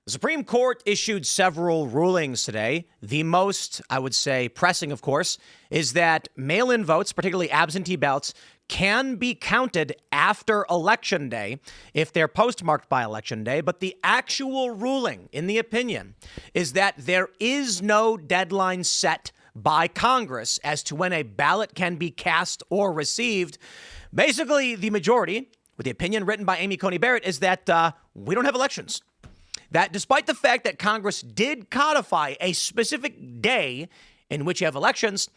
The Supreme Court issued several rulings today. The most, I would say, pressing, of course, is that mail-in votes, particularly absentee ballots, can be counted after Election Day if they're postmarked by Election Day. But the actual ruling, in the opinion, is that there is no deadline set by Congress as to when a ballot can be cast or received. Basically, the majority, with the opinion written by Amy Coney Barrett, is that we don't have elections. That despite the fact that Congress did codify a specific day in which you have elections,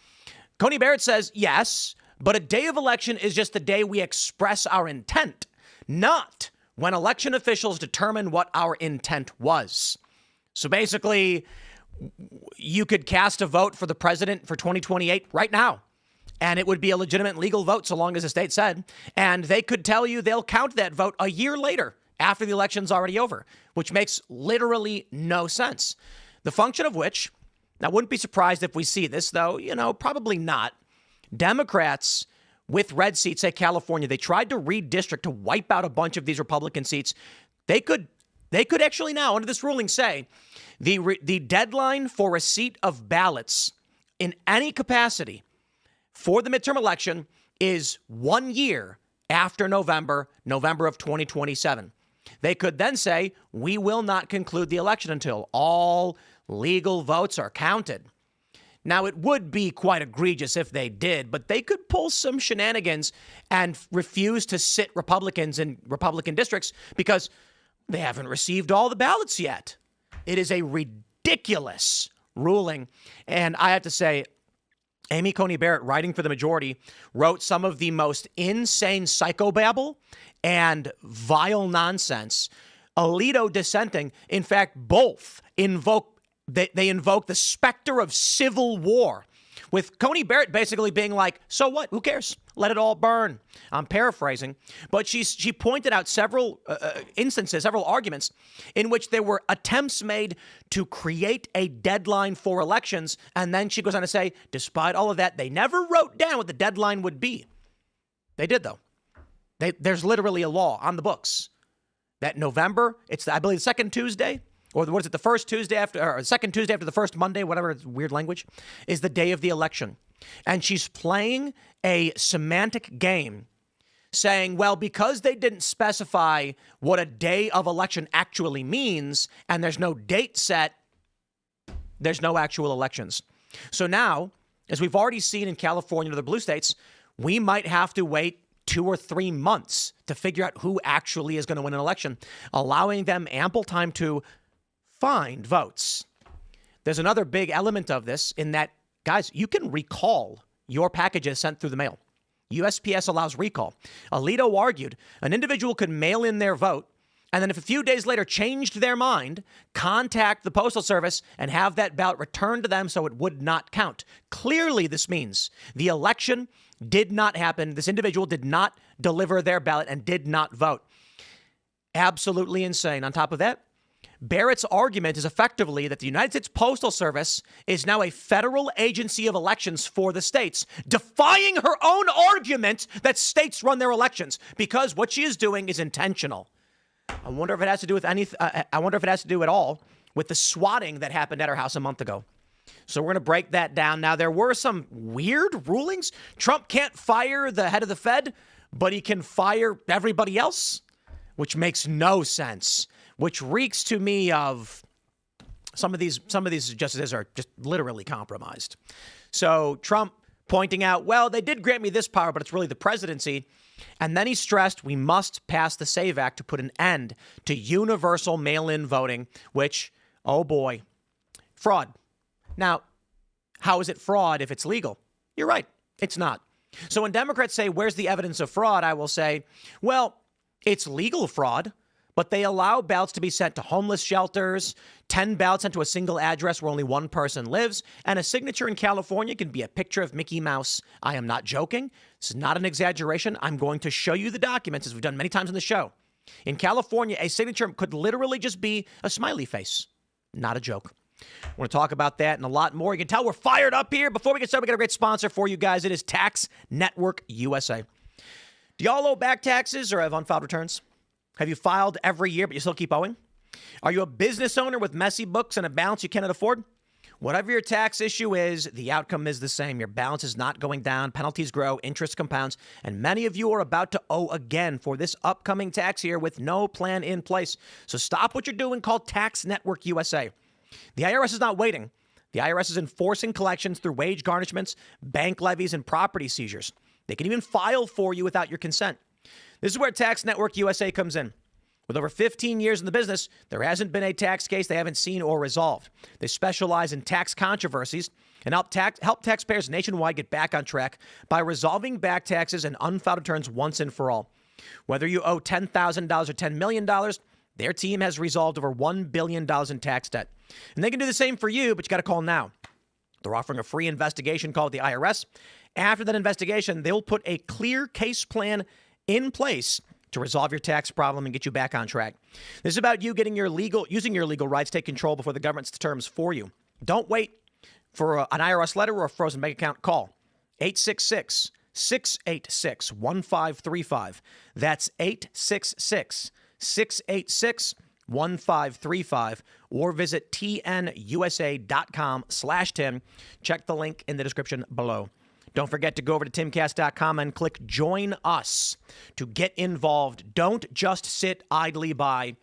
Coney Barrett says, yes, but a day of election is just the day we express our intent, not when election officials determine what our intent was. So basically, you could cast a vote for the president for 2028 right now, and it would be a legitimate legal vote so long as the state said, and they could tell you they'll count that vote a year later after the election's already over, which makes literally no sense. The function of which, I wouldn't be surprised if we see this, though, probably not. Democrats with red seats, say California, they tried to redistrict to wipe out a bunch of these Republican seats. They could actually now, under this ruling, say the deadline for receipt of ballots in any capacity for the midterm election is 1 year after November of 2027. They could then say, we will not conclude the election until all legal votes are counted. Now, it would be quite egregious if they did, but they could pull some shenanigans and refuse to sit Republicans in Republican districts because they haven't received all the ballots yet. It is a ridiculous ruling. And I have to say, Amy Coney Barrett, writing for the majority, wrote some of the most insane psychobabble and vile nonsense. Alito dissenting. In fact, both invoke the specter of civil war, with Coney Barrett basically being like, so what? Who cares? Let it all burn. I'm paraphrasing, but she pointed out several instances, several arguments in which there were attempts made to create a deadline for elections. And then she goes on to say, despite all of that, they never wrote down what the deadline would be. They did, though. There's literally a law on the books that November, it's, I believe, the second Tuesday, or what is it, the first Tuesday after, or the second Tuesday after the first Monday, whatever, it's weird language, is the day of the election. And she's playing a semantic game saying, well, because they didn't specify what a day of election actually means, and there's no date set, there's no actual elections. So now, as we've already seen in California or the blue states, we might have to wait 2 or 3 months to figure out who actually is going to win an election, allowing them ample time to find votes. There's another big element of this in that, guys, you can recall your packages sent through the mail. USPS allows recall. Alito argued an individual could mail in their vote and then if a few days later changed their mind, contact the Postal Service and have that ballot returned to them so it would not count. Clearly, this means the election did not happen. This individual did not deliver their ballot and did not vote. Absolutely insane. On top of that, Barrett's argument is effectively that the United States Postal Service is now a federal agency of elections for the states, defying her own argument that states run their elections, because what she is doing is intentional. I wonder if it has to do with I wonder if it has to do at all with the swatting that happened at her house a month ago. So we're going to break that down. Now, there were some weird rulings. Trump can't fire the head of the Fed, but he can fire everybody else, which makes no sense, which reeks to me of some of these justices are just literally compromised. So Trump pointing out, well, they did grant me this power, but it's really the presidency. And then he stressed we must pass the SAVE Act to put an end to universal mail-in voting, which, oh boy, fraud. Now, how is it fraud if it's legal? You're right. It's not. So when Democrats say, where's the evidence of fraud? I will say, well, it's legal fraud, but they allow ballots to be sent to homeless shelters, 10 ballots sent to a single address where only one person lives, and a signature in California can be a picture of Mickey Mouse. I am not joking. This is not an exaggeration. I'm going to show you the documents, as we've done many times on the show. In California, a signature could literally just be a smiley face. Not a joke. We're going to talk about that and a lot more. You can tell we're fired up here. Before we get started, we got a great sponsor for you guys. It is Tax Network USA. Do y'all owe back taxes or have unfiled returns? Have you filed every year, but you still keep owing? Are you a business owner with messy books and a balance you cannot afford? Whatever your tax issue is, the outcome is the same. Your balance is not going down, penalties grow, interest compounds, and many of you are about to owe again for this upcoming tax year with no plan in place. So stop what you're doing, call Tax Network USA. The IRS is not waiting. The IRS is enforcing collections through wage garnishments, bank levies, and property seizures. They can even file for you without your consent. This is where Tax Network USA comes in. With over 15 years in the business, there hasn't been a tax case they haven't seen or resolved. They specialize in tax controversies and help taxpayers nationwide get back on track by resolving back taxes and unfiled returns once and for all. Whether you owe $10,000 or $10 million, their team has resolved over $1 billion in tax debt. And they can do the same for you, but you got to call now. They're offering a free investigation called the IRS. After that investigation, they'll put a clear case plan in place to resolve your tax problem and get you back on track. This is about you using your legal rights to take control before the government sets terms for you. Don't wait for an IRS letter or a frozen bank account. Call 866-686-1535. That's 866-686-1535. Or visit tnusa.com/Tim. Check the link in the description below. Don't forget to go over to Timcast.com and click Join Us to get involved. Don't just sit idly by.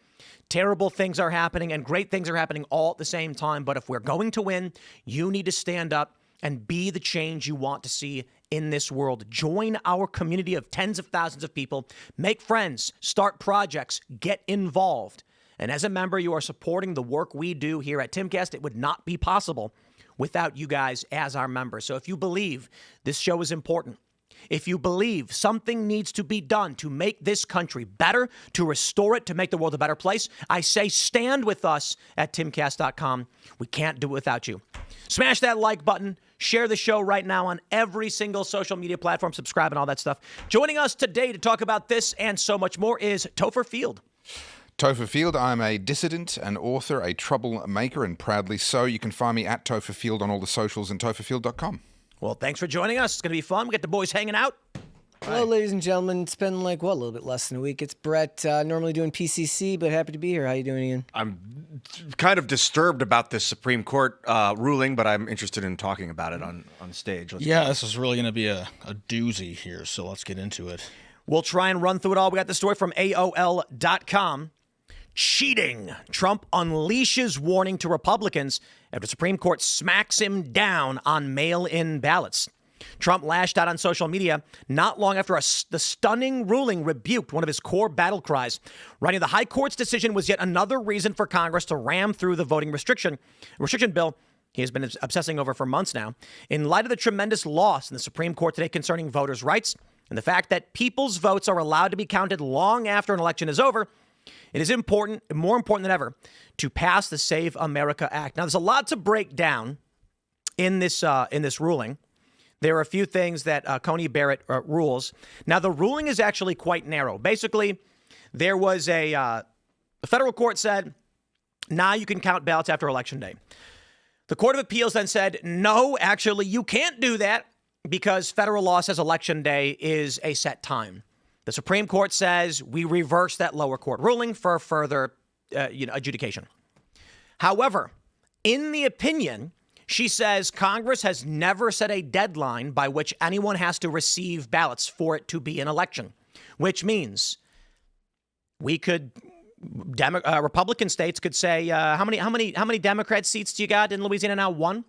Terrible things are happening and great things are happening all at the same time. But if we're going to win, you need to stand up and be the change you want to see in this world. Join our community of tens of thousands of people. Make friends, start projects, get involved. And as a member, you are supporting the work we do here at Timcast. It would not be possible without you guys as our members. So if you believe this show is important, if you believe something needs to be done to make this country better, to restore it, to make the world a better place, I say stand with us at timcast.com. We can't do it without you. Smash that like button. Share the show right now on every single social media platform. Subscribe and all that stuff. Joining us today to talk about this and so much more is Topher Field. Topher Field, I'm a dissident, an author, a troublemaker, and proudly so. You can find me at Topher Field on all the socials and topherfield.com. Well, thanks for joining us. It's going to be fun. We get the boys hanging out. Hello, ladies and gentlemen. It's been a little bit less than a week. It's Brett, normally doing PCC, but happy to be here. How you doing, Ian? I'm kind of disturbed about this Supreme Court ruling, but I'm interested in talking about it on stage. This is really going to be a doozy here, so let's get into it. We'll try and run through it all. We got the story from AOL.com. Cheating. Trump unleashes warning to Republicans after Supreme Court smacks him down on mail-in ballots. Trump lashed out on social media not long after the stunning ruling rebuked one of his core battle cries, writing the high court's decision was yet another reason for Congress to ram through the voting restriction bill he has been obsessing over for months now. In light of the tremendous loss in the Supreme Court today concerning voters' rights and the fact that people's votes are allowed to be counted long after an election is over, it is important, more important than ever, to pass the Save America Act. Now, there's a lot to break down in this ruling. There are a few things that Coney Barrett rules. Now, the ruling is actually quite narrow. Basically, there was the federal court said, now you can count ballots after Election Day. The Court of Appeals then said, no, actually, you can't do that because federal law says Election Day is a set time. The Supreme Court says we reverse that lower court ruling for further adjudication. However, in the opinion, she says Congress has never set a deadline by which anyone has to receive ballots for it to be an election, which means we could Republican states could say how many Democrat seats do you got in Louisiana now? One.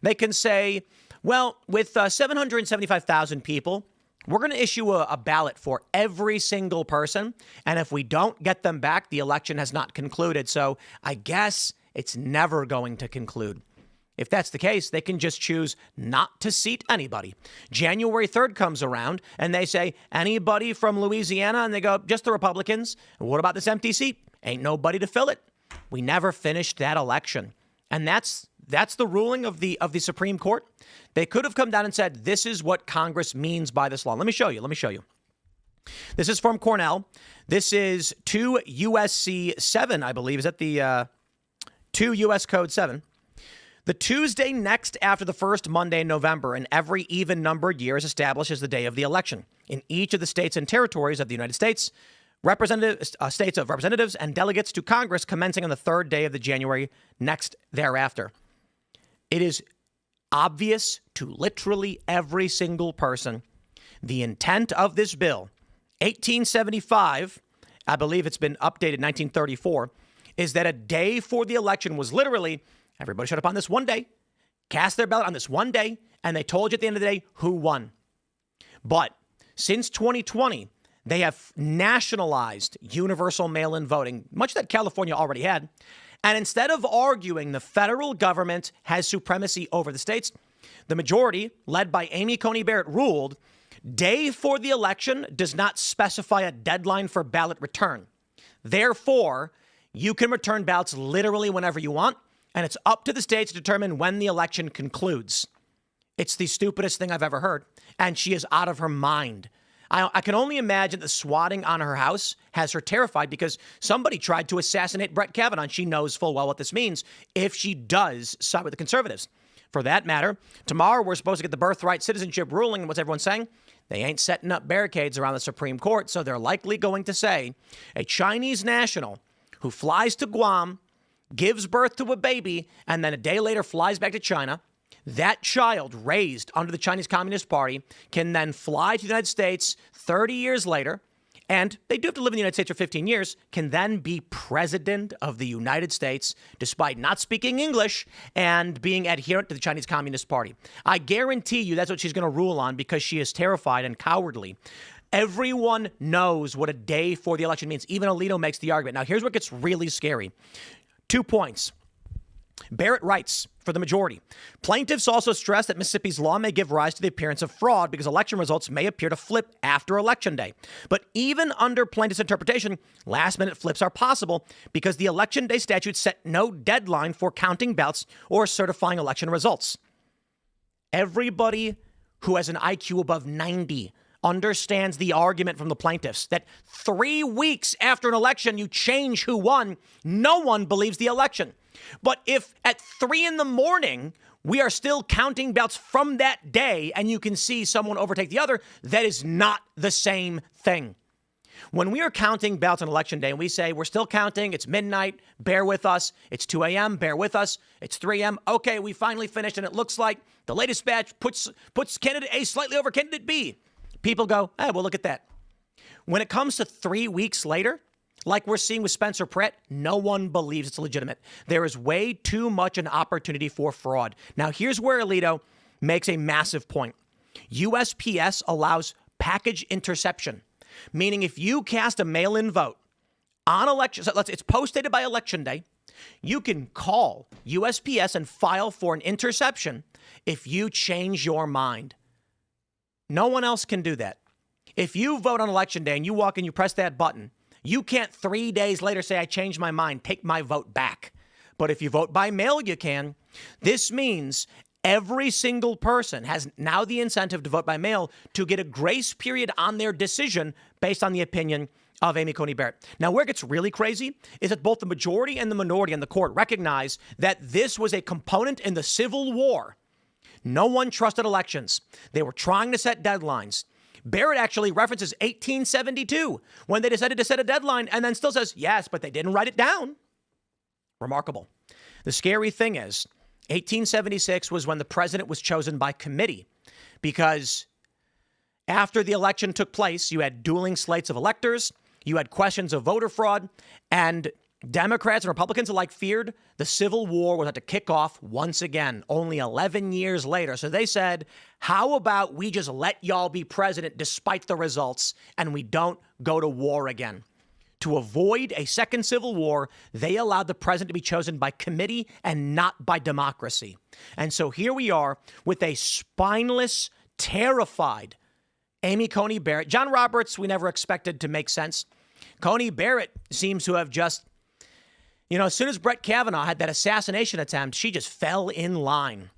They can say, well, with 775,000 people, we're going to issue a ballot for every single person. And if we don't get them back, the election has not concluded. So I guess it's never going to conclude. If that's the case, they can just choose not to seat anybody. January 3rd comes around and they say, anybody from Louisiana? And they go, just the Republicans. And what about this empty seat? Ain't nobody to fill it. We never finished that election. And that's the ruling of the Supreme Court. They could have come down and said, this is what Congress means by this law. Let me show you. This is from Cornell. This is 2 USC 7, I believe. Is that the 2 US Code 7? The Tuesday next after the first Monday in November in every even-numbered year is established as the day of the election in each of the states and territories of the United States states of representatives and delegates to Congress commencing on the third day of the January next thereafter. It is obvious to literally every single person the intent of this bill, 1875, I believe it's been updated 1934, is that a day for the election was literally everybody showed up on this one day, cast their ballot on this one day, and they told you at the end of the day who won. But since 2020, they have nationalized universal mail-in voting, much that California already had. And instead of arguing the federal government has supremacy over the states, the majority, led by Amy Coney Barrett, ruled day for the election does not specify a deadline for ballot return. Therefore, you can return ballots literally whenever you want, and it's up to the states to determine when the election concludes. It's the stupidest thing I've ever heard, and she is out of her mind. I can only imagine the swatting on her house has her terrified because somebody tried to assassinate Brett Kavanaugh, and she knows full well what this means if she does side with the conservatives. For that matter, tomorrow we're supposed to get the birthright citizenship ruling, and what's everyone saying? They ain't setting up barricades around the Supreme Court, so they're likely going to say a Chinese national who flies to Guam, gives birth to a baby, and then a day later flies back to China. That child raised under the Chinese Communist Party can then fly to the United States 30 years later, and they do have to live in the United States for 15 years, can then be president of the United States despite not speaking English and being adherent to the Chinese Communist Party. I guarantee you that's what she's going to rule on because she is terrified and cowardly. Everyone knows what a day for the election means. Even Alito makes the argument. Now, here's what gets really scary. 2 points. Barrett writes, for the majority, plaintiffs also stress that Mississippi's law may give rise to the appearance of fraud because election results may appear to flip after Election Day. But even under plaintiffs' interpretation, last-minute flips are possible because the Election Day statute set no deadline for counting ballots or certifying election results. Everybody who has an IQ above 90 understands the argument from the plaintiffs that 3 weeks after an election, you change who won. No one believes the election. But if at 3 a.m, we are still counting ballots from that day and you can see someone overtake the other, that is not the same thing. When we are counting ballots on Election Day and we say we're still counting, it's midnight, bear with us, it's 2 a.m., bear with us, it's 3 a.m., okay, we finally finished and it looks like the latest batch puts candidate A slightly over candidate B. People go, hey, well, look at that. When it comes to 3 weeks later, like we're seeing with Spencer Pratt, no one believes it's legitimate. There is way too much an opportunity for fraud. Now, here's where Alito makes a massive point. USPS allows package interception, meaning if you cast a mail-in vote on election, so it's post-dated by Election Day, you can call USPS and file for an interception if you change your mind. No one else can do that. If you vote on Election Day and you walk in, you press that button, you can't 3 days later say, I changed my mind, take my vote back. But if you vote by mail, you can. This means every single person has now the incentive to vote by mail to get a grace period on their decision based on the opinion of Amy Coney Barrett. Now, where it gets really crazy is that both the majority and the minority in the court recognize that this was a component in the Civil War. No one trusted elections. They were trying to set deadlines. Barrett actually references 1872 when they decided to set a deadline and then still says, yes, but they didn't write it down. Remarkable. The scary thing is 1876 was when the president was chosen by committee because after the election took place, you had dueling slates of electors, you had questions of voter fraud, and Democrats and Republicans alike feared the Civil War was about to kick off once again, only 11 years later. So they said, how about we just let y'all be president despite the results and we don't go to war again? To avoid a second Civil War, they allowed the president to be chosen by committee and not by democracy. And so here we are with a spineless, terrified Amy Coney Barrett. John Roberts, we never expected to make sense. Coney Barrett seems to have just, as soon as Brett Kavanaugh had that assassination attempt, she just fell in line.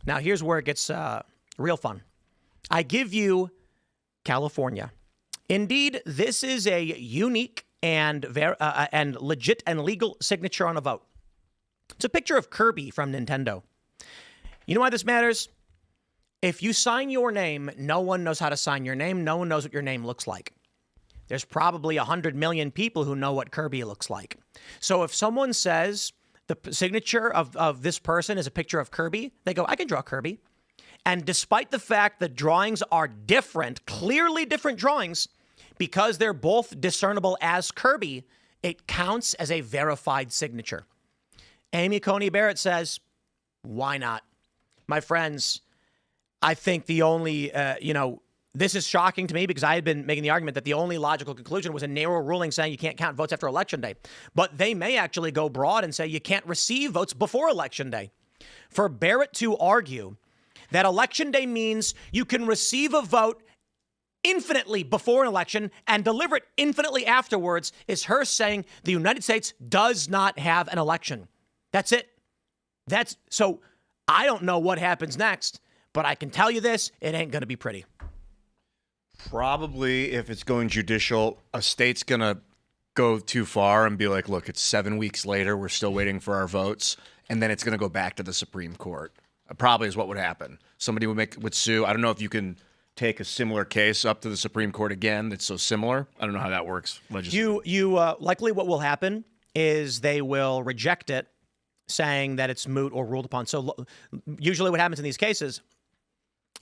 Now, here's where it gets real fun. I give you California. Indeed, this is a unique and legit and legal signature on a vote. It's a picture of Kirby from Nintendo. You know why this matters? If you sign your name, no one knows how to sign your name. No one knows what your name looks like. there's probably 100 million people who know what Kirby looks like. So if someone says the signature of this person is a picture of Kirby, they go, I can draw Kirby. And despite the fact that drawings are different, clearly different drawings, because they're both discernible as Kirby, it counts as a verified signature. Amy Coney Barrett says, why not? My friends, I think the only, this is shocking to me because I had been making the argument that the only logical conclusion was a narrow ruling saying you can't count votes after Election Day. But they may actually go broad and say you can't receive votes before Election Day. For Barrett to argue that Election Day means you can receive a vote infinitely before an election and deliver it infinitely afterwards is her saying the United States does not have an election. That's it. So I don't know what happens next, but I can tell you this, it ain't going to be pretty. Probably if it's going judicial, a state's going to go too far and be like, look, it's 7 weeks later. We're still waiting for our votes. And then it's going to go back to the Supreme Court. Probably is what would happen. Somebody would sue. I don't know if you can take a similar case up to the Supreme Court again that's so similar. I don't know how that works. Likely what will happen is they will reject it, saying that it's moot or ruled upon. So usually what happens in these cases,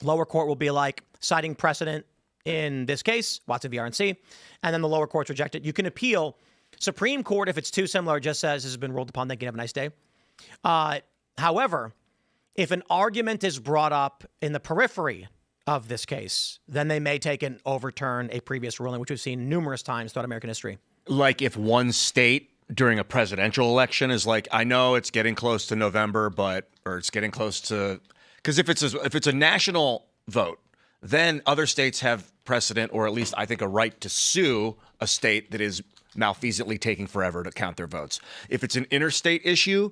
lower court will be like citing precedent in this case, Watson v. RNC, and then the lower courts reject it. You can appeal. Supreme Court, if it's too similar, just says this has been ruled upon, they can have a nice day. However, if an argument is brought up in the periphery of this case, then they may take and overturn a previous ruling, which we've seen numerous times throughout American history. Like if one state during a presidential election is like, I know it's getting close to November, or it's getting close to, because if it's a national vote, then other states have precedent, or at least I think a right to sue a state that is malfeasantly taking forever to count their votes. If it's an interstate issue,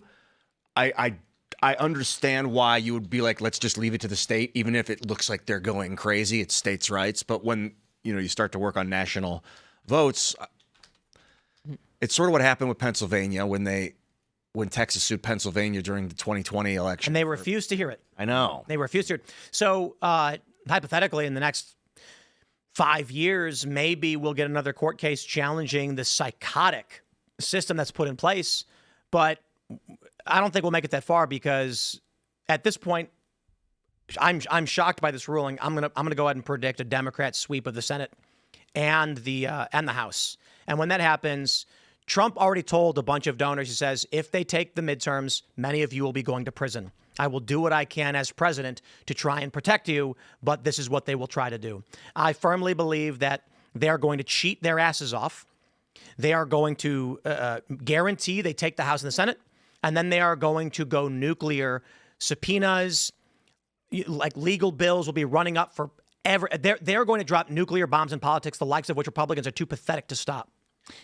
I understand why you would be like, let's just leave it to the state, even if it looks like they're going crazy. It's states' rights. But when you start to work on national votes, it's sort of what happened with Pennsylvania when Texas sued Pennsylvania during the 2020 election. And they refused to hear it. I know. They refused to hear it. So hypothetically, in the next 5 years, maybe we'll get another court case challenging the psychotic system that's put in place. But I don't think we'll make it that far because at this point, I'm shocked by this ruling. I'm gonna go ahead and predict a Democrat sweep of the Senate and the House. And when that happens, Trump already told a bunch of donors, he says, if they take the midterms, many of you will be going to prison. I will do what I can as president to try and protect you, but this is what they will try to do. I firmly believe that they are going to cheat their asses off. They are going to guarantee they take the House and the Senate, and then they are going to go nuclear. Subpoenas, like legal bills, will be running up forever. They're going to drop nuclear bombs in politics, the likes of which Republicans are too pathetic to stop.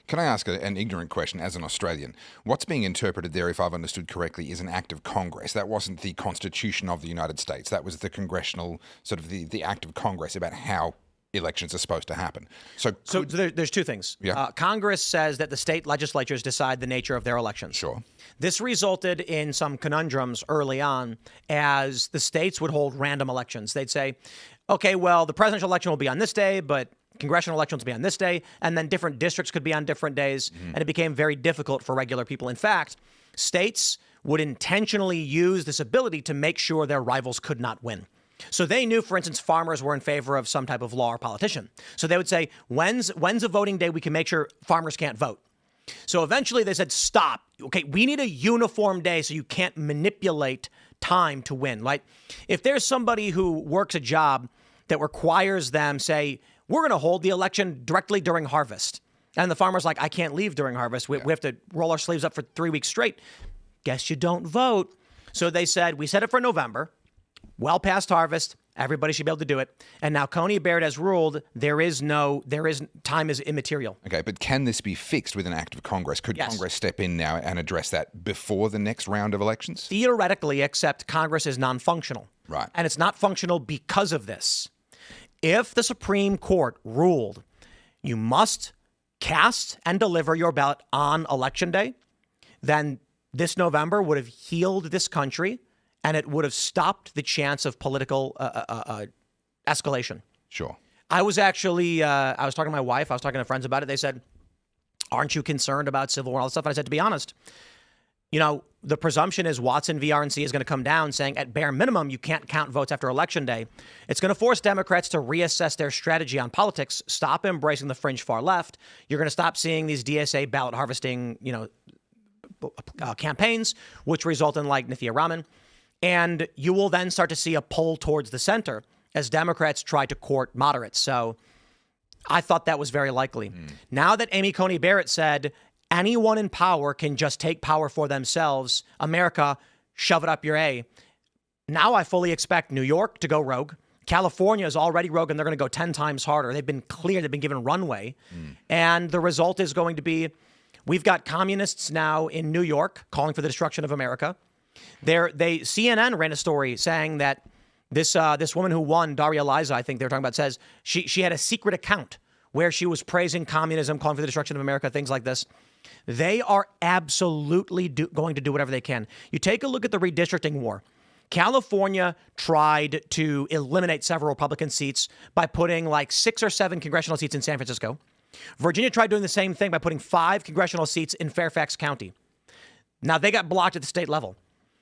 Can I ask an ignorant question as an Australian? What's being interpreted there, if I've understood correctly, is an act of Congress. That wasn't the Constitution of the United States. That was the congressional, sort of the act of Congress about how elections are supposed to happen. So there's two things. Yeah. Congress says that the state legislatures decide the nature of their elections. Sure. This resulted in some conundrums early on as the states would hold random elections. They'd say, okay, well, the presidential election will be on this day, but congressional elections will be on this day, and then different districts could be on different days, and it became very difficult for regular people. In fact, states would intentionally use this ability to make sure their rivals could not win. So they knew, for instance, farmers were in favor of some type of law or politician. So they would say, when's a voting day we can make sure farmers can't vote? So eventually they said, stop. Okay, we need a uniform day so you can't manipulate time to win. Like if there's somebody who works a job that requires them, say, we're going to hold the election directly during harvest. And the farmer's like, I can't leave during harvest. We have to roll our sleeves up for 3 weeks straight. Guess you don't vote. So they said, we set it for November, well past harvest. Everybody should be able to do it. And now Coney Barrett has ruled time is immaterial. Okay, but can this be fixed with an act of Congress? Could Yes. Congress step in now and address that before the next round of elections? Theoretically, except Congress is non-functional. Right. And it's not functional because of this. If the Supreme Court ruled you must cast and deliver your ballot on Election Day, then this November would have healed this country and it would have stopped the chance of political escalation. Sure. I was actually, I was talking to my wife. I was talking to friends about it. They said, aren't you concerned about civil war and all that stuff? And I said, to be honest, the presumption is Watson v. RNC is going to come down saying at bare minimum, you can't count votes after Election Day. It's going to force Democrats to reassess their strategy on politics, stop embracing the fringe far left. You're going to stop seeing these DSA ballot harvesting, campaigns, which result in like Nithya Raman. And you will then start to see a pull towards the center as Democrats try to court moderates. So I thought that was very likely. Now that Amy Coney Barrett said anyone in power can just take power for themselves, America, shove it up your A. Now I fully expect New York to go rogue. California is already rogue, and they're going to go 10 times harder. They've been clear. They've been given runway. And the result is going to be we've got communists now in New York calling for the destruction of America. CNN ran a story saying that this woman who won, Daria Liza, I think they were talking about, says she had a secret account where she was praising communism, calling for the destruction of America, things like this. They are absolutely going to do whatever they can. You take a look at the redistricting war. California tried to eliminate several Republican seats by putting like 6 or 7 congressional seats in San Francisco. Virginia tried doing the same thing by putting 5 congressional seats in Fairfax County. Now, they got blocked at the state level.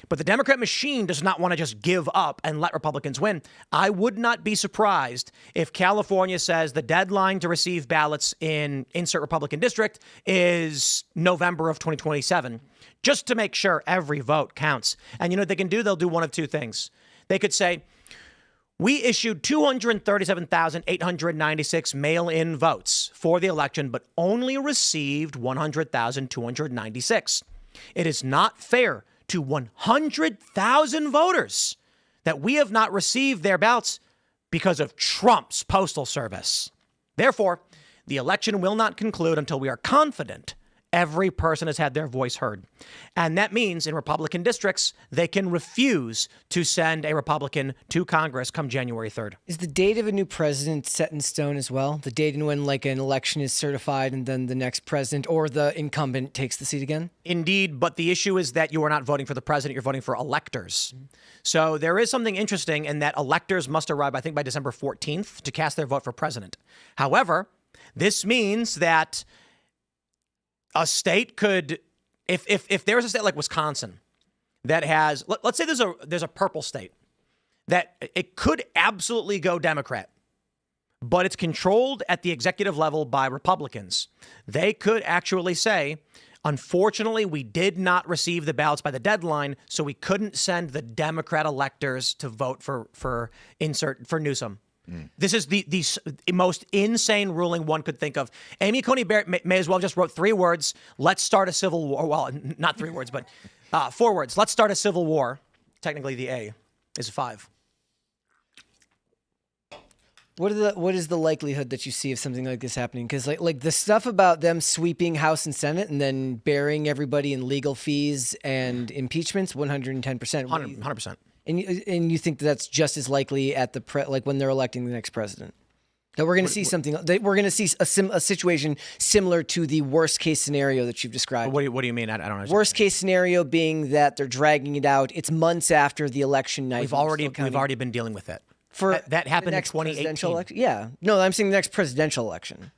But the Democrat machine does not want to just give up and let Republicans win. I would not be surprised if California says the deadline to receive ballots in insert Republican district is November of 2027, just to make sure every vote counts. And you know what they can do? They'll do one of two things. They could say, we issued 237,896 mail-in votes for the election, but only received 100,296. It is not fair to 100,000 voters that we have not received their ballots because of Trump's postal service. Therefore, the election will not conclude until we are confident every person has had their voice heard. And that means in Republican districts, they can refuse to send a Republican to Congress come January 3rd. Is the date of a new president set in stone as well? The date and when like an election is certified and then the next president or the incumbent takes the seat again? Indeed, but the issue is that you are not voting for the president, you're voting for electors. So there is something interesting in that electors must arrive, I think, by December 14th to cast their vote for president. However, this means that a state could, if there's a state like Wisconsin that has, let's say there's a purple state that it could absolutely go Democrat, but it's controlled at the executive level by Republicans. They could actually say, unfortunately, we did not receive the ballots by the deadline, so we couldn't send the Democrat electors to vote for Newsom. This is the most insane ruling one could think of. Amy Coney Barrett may as well just wrote 3 words. Let's start a civil war. Well, not 3 words, but 4 words. Let's start a civil war. Technically, the A is 5. What is the likelihood that you see of something like this happening? Because like the stuff about them sweeping House and Senate and then burying everybody in legal fees and impeachments, 110%. 100%. And you think that's just as likely at like when they're electing the next president? That we're going to see something. That we're going to see a situation similar to the worst case scenario that you've described. What do you mean? I don't know. Worst case scenario being that they're dragging it out. It's months after the election night. We've already been dealing with it. That happened in 2018. Yeah. No, I'm saying the next presidential election.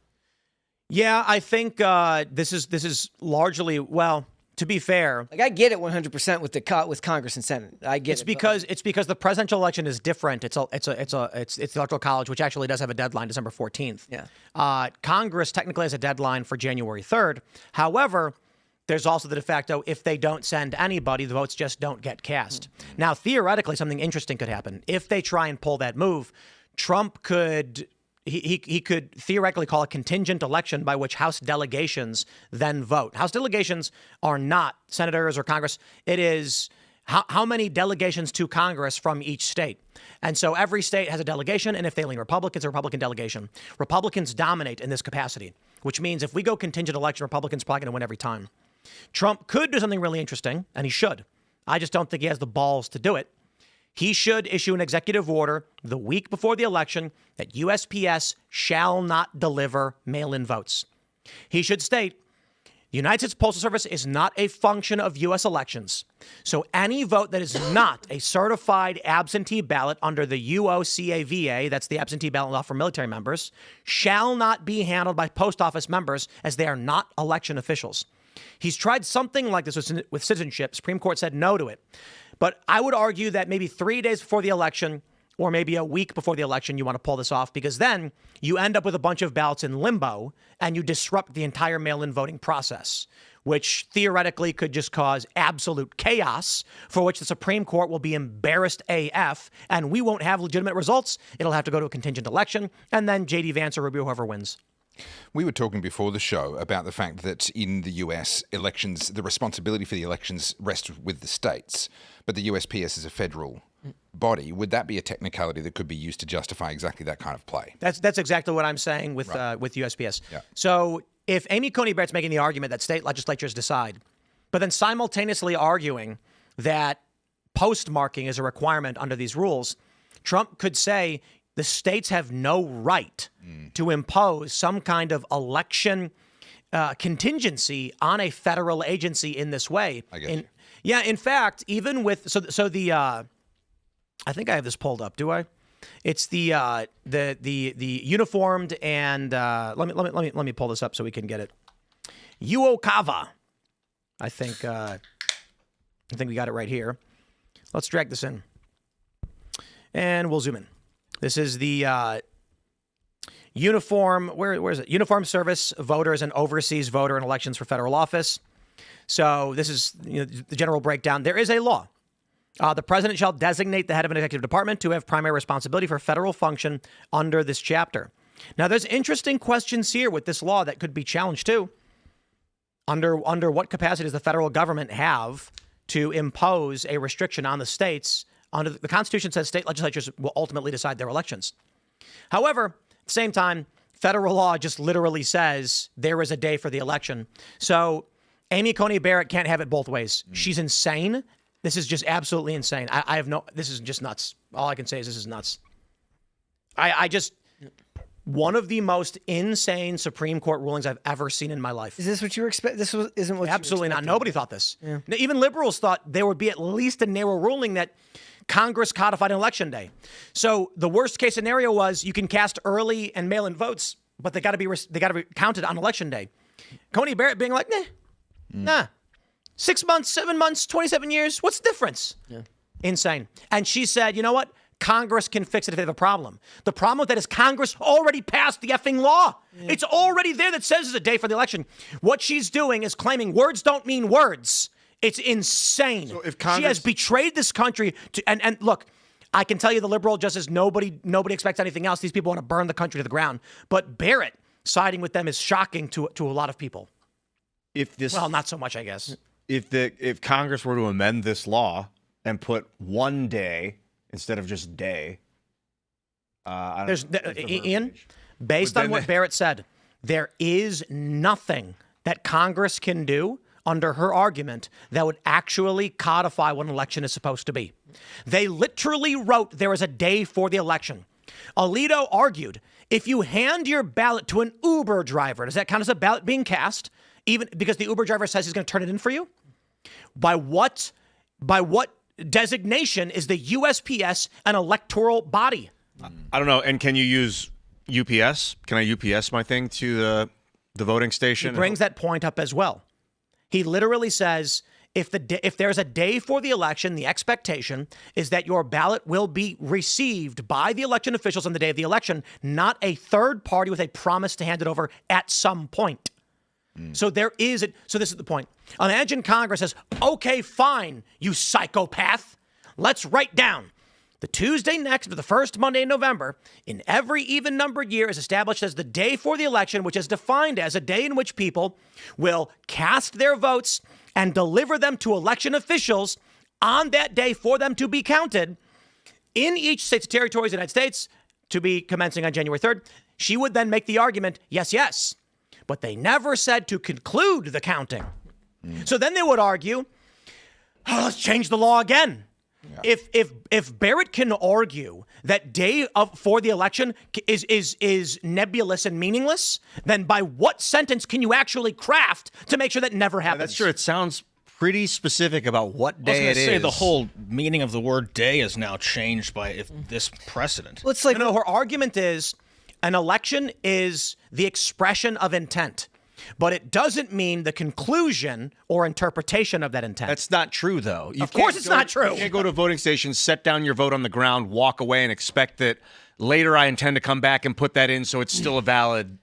Yeah, I think this is largely, well, to be fair, like I get it 100% with Congress and Senate. I get it's because the presidential election is different. It's the Electoral College, which actually does have a deadline, December 14th. Yeah. Congress technically has a deadline for January 3rd. However, there's also the de facto, if they don't send anybody, the votes just don't get cast. Now, theoretically, something interesting could happen. If they try and pull that move, Trump could he could theoretically call a contingent election by which House delegations then vote. House delegations are not senators or Congress. It is how many delegations to Congress from each state. And so every state has a delegation, and if they lean Republican, it's a Republican delegation. Republicans dominate in this capacity, which means if we go contingent election, Republicans are probably going to win every time. Trump could do something really interesting, and he should. I just don't think he has the balls to do it. He should issue an executive order the week before the election that USPS shall not deliver mail-in votes. He should state, The United States Postal Service is not a function of U.S. elections. So any vote that is not a certified absentee ballot under the UOCAVA, that's the absentee ballot law for military members, shall not be handled by post office members as they are not election officials. He's tried something like this with citizenship. Supreme Court said no to it. But I would argue that maybe 3 days before the election, or maybe a week before the election, you want to pull this off, because then you end up with a bunch of ballots in limbo and you disrupt the entire mail-in voting process, which theoretically could just cause absolute chaos, for which the Supreme Court will be embarrassed AF, and we won't have legitimate results. It'll have to go to a contingent election, and then J.D. Vance or Rubio, whoever wins. We were talking before the show about the fact that in the US, elections, the responsibility for the elections rests with the states, but the USPS is a federal body. Would that be a technicality that could be used to justify exactly that kind of play? That's exactly what I'm saying with USPS. Yeah. So if Amy Coney Barrett's making the argument that state legislatures decide, but then simultaneously arguing that postmarking is a requirement under these rules, Trump could say the states have no right to impose some kind of election contingency on a federal agency in this way. I get you. Yeah, in fact, even with so the I think I have this pulled up. Do I? It's the uniformed and let me pull this up so we can get it. UOCAVA. I think we got it right here. Let's drag this in, and we'll zoom in. This is the uniform. Where is it? Uniform service voters and overseas voter in elections for federal office. So this is the general breakdown. There is a law. The president shall designate the head of an executive department to have primary responsibility for federal function under this chapter. Now, there's interesting questions here with this law that could be challenged too. Under what capacity does the federal government have to impose a restriction on the states? Under the Constitution says state legislatures will ultimately decide their elections. However, at the same time, federal law just literally says there is a day for the election. So Amy Coney Barrett can't have it both ways. She's insane. This is just absolutely insane. This is just nuts. All I can say is this is nuts. One of the most insane Supreme Court rulings I've ever seen in my life. Is this what you were expecting? This isn't what Absolutely you were not. Nobody thought this. Yeah. Even liberals thought there would be at least a narrow ruling that Congress codified on Election Day. So the worst case scenario was you can cast early and mail-in votes, but they got to be counted on Election Day. Coney Barrett being like, nah. 6 months, 7 months, 27 years. What's the difference? Yeah. Insane. And she said, you know what? Congress can fix it if they have a problem. The problem with that is Congress already passed the effing law. Yeah. It's already there that says it's a day for the election. What she's doing is claiming words don't mean words. It's insane. So if Congress... She has betrayed this country. And look, I can tell you the liberal justice, nobody expects anything else. These people want to burn the country to the ground. But Barrett siding with them is shocking to a lot of people. Well, not so much, I guess. If Congress were to amend this law and put 1 day instead of just day, Ian, based on what Barrett said, there is nothing that Congress can do under her argument that would actually codify what an election is supposed to be. They literally wrote there is a day for the election. Alito argued, if you hand your ballot to an Uber driver, does that count as a ballot being cast? Even because the Uber driver says he's going to turn it in for you? By what designation is the USPS an electoral body? I don't know. And can you use UPS? Can I UPS my thing to the voting station? He brings that point up as well. He literally says if there's a day for the election, the expectation is that your ballot will be received by the election officials on the day of the election, not a third party with a promise to hand it over at some point. So this is the point. Imagine Congress says, okay, fine, you psychopath. Let's write down the Tuesday next to the first Monday in November in every even-numbered year is established as the day for the election, which is defined as a day in which people will cast their votes and deliver them to election officials on that day for them to be counted in each state territories of the United States to be commencing on January 3rd. She would then make the argument, yes. But they never said to conclude the counting. So then they would argue, let's change the law again. If Barrett can argue that day for the election is nebulous and meaningless, then by what sentence can you actually craft to make sure that never happens? That's true. It sounds pretty specific about what I was day going it to say is. the whole meaning of the word day is now changed by this precedent. Well, it's like No, her argument is an election is the expression of intent, but it doesn't mean the conclusion or interpretation of that intent. That's not true, though. Of course it's not true. You can't go to a voting station, set down your vote on the ground, walk away, and expect that later I intend to come back and put that in so it's still a valid,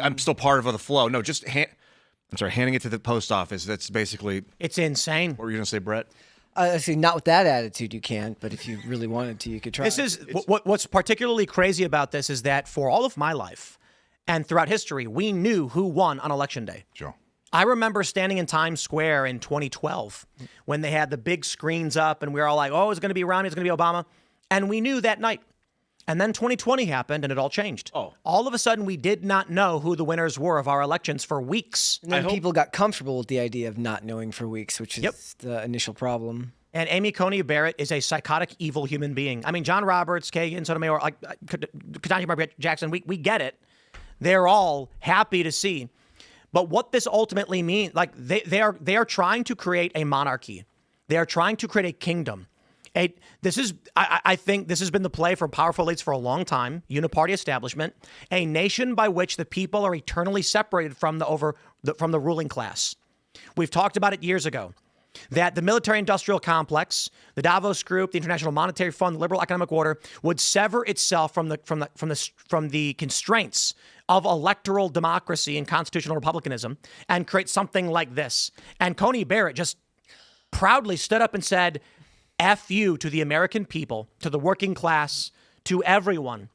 I'm still part of the flow. No, just handing it to the post office. That's basically, It's insane. what were you going to say, Brett? I see, not with that attitude you can't, but if you really wanted to, you could try. This is what's particularly crazy about this is that for all of my life and throughout history, we knew who won on election day. Sure. I remember standing in Times Square in 2012 when they had the big screens up and we were all like, oh, it's going to be Romney, it's going to be Obama. And we knew that night. And then 2020 happened and it all changed. Oh. All of a sudden, we did not know who the winners were of our elections for weeks. And then people got comfortable with the idea of not knowing for weeks, which is Yep. the initial problem. And Amy Coney Barrett is a psychotic, evil human being. I mean, John Roberts, Kagan, Sotomayor, like Ketanji Brown Jackson, we get it. They're all happy to see. But what this ultimately means, like they are trying to create a monarchy. They are trying to create a kingdom. I think this has been the play for powerful elites for a long time, uniparty establishment, a nation by which the people are eternally separated from the ruling class. We've talked about it years ago, that the military-industrial complex, the Davos Group, the International Monetary Fund, the liberal economic order would sever itself from the constraints of electoral democracy and constitutional republicanism and create something like this. And Coney Barrett just proudly stood up and said, F you to the American people, to the working class, to everyone.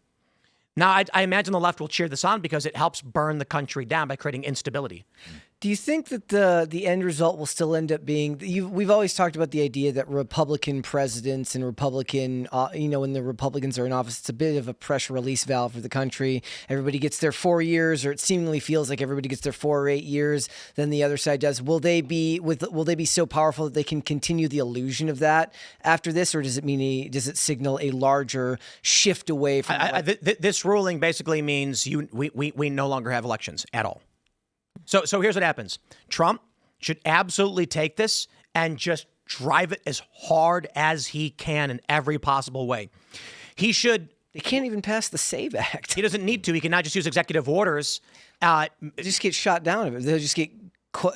Now, I imagine the left will cheer this on because it helps burn the country down by creating instability. Do you think that the end result will still end up being? We've always talked about the idea that Republican presidents and Republican, when the Republicans are in office, it's a bit of a pressure release valve for the country. Everybody gets their 4 years, or it seemingly feels like everybody gets their 4 or 8 years. Then the other side does. Will they be so powerful that they can continue the illusion of that after this, or does it signal a larger shift away from? This ruling basically means we no longer have elections at all. So here's what happens. Trump should absolutely take this and just drive it as hard as he can in every possible way. He should. They can't even pass the SAVE Act. He doesn't need to. He can now just use executive orders. They just get shot down. They'll just get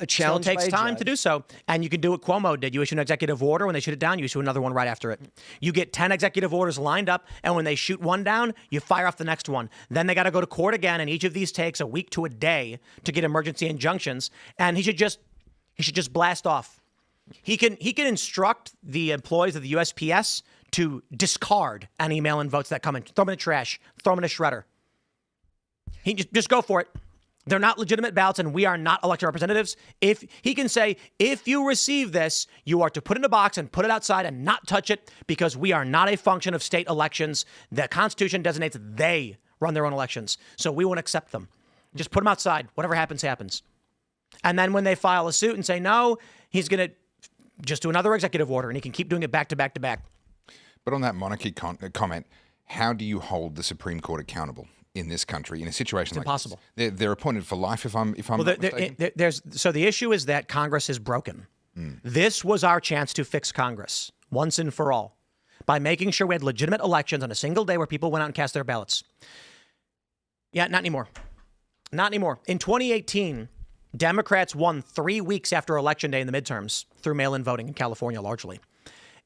challenged. Still takes by a time judge. to do so. And you can do what Cuomo did. You issue an executive order. When they shoot it down, you issue another one right after it. You get 10 executive orders lined up. And when they shoot one down, you fire off the next one. Then they got to go to court again. And each of these takes a week to a day to get emergency injunctions. And he should just blast off. He can instruct the employees of the USPS to discard any mail-in votes that come in. Throw them in the trash. Throw them in a shredder. He just go for it. They're not legitimate ballots, and we are not elected representatives. If he can say, if you receive this, you are to put it in a box and put it outside and not touch it because we are not a function of state elections. The Constitution designates they run their own elections, so we won't accept them. Just put them outside. Whatever happens, happens. And then when they file a suit and say no, he's going to just do another executive order, and he can keep doing it back to back to back. But on that monarchy comment, how do you hold the Supreme Court accountable in this country in a situation like impossible. This? They're appointed for life, if I'm not mistaken. So the issue is that Congress is broken. This was our chance to fix Congress once and for all by making sure we had legitimate elections on a single day where people went out and cast their ballots. Yeah, not anymore. Not anymore. In 2018, Democrats won 3 weeks after Election Day in the midterms through mail-in voting in California largely.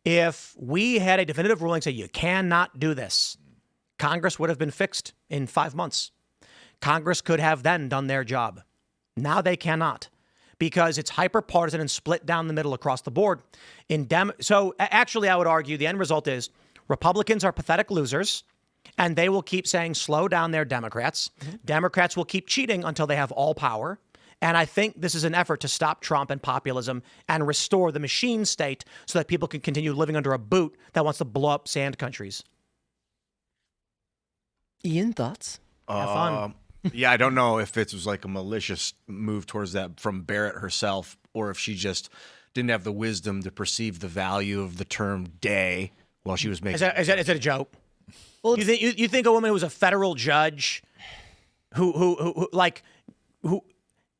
If we had a definitive ruling say you cannot do this, Congress would have been fixed in 5 months. Congress could have then done their job. Now they cannot because it's hyper-partisan and split down the middle across the board. So actually, I would argue the end result is Republicans are pathetic losers, and they will keep saying slow down their Democrats. Democrats will keep cheating until they have all power. And I think this is an effort to stop Trump and populism and restore the machine state so that people can continue living under a boot that wants to blow up sand countries. Ian, thoughts? Have fun. Yeah, I don't know if it was like a malicious move towards that from Barrett herself or if she just didn't have the wisdom to perceive the value of the term day while she was making. Is that a joke? Well, you think a woman who was a federal judge, who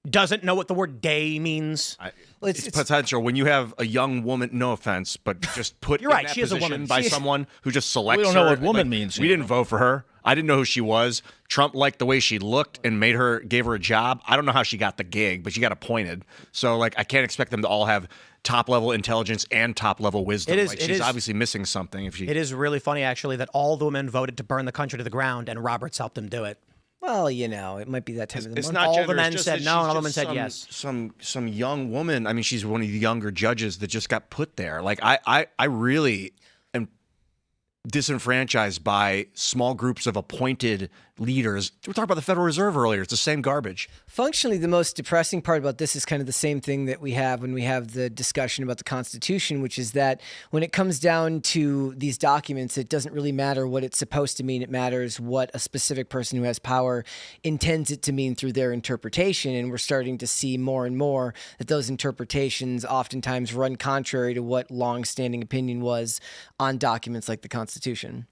doesn't know what the word day means? It's potential when you have a young woman. No offense, but just put You're in right. that She is a position woman. by She is- someone who just selects. We don't know her. what woman means, We you didn't vote for her. I didn't know who she was. Trump liked the way she looked and gave her a job. I don't know how she got the gig, but she got appointed. So I can't expect them to all have top level intelligence and top level wisdom. She's obviously missing something. It is really funny, actually, that all the women voted to burn the country to the ground, and Roberts helped them do it. Well, it might be that time of the It's month. not all the gender, men it's just said that no, she's and all the just women said yes. Some young woman. I mean, she's one of the younger judges that just got put there. I really am disenfranchised by small groups of appointed leaders. We talked about the Federal Reserve earlier. It's the same garbage. Functionally, the most depressing part about this is kind of the same thing that we have when we have the discussion about the Constitution, which is that when it comes down to these documents, it doesn't really matter what it's supposed to mean. It matters what a specific person who has power intends it to mean through their interpretation. And we're starting to see more and more that those interpretations oftentimes run contrary to what longstanding opinion was on documents like the Constitution.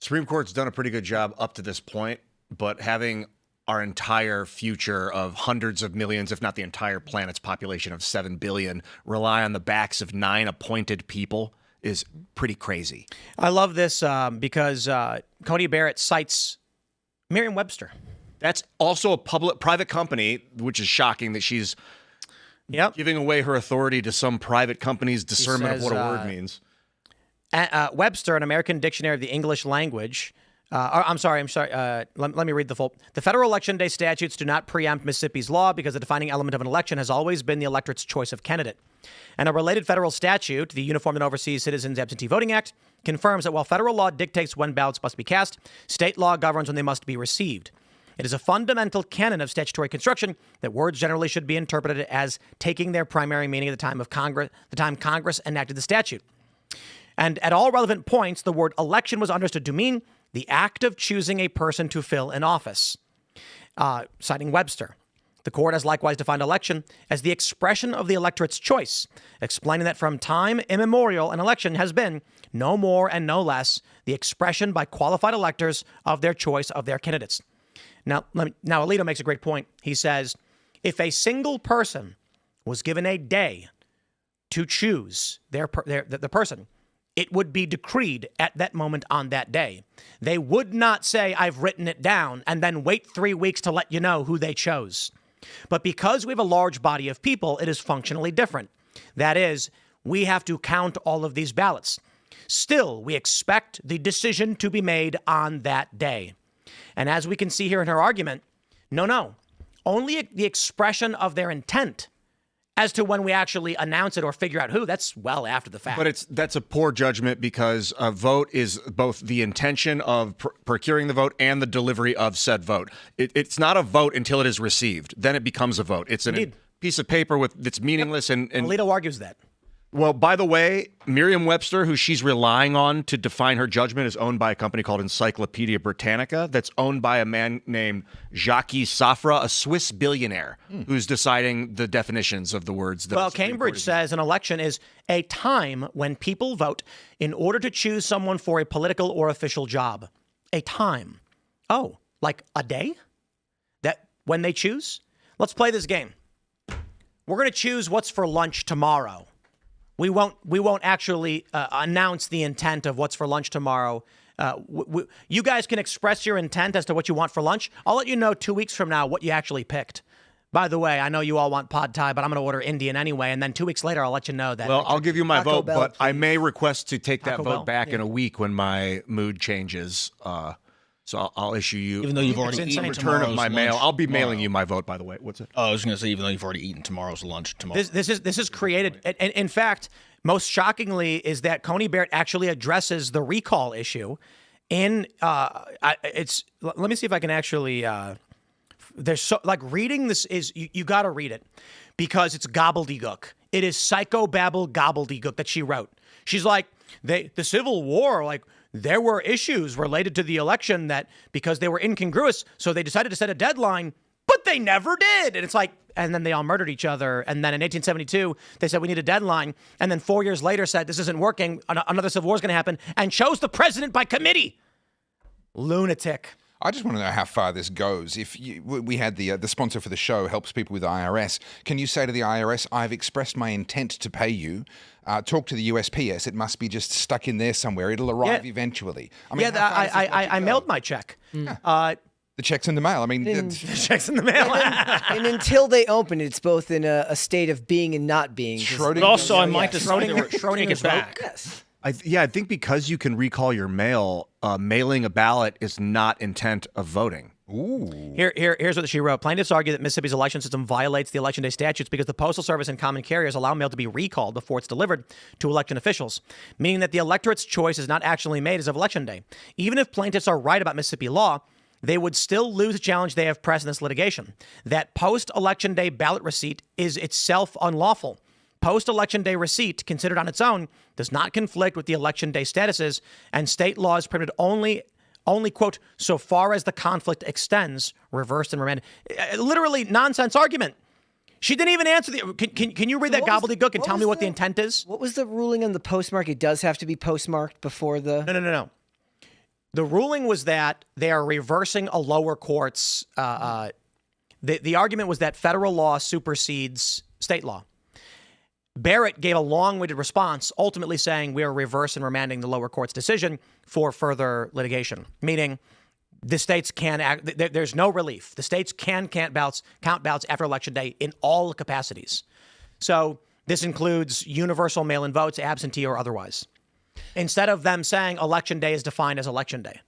Supreme Court's done a pretty good job up to this point, but having our entire future of hundreds of millions, if not the entire planet's population of 7 billion, rely on the backs of 9 appointed people is pretty crazy. I love this because Coney Barrett cites Merriam-Webster. That's also a private company, which is shocking that she's giving away her authority to some private company's discernment of what a word means. Webster, an American Dictionary of the English Language. I'm sorry. Let me read the full. The federal election day statutes do not preempt Mississippi's law because the defining element of an election has always been the electorate's choice of candidate. And a related federal statute, the Uniform and Overseas Citizens Absentee Voting Act, confirms that while federal law dictates when ballots must be cast, state law governs when they must be received. It is a fundamental canon of statutory construction that words generally should be interpreted as taking their primary meaning at the time Congress enacted the statute. And at all relevant points, the word election was understood to mean the act of choosing a person to fill an office. Citing Webster, the court has likewise defined election as the expression of the electorate's choice, explaining that from time immemorial, an election has been no more and no less the expression by qualified electors of their choice of their candidates. Now Alito makes a great point. He says, if a single person was given a day to choose the person, it would be decreed at that moment on that day. They would not say, I've written it down, and then wait 3 weeks to let you know who they chose. But because we have a large body of people, it is functionally different. That is, we have to count all of these ballots. Still, we expect the decision to be made on that day. And as we can see here in her argument, no, only the expression of their intent as to when we actually announce it or figure out who, that's well after the fact. But that's a poor judgment because a vote is both the intention of procuring the vote and the delivery of said vote. It's not a vote until it is received. Then it becomes a vote. It's a piece of paper that's meaningless. And Alito argues that. Well, by the way, Merriam-Webster, who she's relying on to define her judgment, is owned by a company called Encyclopedia Britannica that's owned by a man named Jacques Safra, a Swiss billionaire, who's deciding the definitions of the words. That Cambridge says an election is a time when people vote in order to choose someone for a political or official job. A time. Oh, like a day? That when they choose? Let's play this game. We're going to choose what's for lunch tomorrow. We won't actually announce the intent of what's for lunch tomorrow. You guys can express your intent as to what you want for lunch. I'll let you know 2 weeks from now what you actually picked. By the way, I know you all want pad thai, but I'm going to order Indian anyway. And then 2 weeks later, I'll let you know that. Well, I'll give you my Taco vote, Bell, but I please. may request to take that Taco vote Bell? back in a week when my mood changes. So I'll issue you Even though you've already It's eaten insane. return of tomorrow's my mail. lunch I'll be tomorrow. mailing you my vote, by the way. What's it? Oh, I was going to say, even though you've already eaten tomorrow's lunch tomorrow. This is created. And in fact, most shockingly is that Coney Barrett actually addresses the recall issue. Let me see if I can actually. There's so reading this is you got to read it because it's gobbledygook. It is psychobabble gobbledygook that she wrote. She's like the Civil War, there were issues related to the election that because they were incongruous, so they decided to set a deadline, but but they never did. And it's like, and then they all murdered each other. And then in 1872, they said we need a deadline. And then 4 years later said this isn't working. Another civil war is going to happen, and chose the president by committee. Lunatic. I just want to know how far this goes. If we had the sponsor for the show helps people with the IRS, can you say to the IRS, I've expressed my intent to pay you, talk to the USPS, it must be just stuck in there somewhere, it'll arrive eventually. I mean, I mailed my check. The check's in the mail. I mean, The check's in the mail. And until they open it, it's both in a state of being and not being. But also, I might decide to take Schrodinger's it back. Yes. I think because you can recall your mail, mailing a ballot is not intent of voting. Here's what she wrote. Plaintiffs argue that Mississippi's election system violates the Election Day statutes because the Postal Service and common carriers allow mail to be recalled before it's delivered to election officials, meaning that the electorate's choice is not actually made as of Election Day. Even if plaintiffs are right about Mississippi law, they would still lose a challenge they have pressed in this litigation. That post-Election Day ballot receipt is itself unlawful. Post-Election Day receipt, considered on its own, does not conflict with the Election Day statuses, and state laws permitted only, quote, so far as the conflict extends, reversed and remanded. Literally nonsense argument. She didn't even answer the... Can you read that gobbledygook and tell me what the intent is? What was the ruling on the postmark? It does have to be postmarked before the... No. The ruling was that they are reversing a lower court's... The argument was that federal law supersedes state law. Barrett gave a long-winded response, ultimately saying we are reversing and remanding the lower court's decision for further litigation, meaning the states can act. There's no relief. The states can count ballots after Election Day in all capacities. So this includes universal mail-in votes, absentee or otherwise. Instead of them saying Election Day is defined as Election Day.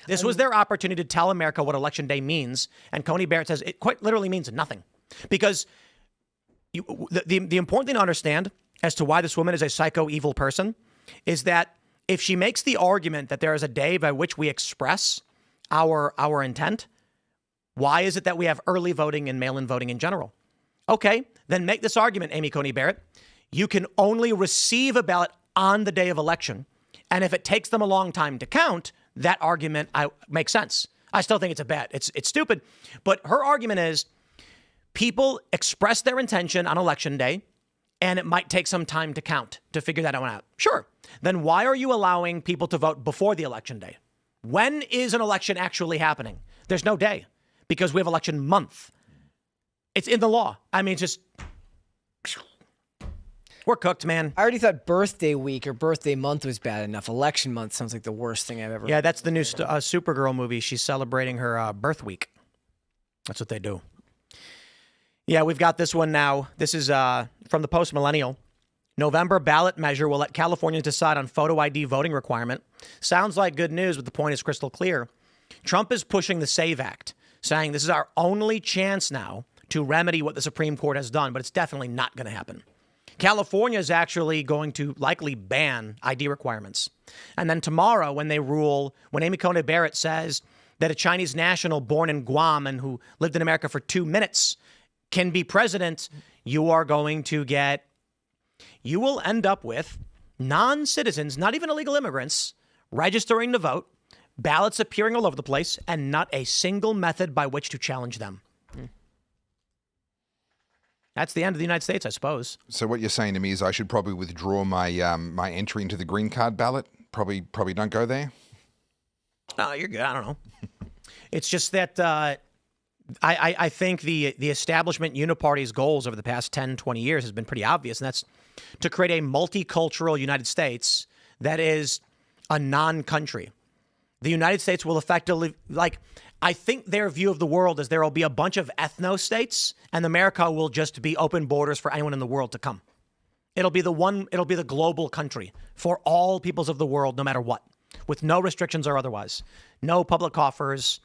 This was their opportunity to tell America what Election Day means, and Coney Barrett says it quite literally means nothing. Because the important thing to understand as to why this woman is a psycho evil person is that if she makes the argument that there is a day by which we express our intent, why is it that we have early voting and mail-in voting in general? Okay, then make this argument, Amy Coney Barrett. You can only receive a ballot on the day of election. And if it takes them a long time to count, that argument makes sense. I still think it's a bet. It's stupid. But her argument is people express their intention on Election Day, and it might take some time to count, to figure that one out. Sure. Then why are you allowing people to vote before the Election Day? When is an election actually happening? There's no day because we have election month. It's in the law. I mean, it's just... We're cooked, man. I already thought birthday week or birthday month was bad enough. Election month sounds like the worst thing I've ever... Yeah, that's the new Supergirl movie. She's celebrating her birth week. That's what they do. Yeah, we've got this one now. This is from the Post Millennial. November ballot measure will let Californians decide on photo ID voting requirement. Sounds like good news, but the point is crystal clear. Trump is pushing the SAVE Act, saying this is our only chance now to remedy what the Supreme Court has done, but it's definitely not going to happen. California is actually going to likely ban ID requirements. And then tomorrow, when Amy Coney Barrett says that a Chinese national born in Guam and who lived in America for 2 minutes can be president, you will end up with non-citizens, not even illegal immigrants, registering to vote, ballots appearing all over the place, and not a single method by which to challenge them. That's the end of the United States, I suppose. So what you're saying to me is I should probably withdraw my my entry into the green card ballot? Probably don't go there? Oh, you're good. I don't know. It's just that I think the establishment uniparty's goals over the past 10, 20 years has been pretty obvious, and that's to create a multicultural United States that is a non-country. The United States will effectively, I think their view of the world is there will be a bunch of ethno-states, and America will just be open borders for anyone in the world to come. It'll be the global country for all peoples of the world, no matter what, with no restrictions or otherwise. No public coffers,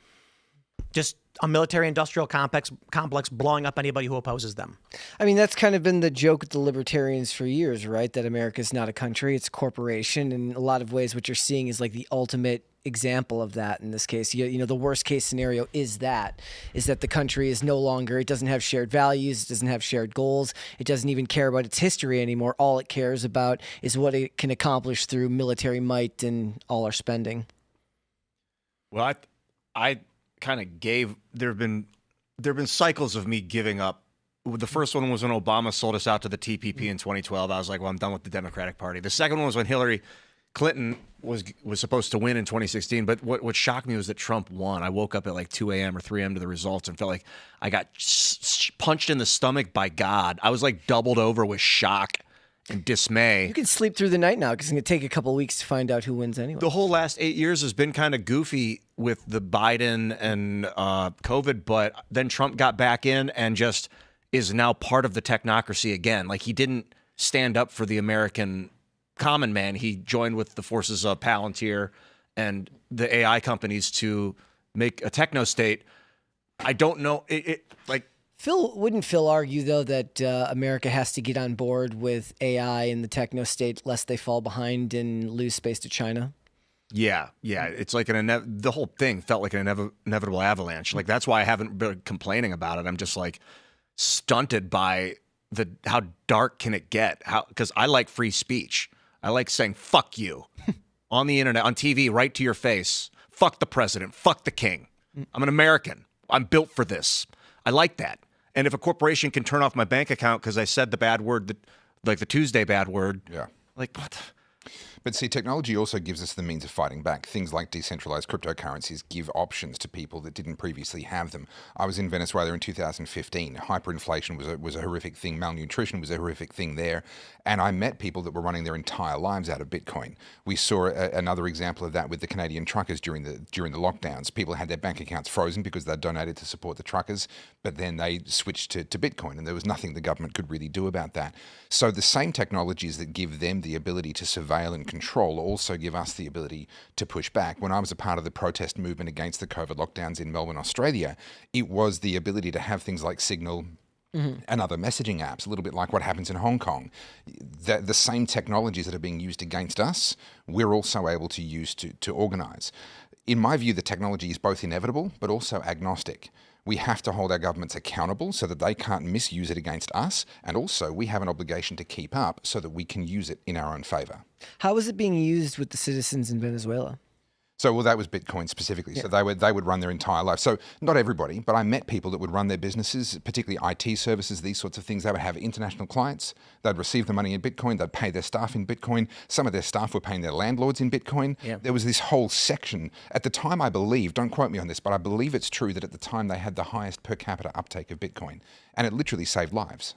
just a military-industrial complex blowing up anybody who opposes them. I mean, that's kind of been the joke with the libertarians for years, right? That America is not a country, it's a corporation. In a lot of ways, what you're seeing is like the ultimate example of that in this case. You know, the worst case scenario is that the country is no longer, it doesn't have shared values, it doesn't have shared goals, it doesn't even care about its history anymore. All it cares about is what it can accomplish through military might and all our spending. Well, I kind of there have been there have been cycles of me giving up. The first one was when Obama sold us out to the TPP in 2012. I was like, well, I'm done with the Democratic Party. The second one was when Hillary Clinton was supposed to win in 2016. But what shocked me was that Trump won. I woke up at like 2 a.m. or 3 a.m. to the results and felt like I got punched in the stomach by God. I was like doubled over with shock and dismay. You can sleep through the night now because it's going to take a couple of weeks to find out who wins anyway. The whole last 8 years has been kind of goofy with the Biden and COVID, but then Trump got back in and just is now part of the technocracy again. Like, he didn't stand up for the American common man. He joined with the forces of Palantir and the AI companies to make a techno state. I don't know. Wouldn't Phil argue, though, that America has to get on board with AI and the techno state lest they fall behind and lose space to China? Yeah. It's like the whole thing felt like an inevitable avalanche. Like, that's why I haven't been complaining about it. I'm just like stunted by how dark can it get? Because I like free speech. I like saying fuck you on the internet, on TV, right to your face. Fuck the president. Fuck the king. I'm an American. I'm built for this. I like that. And if a corporation can turn off my bank account because I said the bad word, like the Tuesday bad word, like what? But see, technology also gives us the means of fighting back. Things like decentralized cryptocurrencies give options to people that didn't previously have them. I was in Venezuela in 2015. Hyperinflation was a horrific thing. Malnutrition was a horrific thing there. And I met people that were running their entire lives out of Bitcoin. We saw another example of that with the Canadian truckers during the lockdowns. People had their bank accounts frozen because they'd donated to support the truckers, but then they switched to Bitcoin, and there was nothing the government could really do about that. So the same technologies that give them the ability to surveil and control also give us the ability to push back. When I was a part of the protest movement against the COVID lockdowns in Melbourne, Australia, it was the ability to have things like Signal and other messaging apps, a little bit like what happens in Hong Kong. The same technologies that are being used against us, we're also able to use to organize. In my view, the technology is both inevitable but also agnostic. We have to hold our governments accountable so that they can't misuse it against us, and also we have an obligation to keep up so that we can use it in our own favor. How is it being used with the citizens in Venezuela? So, well, that was Bitcoin specifically. Yeah. So they would run their entire life. So not everybody, but I met people that would run their businesses, particularly IT services, these sorts of things. They would have international clients. They'd receive the money in Bitcoin. They'd pay their staff in Bitcoin. Some of their staff were paying their landlords in Bitcoin. Yeah. There was this whole section. At the time, I believe, don't quote me on this, but I believe it's true that at the time they had the highest per capita uptake of Bitcoin. And it literally saved lives.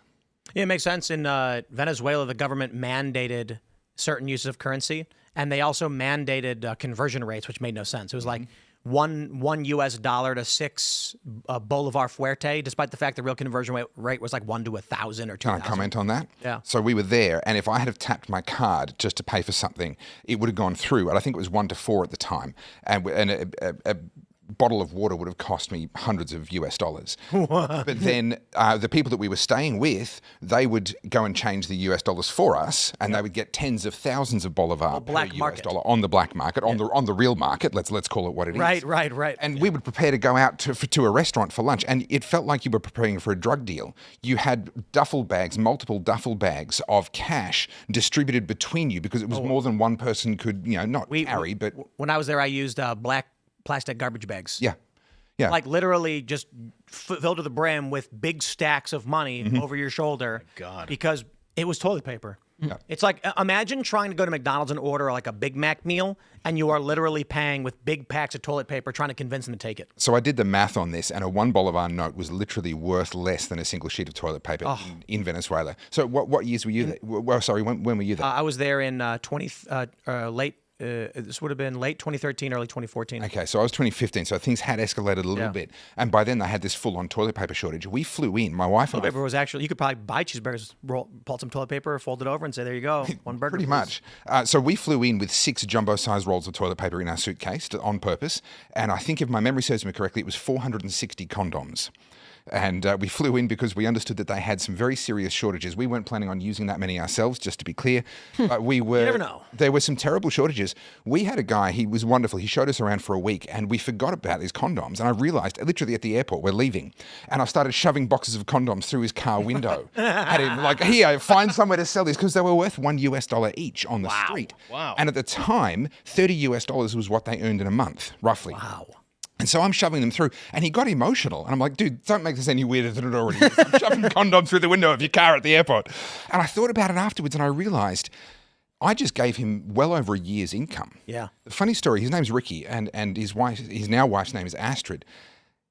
Yeah, it makes sense. In Venezuela, the government mandated certain uses of currency, and they also mandated conversion rates, which made no sense. It was like one US dollar to 6 Bolivar Fuerte, despite the fact the real conversion rate was like 1 to 1,000 or 2,000. Can I comment on that? Yeah. So we were there, and if I had have tapped my card just to pay for something, it would have gone through. And I think it was 1 to 4 at the time, and a bottle of water would have cost me hundreds of US dollars. But then the people that we were staying with, they would go and change the US dollars for us, and they would get tens of thousands of Bolivar per US dollar on the black market, on the real market. Let's call it what it is. Right. And we would prepare to go out to a restaurant for lunch, and it felt like you were preparing for a drug deal. You had duffel bags, multiple duffel bags of cash distributed between you because it was more than one person could, not carry. But when I was there, I used black plastic garbage bags. Yeah. Like literally just filled to the brim with big stacks of money over your shoulder. God. Because it was toilet paper. Yeah. It's like, imagine trying to go to McDonald's and order like a Big Mac meal, and you are literally paying with big packs of toilet paper trying to convince them to take it. So I did the math on this, and a 1 Bolivar note was literally worth less than a single sheet of toilet paper in Venezuela. So what years were you there? Well, sorry, when were you there? I was there in this would have been late 2013, early 2014. Okay, so I was 2015, so things had escalated a little bit. And by then, they had this full-on toilet paper shortage. We flew in, my wife and I... Toilet paper was actually, you could probably buy cheeseburgers, pull some toilet paper, fold it over, and say, there you go, one burger. Pretty much. So we flew in with 6 jumbo-sized rolls of toilet paper in our suitcase on purpose. And I think if my memory serves me correctly, it was 460 condoms. And we flew in because we understood that they had some very serious shortages. We weren't planning on using that many ourselves, just to be clear. But we were. You never know. There were some terrible shortages. We had a guy, he was wonderful. He showed us around for a week, and we forgot about these condoms. And I realized, literally at the airport, we're leaving. And I started shoving boxes of condoms through his car window. Had him like, here, find somewhere to sell these, because they were worth $1 US each on the street. Wow. And at the time, $30 US was what they earned in a month, roughly. Wow. And so I'm shoving them through, and he got emotional. And I'm like, dude, don't make this any weirder than it already is. I'm shoving condoms through the window of your car at the airport. And I thought about it afterwards, and I realized I just gave him well over a year's income. Yeah. The funny story, his name's Ricky, and his now wife's name is Astrid.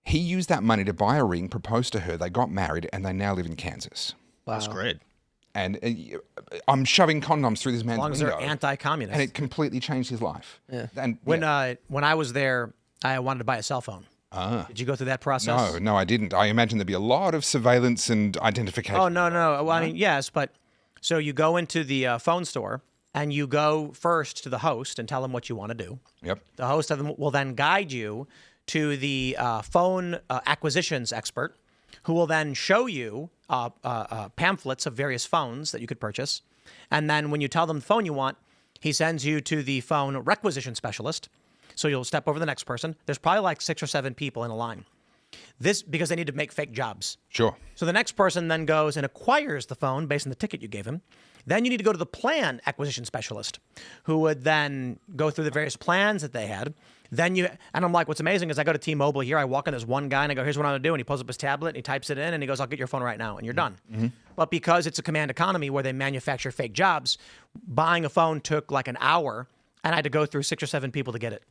He used that money to buy a ring, propose to her, they got married, and they now live in Kansas. Wow. That's great. And I'm shoving condoms through this man's As long as window. they're anti-communist. And it completely changed his life. Yeah. And when I was there, I wanted to buy a cell phone. Did you go through that process? No, I didn't. I imagine there'd be a lot of surveillance and identification. Oh, no. Well, I mean, yes, but so you go into the phone store and you go first to the host and tell them what you want to do. Yep. The host will then guide you to the phone acquisitions expert, who will then show you pamphlets of various phones that you could purchase. And then when you tell them the phone you want, he sends you to the phone requisition specialist. So you'll step over the next person. There's probably like 6 or 7 people in a line. This because they need to make fake jobs. Sure. So the next person then goes and acquires the phone based on the ticket you gave him. Then you need to go to the plan acquisition specialist, who would then go through the various plans that they had. And I'm like, what's amazing is I go to T-Mobile here, I walk in, there's one guy and I go, here's what I'm gonna do. And he pulls up his tablet and he types it in and he goes, I'll get your phone right now. And you're done. Mm-hmm. But because it's a command economy where they manufacture fake jobs, buying a phone took like an hour and I had to go through 6 or 7 people to get it.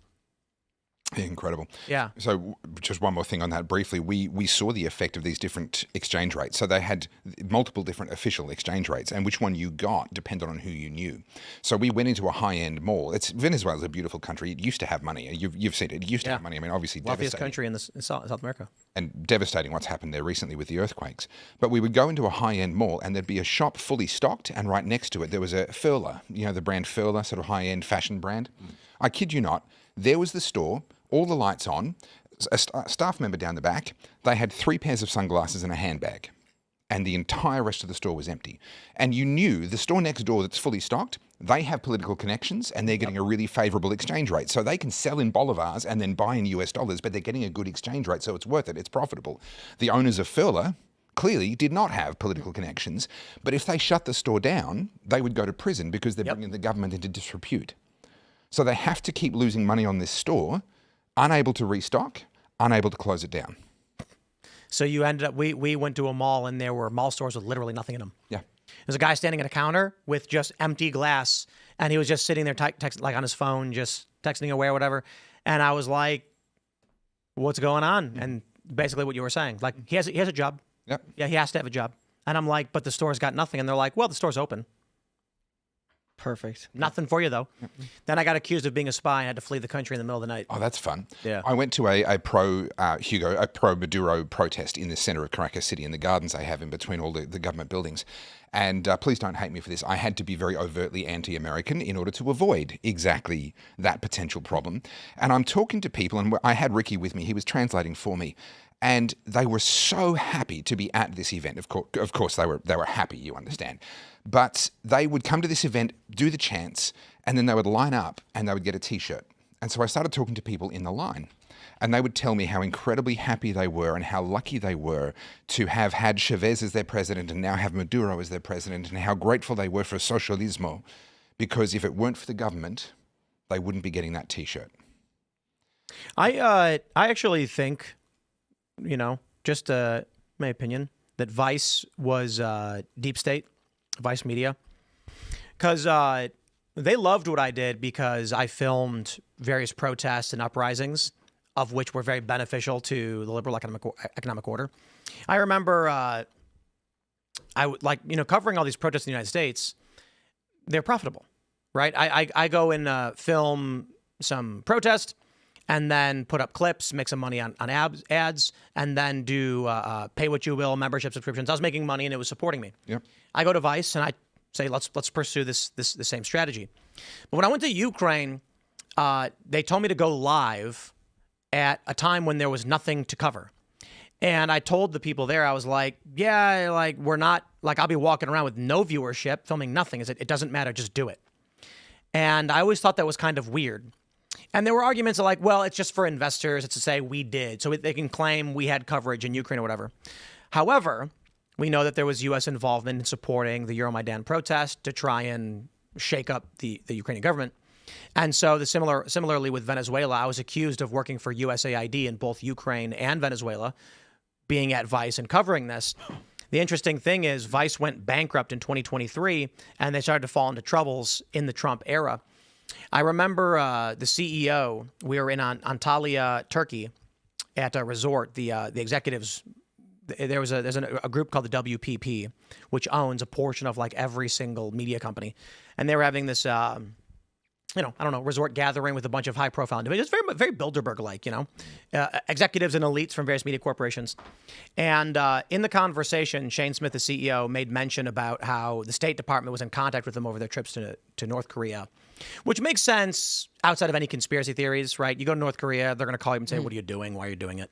Yeah, incredible. Yeah. So just one more thing on that briefly. We saw the effect of these different exchange rates. So they had multiple different official exchange rates, and which one you got depended on who you knew. So we went into a high-end mall. Venezuela's a beautiful country. It used to have money. You've seen it. It used to have money. I mean, obviously Wealthiest devastating. country in South America. And devastating what's happened there recently with the earthquakes. But we would go into a high-end mall and there'd be a shop fully stocked, and right next to it there was a Furla, the brand Furla, sort of high-end fashion brand. I kid you not, there was the store, all the lights on, a staff member down the back, they had 3 pairs of sunglasses and a handbag. And the entire rest of the store was empty. And you knew the store next door that's fully stocked, they have political connections and they're getting a really favorable exchange rate. So they can sell in bolivars and then buy in US dollars, but they're getting a good exchange rate, so it's worth it. It's profitable. The owners of Furla clearly did not have political connections, but if they shut the store down, they would go to prison because they're bringing the government into disrepute. So they have to keep losing money on this store, unable to restock, unable to close it down. So you ended up, we went to a mall and there were mall stores with literally nothing in them. Yeah. There's a guy standing at a counter with just empty glass, and he was just sitting there like on his phone, just texting away or whatever. And I was like, what's going on? And basically what you were saying, like he has a job. Yep. Yeah, he has to have a job. And I'm like, but the store's got nothing. And they're like, well, the store's open. Perfect. Nothing for you, though. Yep. Then I got accused of being a spy and had to flee the country in the middle of the night. Oh, that's fun. Yeah. I went to a pro-Maduro protest in the center of Caracas City in the gardens they have in between all the government buildings. And please don't hate me for this. I had to be very overtly anti-American in order to avoid exactly that potential problem. And I'm talking to people, and I had Ricky with me. He was translating for me. And they were so happy to be at this event. Of course, they were happy, you understand. But they would come to this event, do the chants, and then they would line up and they would get a T-shirt. And so I started talking to people in the line. And they would tell me how incredibly happy they were and how lucky they were to have had Chavez as their president and now have Maduro as their president, and how grateful they were for socialismo, because if it weren't for the government, they wouldn't be getting that T-shirt. I actually think, just my opinion, that Vice was deep state, Vice Media, because they loved what I did because I filmed various protests and uprisings, of which were very beneficial to the liberal economic order. I remember covering all these protests in the United States. They're profitable, right? I go and film some protest, and then put up clips, make some money on ads, and then do pay what you will, membership subscriptions. I was making money and it was supporting me. Yep. I go to Vice and I say, let's pursue the same strategy. But when I went to Ukraine, they told me to go live at a time when there was nothing to cover. And I told the people there, I was like, we're not, I'll be walking around with no viewership, filming nothing. It doesn't matter, just do it. And I always thought that was kind of weird. And there were arguments like, well, it's just for investors. It's to say we did. So they can claim we had coverage in Ukraine or whatever. However, we know that there was U.S. involvement in supporting the Euromaidan protest to try and shake up the Ukrainian government. And so similarly with Venezuela, I was accused of working for USAID in both Ukraine and Venezuela, being at Vice and covering this. The interesting thing is Vice went bankrupt in 2023, and they started to fall into troubles in the Trump era. I remember the CEO, we were in Antalya, Turkey, at a resort. The executives, there's a group called the WPP, which owns a portion of like every single media company. And they were having this, resort gathering with a bunch of high-profile individuals, very, very Bilderberg-like, executives and elites from various media corporations. And in the conversation, Shane Smith, the CEO, made mention about how the State Department was in contact with them over their trips to North Korea, which makes sense outside of any conspiracy theories, right? You go to North Korea, they're going to call you and say, "What are you doing? Why are you doing it?"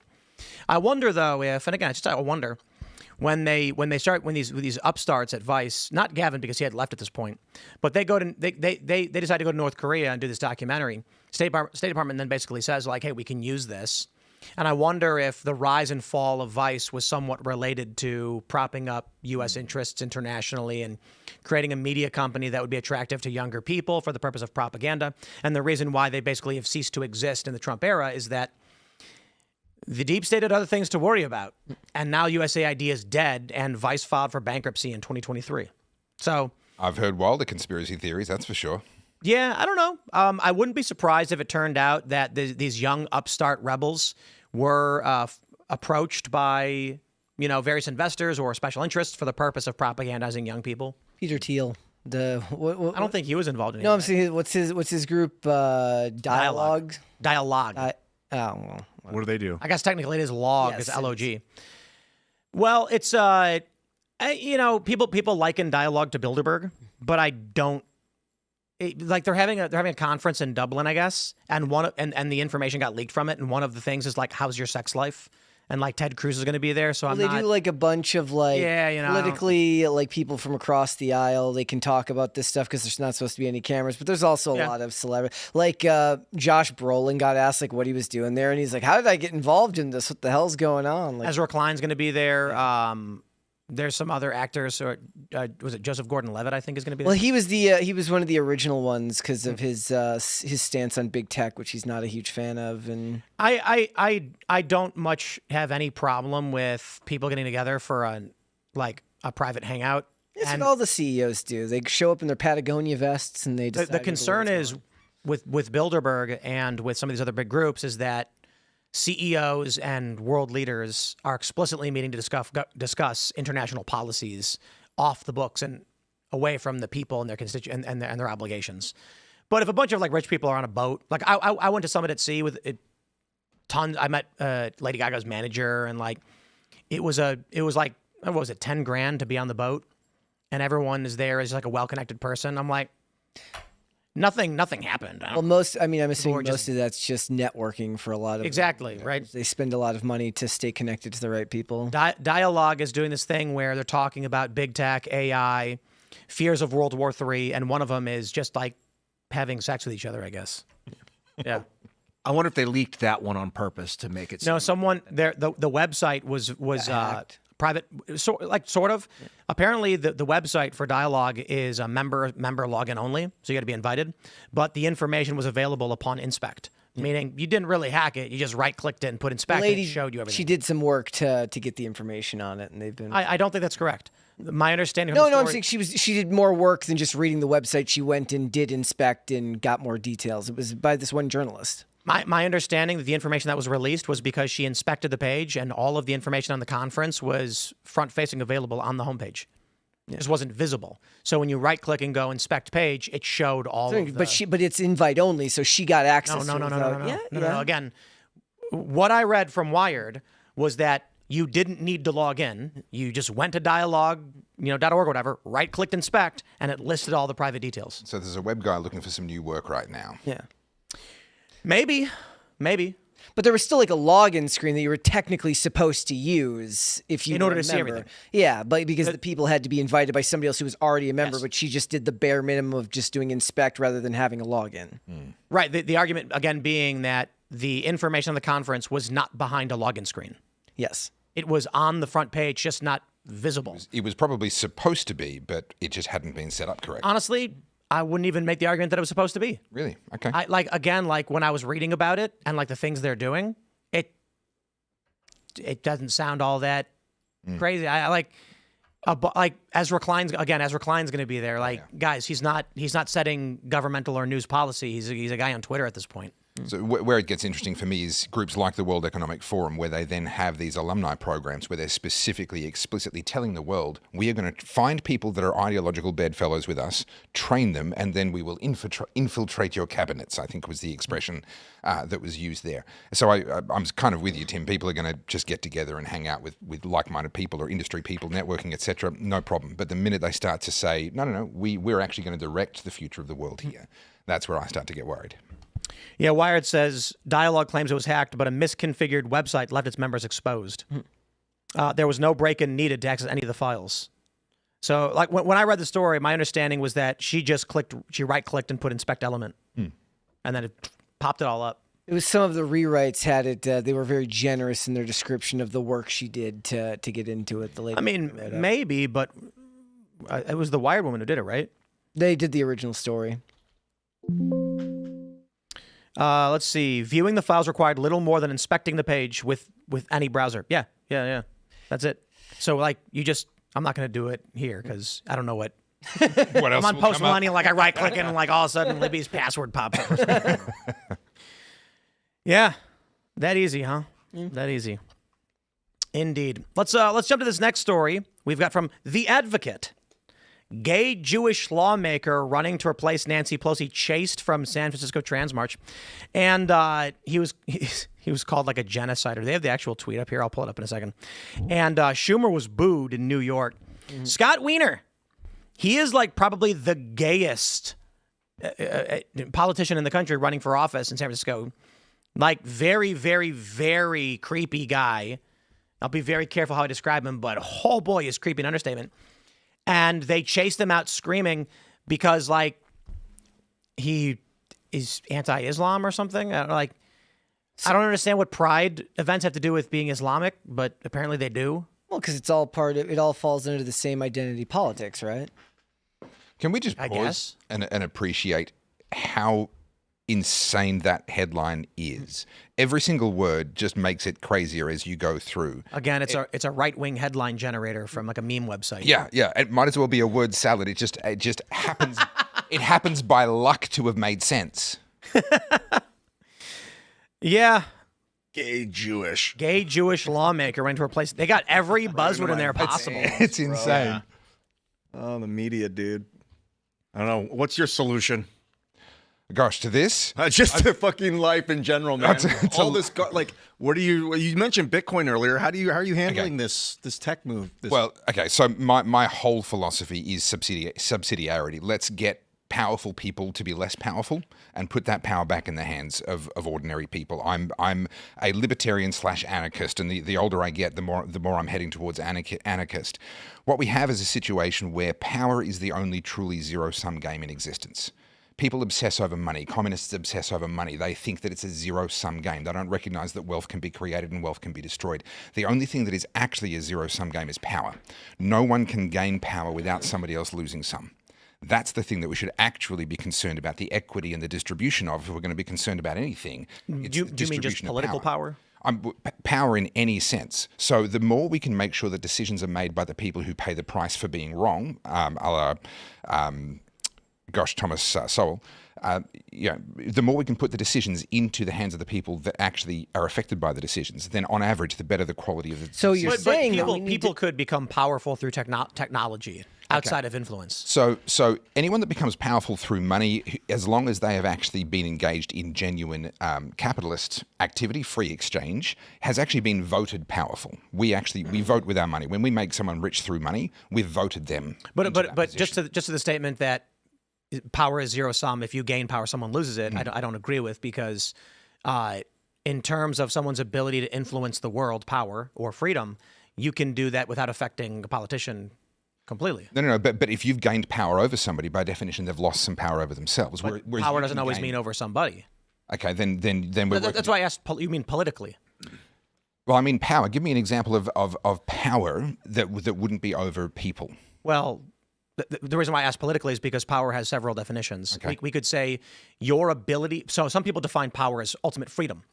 I wonder though if, and again, it's just I wonder. When these upstarts at Vice, not Gavin because he had left at this point, but they decide to go to North Korea and do this documentary. State Department then basically says like, hey, we can use this. And I wonder if the rise and fall of Vice was somewhat related to propping up U.S. interests internationally and creating a media company that would be attractive to younger people for the purpose of propaganda. And the reason why they basically have ceased to exist in the Trump era is that the deep state had other things to worry about. And now USAID is dead and Vice filed for bankruptcy in 2023. So I've heard wilder conspiracy theories, that's for sure. Yeah, I don't know. I wouldn't be surprised if it turned out that these young upstart rebels were approached by, various investors or special interests for the purpose of propagandizing young people. Peter Thiel. I don't think he was involved in it. No, I'm saying what's his group? Dialogue. Well. What do they do? I guess technically it is log. Yes, it's LOG. Well, it's people liken Dialogue to Bilderberg, but I don't. They're having a conference in Dublin, I guess, and and the information got leaked from it, and one of the things is like, how's your sex life? And like Ted Cruz is going to be there, so they do like a bunch of like politically like people from across the aisle. They can talk about this stuff because there's not supposed to be any cameras, but there's also a lot of celebrity. Like Josh Brolin got asked like what he was doing there, and he's like, "How did I get involved in this? What the hell's going on?" Like, Ezra Klein's going to be there. There's some other actors, or was it Joseph Gordon-Levitt? I think is going to be there. Well, he was one of the original ones because of his stance on big tech, which he's not a huge fan of. And I don't much have any problem with people getting together for a private hangout. That's what all the CEOs do. They show up in their Patagonia vests and they decide the concern is with Bilderberg and with some of these other big groups is that CEOs and world leaders are explicitly meeting to discuss international policies off the books and away from the people and their constituents and their obligations. But if a bunch of like rich people are on a boat, like I went to Summit at Sea with tons. I met Lady Gaga's manager, and like it was like what was it, $10,000 to be on the boat, and everyone is there as like a well-connected person. I'm like, nothing happened. I'm assuming most of that's just networking for a lot of exactly right. They spend a lot of money to stay connected to the right people. Dialogue is doing this thing where they're talking about big tech, AI, fears of World War III, and one of them is just like having sex with each other, I guess. Yeah. I wonder if they leaked that one on purpose to make it. No, someone there. The website was private, sort of. Yeah. Apparently, the website for Dialogue is a member login only, so you got to be invited. But the information was available upon inspect, meaning you didn't really hack it. You just right-clicked it and put inspect, and it showed you everything. She did some work to get the information on it, and they've been. I don't think that's correct. My understanding. No, I'm saying she did more work than just reading the website. She went and did inspect and got more details. It was by this one journalist. My understanding that the information that was released was because she inspected the page and all of the information on the conference was front-facing available on the homepage. It just wasn't visible. So when you right-click and go inspect page, it showed all of the... But it's invite only, so she got access No. No. Again, what I read from Wired was that you didn't need to log in. You just went to dialogue, .org or whatever, right-clicked inspect, and it listed all the private details. So there's a web guy looking for some new work right now. Yeah. Maybe. But there was still like a login screen that you were technically supposed to use if you in order to see everything. Yeah, but because the people had to be invited by somebody else who was already a member, but she just did the bare minimum of just doing inspect rather than having a login. Right. The argument again being that the information on the conference was not behind a login screen. Yes. It was on the front page, just not visible. It was probably supposed to be, but it just hadn't been set up correctly. Honestly, I wouldn't even make the argument that it was supposed to be. Really? Okay. Like when I was reading about it and like the things they're doing, it doesn't sound all that crazy. I like Ezra Klein's going to be there. Like, guys, he's not setting governmental or news policy. He's a guy on Twitter at this point. So where it gets interesting for me is groups like the World Economic Forum, where they then have these alumni programs where they're specifically, explicitly telling the world, we are going to find people that are ideological bedfellows with us, train them, and then we will infiltrate your cabinets, I think was the expression that was used there. So I'm kind of with you, Tim. People are going to just get together and hang out with like-minded people or industry people, networking, etc. No problem. But the minute they start to say, no, we're actually going to direct the future of the world here, that's where I start to get worried. Yeah, Wired says Dialogue claims it was hacked, but a misconfigured website left its members exposed. There was no break-in needed to access any of the files. So, like when I read the story, my understanding was that she right-clicked and put inspect element, and then it popped it all up. It was some of the rewrites had it. They were very generous in their description of the work she did to get into it. The lady. I mean, maybe, but it was the Wired woman who did it, right? They did the original story. Let's see. Viewing the files required little more than inspecting the page with any browser. Yeah. That's it. So, like, I'm not going to do it here because I don't know what. What else? I'm on Post Millennial, like I right-click and like all of a sudden Libby's password pops up. Or something. Yeah. That easy, huh? That easy. Indeed. Let's jump to this next story. We've got from The Advocate. Gay Jewish lawmaker running to replace Nancy Pelosi chased from San Francisco Trans March. And he was called like a genocider. They have the actual tweet up here. I'll pull it up in a second. And Schumer was booed in New York. Scott Wiener, he is like probably the gayest politician in the country running for office in San Francisco. Like very, very, very creepy guy. I'll be very careful how I describe him, but oh boy, is creepy an understatement. And they chased him out screaming because, like, he is anti-Islam or something. I don't understand what pride events have to do with being Islamic, but apparently they do. Well, because it's all it all falls under the same identity politics, right? Can we just pause and appreciate how insane that headline is? Every single word just makes it crazier as you go through. Again, it's a right-wing headline generator from like a meme website. Yeah. It might as well be a word salad. It just happens. It happens by luck to have made sense. Yeah. Gay Jewish lawmaker went to replace. They got every buzzword in there possible. It's insane. Yeah. Oh, the media, dude. I don't know. What's your solution? Gosh, to this? Just to fucking life in general, man. All this, what do you mentioned Bitcoin earlier. How are you handling this tech move? Well, okay. So my whole philosophy is subsidiarity. Let's get powerful people to be less powerful and put that power back in the hands of ordinary people. I'm a libertarian / anarchist, and the older I get, the more I'm heading towards anarchist. What we have is a situation where power is the only truly zero-sum game in existence. People obsess over money. Communists obsess over money. They think that it's a zero-sum game. They don't recognize that wealth can be created and wealth can be destroyed. The only thing that is actually a zero-sum game is power. No one can gain power without somebody else losing some. That's the thing that we should actually be concerned about, the equity and the distribution of. If we're going to be concerned about anything, it's do you mean just political power? Power in any sense. So the more we can make sure that decisions are made by the people who pay the price for being wrong, Thomas Sowell, the more we can put the decisions into the hands of the people that actually are affected by the decisions, then on average, the better the quality of the So decisions. you're saying that people could become powerful through technology outside of influence. So anyone that becomes powerful through money, as long as they have actually been engaged in genuine capitalist activity, free exchange, has actually been voted powerful. We vote with our money. When we make someone rich through money, we've voted them. But just to the statement that power is zero sum. If you gain power, someone loses it. I don't agree with, because in terms of someone's ability to influence the world, power or freedom, you can do that without affecting a politician completely. No. But if you've gained power over somebody, by definition, they've lost some power over themselves. Whereas power doesn't always mean over somebody. Okay, then we're. That's why I asked. You mean politically? Well, I mean power. Give me an example of power that wouldn't be over people. Well, the reason why I ask politically is because power has several definitions. We could say your ability. So some people define power as ultimate freedom.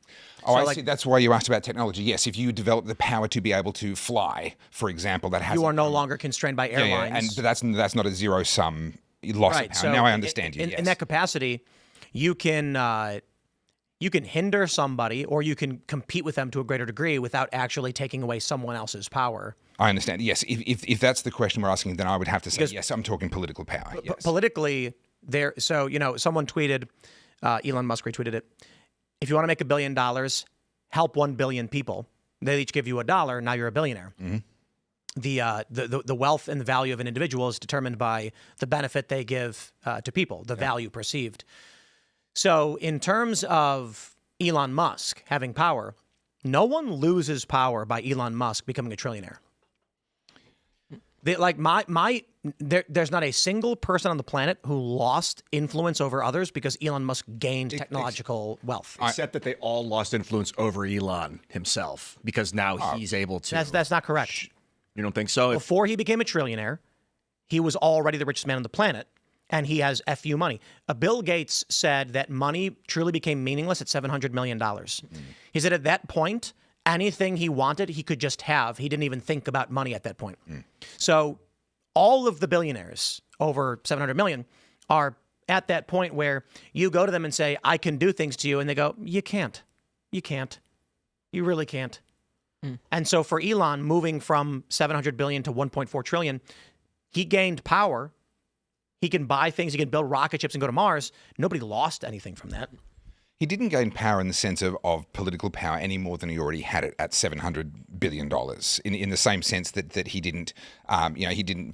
Oh, I see. That's why you asked about technology. Yes, if you develop the power to be able to fly, for example, that has you are no longer constrained by airlines. But that's not a zero-sum loss of power. So now I understand you. In that capacity, you can hinder somebody, or you can compete with them to a greater degree without actually taking away someone else's power. I understand. Yes, if that's the question we're asking, then I would have to say yes. I'm talking political power. Yes. Politically, there. So someone tweeted, Elon Musk retweeted it. If you want to make $1 billion, help 1 billion people. They each give you $1. Now you're a billionaire. Mm-hmm. The wealth and the value of an individual is determined by the benefit they give to people, the value perceived. So in terms of Elon Musk having power, no one loses power by Elon Musk becoming a trillionaire. There's not a single person on the planet who lost influence over others because Elon Musk gained technological wealth. Except that they all lost influence over Elon himself because now he's able to. That's not correct. You don't think so? Before he became a trillionaire, he was already the richest man on the planet, and he has FU money. Bill Gates said that money truly became meaningless at $700 million. He said at that point, anything he wanted, he could just have. He didn't even think about money at that point. So all of the billionaires over 700 million are at that point where you go to them and say, I can do things to you. And they go, you can't. You can't. You really can't. And so for Elon, moving from 700 billion to 1.4 trillion, he gained power. He can buy things. He can build rocket ships and go to Mars. Nobody lost anything from that. He didn't gain power in the sense of political power any more than he already had it at $700 billion. In the same sense that he didn't,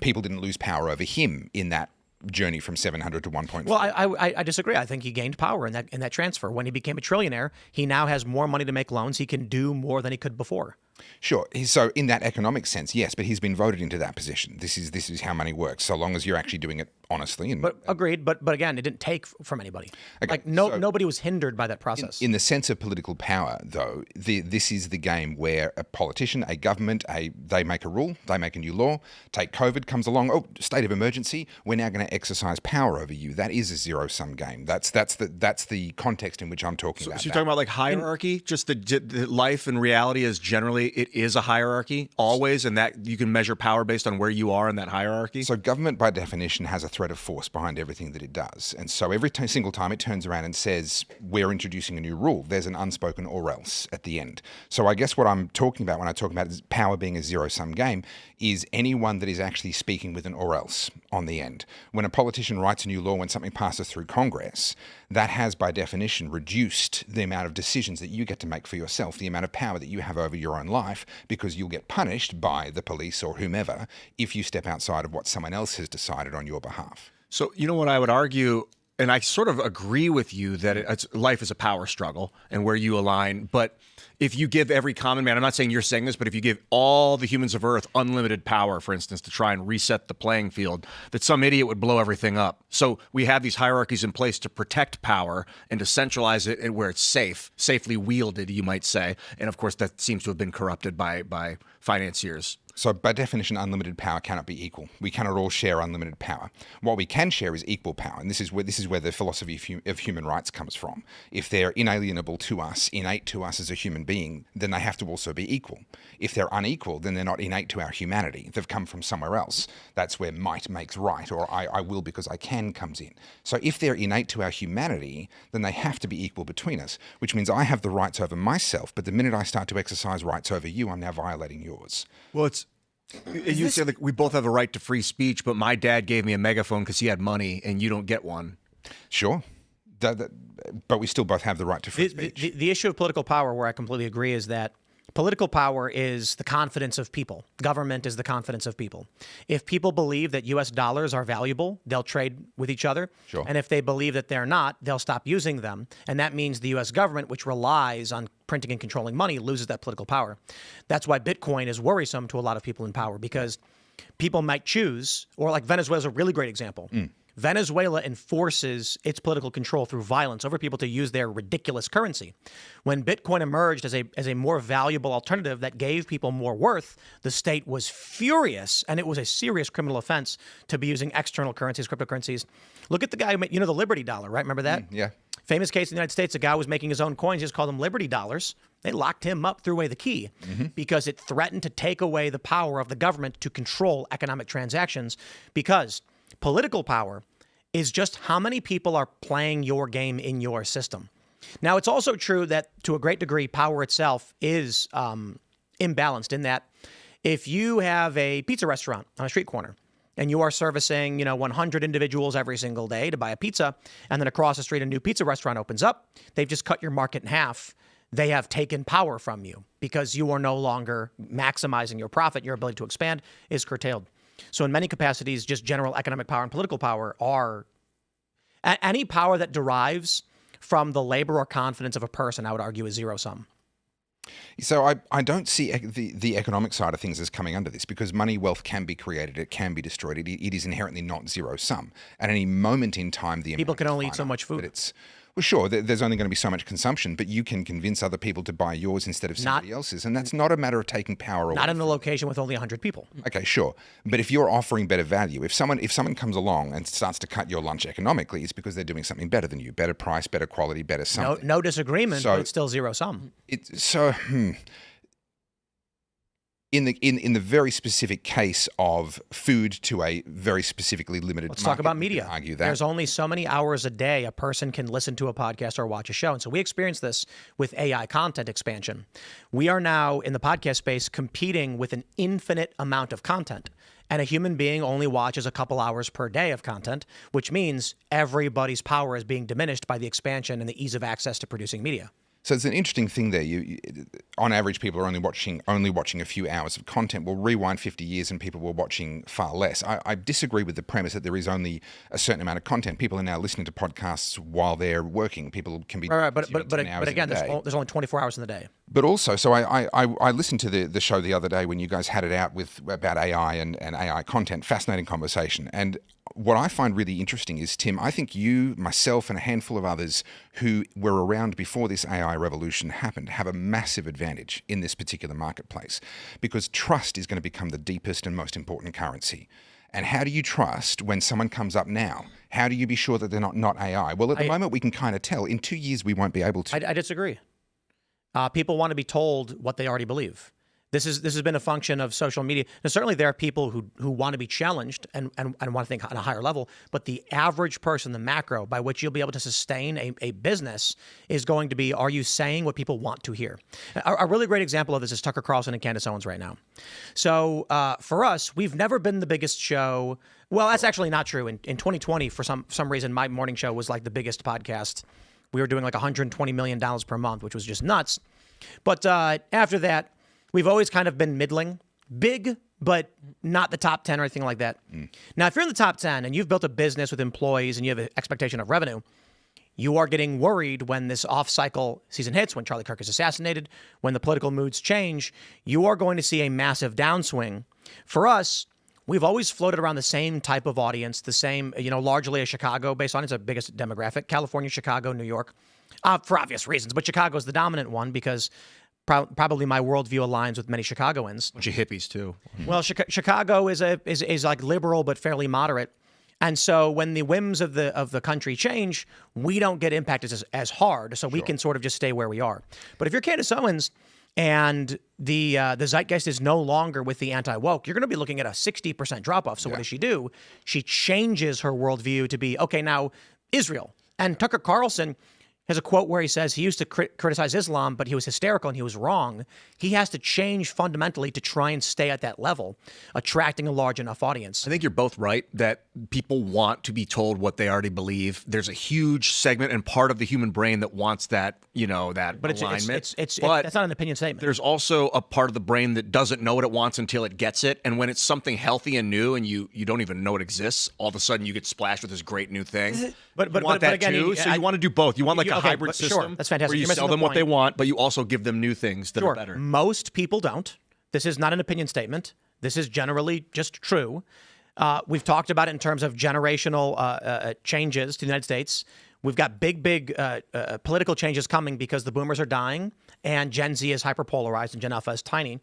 people didn't lose power over him in that journey from 700 to 1.4. Well, I disagree. I think he gained power in that transfer. When he became a trillionaire, he now has more money to make loans. He can do more than he could before. Sure. So in that economic sense, yes, but he's been voted into that position. This is how money works, so long as you're actually doing it honestly. But agreed. But again, it didn't take from anybody. Okay, nobody was hindered by that process. In the sense of political power, though, this is the game where a politician, a government, they make a rule, they make a new law. Take COVID comes along. Oh, state of emergency. We're now going to exercise power over you. That is a zero-sum game. That's the context in which I'm talking about. So you're talking about like hierarchy, just the life and reality is generally. It is a hierarchy always, and that you can measure power based on where you are in that hierarchy. So government, by definition, has a threat of force behind everything that it does. And so every single time it turns around and says, we're introducing a new rule, there's an unspoken or else at the end. So I guess what I'm talking about when I talk about power being a zero-sum game is anyone that is actually speaking with an or else on the end. When a politician writes a new law, when something passes through Congress, that has, by definition, reduced the amount of decisions that you get to make for yourself, the amount of power that you have over your own life, because you'll get punished by the police or whomever if you step outside of what someone else has decided on your behalf. So, you know what I would argue, and I sort of agree with you that life is a power struggle and where you align, but if you give every common man, I'm not saying you're saying this, but if you give all the humans of Earth unlimited power, for instance, to try and reset the playing field, that some idiot would blow everything up. So we have these hierarchies in place to protect power and to centralize it where it's safely wielded, you might say. And of course, that seems to have been corrupted by financiers. So by definition, unlimited power cannot be equal. We cannot all share unlimited power. What we can share is equal power, and this is where the philosophy of human rights comes from. If they're inalienable to us, innate to us as a human being, then they have to also be equal. If they're unequal, then they're not innate to our humanity. They've come from somewhere else. That's where might makes right, or I will because I can comes in. So if they're innate to our humanity, then they have to be equal between us, which means I have the rights over myself, but the minute I start to exercise rights over you, I'm now violating yours. Well, you said like we both have a right to free speech, but my dad gave me a megaphone because he had money, and you don't get one. Sure, but we still both have the right to free speech. The issue of political power, where I completely agree, is that political power is the confidence of people. Government is the confidence of people. If people believe that U.S. dollars are valuable, they'll trade with each other. Sure. And if they believe that they're not, they'll stop using them. And that means the U.S. government, which relies on printing and controlling money, loses that political power. That's why Bitcoin is worrisome to a lot of people in power, because people might choose, or like Venezuela is a really great example. Venezuela enforces its political control through violence over people to use their ridiculous currency. When Bitcoin emerged as a more valuable alternative that gave people more worth, the state was furious, and it was a serious criminal offense to be using external currencies, cryptocurrencies. Look at the guy who made, the Liberty Dollar, right? Remember that? Yeah. Famous case in the United States, a guy was making his own coins. He just called them Liberty Dollars. They locked him up, threw away the key because it threatened to take away the power of the government to control economic transactions, because political power is just how many people are playing your game in your system. Now, it's also true that to a great degree, power itself is imbalanced in that if you have a pizza restaurant on a street corner and you are servicing, 100 individuals every single day to buy a pizza, and then across the street a new pizza restaurant opens up, they've just cut your market in half. They have taken power from you because you are no longer maximizing your profit. Your ability to expand is curtailed. So in many capacities, just general economic power and political power are any power that derives from the labor or confidence of a person, I would argue, is zero sum. So I don't see the economic side of things as coming under this, because money, wealth can be created, it can be destroyed. It is inherently not zero sum. At any moment in time, the people can only eat so much food. But it's well, sure, there's only going to be so much consumption, but you can convince other people to buy yours instead of somebody else's, and that's not a matter of taking power away. Not in a location with only 100 people. Okay, sure, but if you're offering better value, if someone comes along and starts to cut your lunch economically, it's because they're doing something better than you, better price, better quality, better something. No disagreement, but it's still zero sum. In the very specific case of food to a very specifically limited Let's market, talk about media. Argue that. There's only so many hours a day a person can listen to a podcast or watch a show. And so we experience this with AI content expansion. We are now in the podcast space competing with an infinite amount of content. And a human being only watches a couple hours per day of content, which means everybody's power is being diminished by the expansion and the ease of access to producing media. So it's an interesting thing there. On average, people are only watching a few hours of content. We'll rewind 50 years and people were watching far less. I disagree with the premise that there is only a certain amount of content. People are now listening to podcasts while they're working. People can be but again, there's only 24 hours in the day. But also, so I listened to the show the other day when you guys had it out about AI and AI content. Fascinating conversation. And what I find really interesting is, Tim, I think you, myself, and a handful of others who were around before this AI revolution happened have a massive advantage in this particular marketplace, because trust is going to become the deepest and most important currency. And how do you trust when someone comes up now? How do you be sure that they're not AI? Well, at the moment, we can kind of tell. In 2 years, we won't be able to. I disagree. People want to be told what they already believe. This has been a function of social media. Now, certainly there are people who want to be challenged and want to think on a higher level, but the average person, the macro by which you'll be able to sustain a business is going to be, are you saying what people want to hear? A really great example of this is Tucker Carlson and Candace Owens right now. So for us, we've never been the biggest show. Well, that's actually not true. In 2020, for some reason, my morning show was like the biggest podcast. We were doing like $120 million per month, which was just nuts. But after that, we've always kind of been middling, big, but not the top 10 or anything like that. Now, if you're in the top 10 and you've built a business with employees and you have an expectation of revenue, you are getting worried when this off-cycle season hits, when Charlie Kirk is assassinated, when the political moods change. You are going to see a massive downswing. For us, we've always floated around the same type of audience, the same, largely a Chicago-based audience, the biggest demographic, California, Chicago, New York, for obvious reasons. But Chicago is the dominant one because probably my worldview aligns with many Chicagoans. Bunch of hippies too. Well, Chicago is like liberal but fairly moderate, and so when the whims of the country change, we don't get impacted as hard. So we can sort of just stay where we are. But if you're Candace Owens and the zeitgeist is no longer with the anti-woke, you're going to be looking at a 60% drop off. So what does she do? She changes her worldview to be, okay, now Israel. And Tucker Carlson has a quote where he says he used to criticize Islam, but he was hysterical and he was wrong. He has to change fundamentally to try and stay at that level, attracting a large enough audience. I think you're both right that people want to be told what they already believe. There's a huge segment and part of the human brain that wants that, that but alignment. But that's not an opinion statement. There's also a part of the brain that doesn't know what it wants until it gets it. And when it's something healthy and new and you don't even know it exists, all of a sudden you get splashed with this great new thing. But you want that again, too. So you want to do both. You want like a hybrid system. Sure, that's fantastic. Where you sell them what they want, but you also give them new things that are better. Most people don't. This is not an opinion statement. This is generally just true. We've talked about it in terms of generational changes to the United States. We've got big political changes coming because the boomers are dying and Gen Z is hyperpolarized and Gen Alpha is tiny.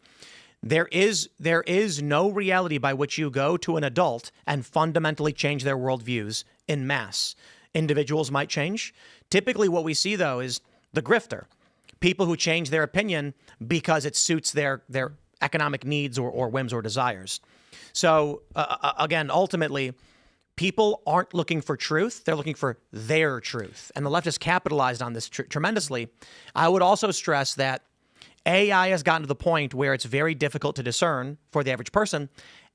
There is no reality by which you go to an adult and fundamentally change their worldviews in mass. Individuals might change. Typically what we see, though, is the grifter. People who change their opinion because it suits their economic needs or whims or desires. So, again, ultimately, people aren't looking for truth. They're looking for their truth. And the left has capitalized on this tremendously. I would also stress that AI has gotten to the point where it's very difficult to discern for the average person.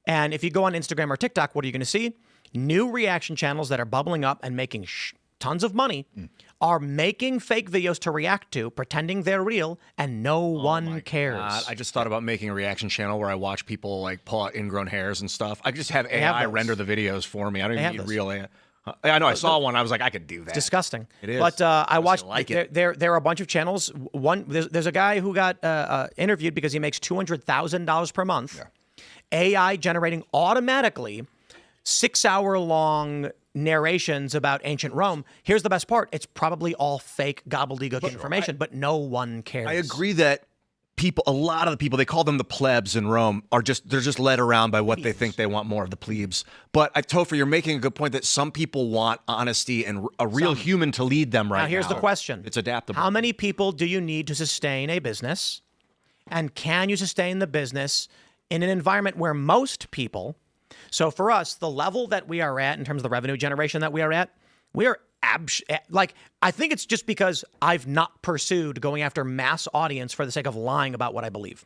And if you go on Instagram or TikTok, what are you going to see? New reaction channels that are bubbling up and making tons of money are making fake videos to react to, pretending they're real, and no one cares. I just thought about making a reaction channel where I watch people like pull out ingrown hairs and stuff. I just have AI render the videos for me. I don't even need real AI. I know. I saw one. I was like, I could do that. Disgusting. It is. But I watched. Like it. There are a bunch of channels. There's a guy who got interviewed because he makes $200,000 per month. Yeah. AI generating automatically 6-hour-long narrations about ancient Rome. Here's the best part. It's probably all fake gobbledygook information, but no one cares. I agree that a lot of the people, they call them the plebs in Rome, they're just led around by what they think they want more of, the plebes. But Topher, you're making a good point that some people want honesty and a real human to lead them right now. Now, here's the question. It's adaptable. How many people do you need to sustain a business? And can you sustain the business in an environment where most people... So for us, the level that we are at in terms of the revenue generation that we are at, we are I think it's just because I've not pursued going after mass audience for the sake of lying about what I believe.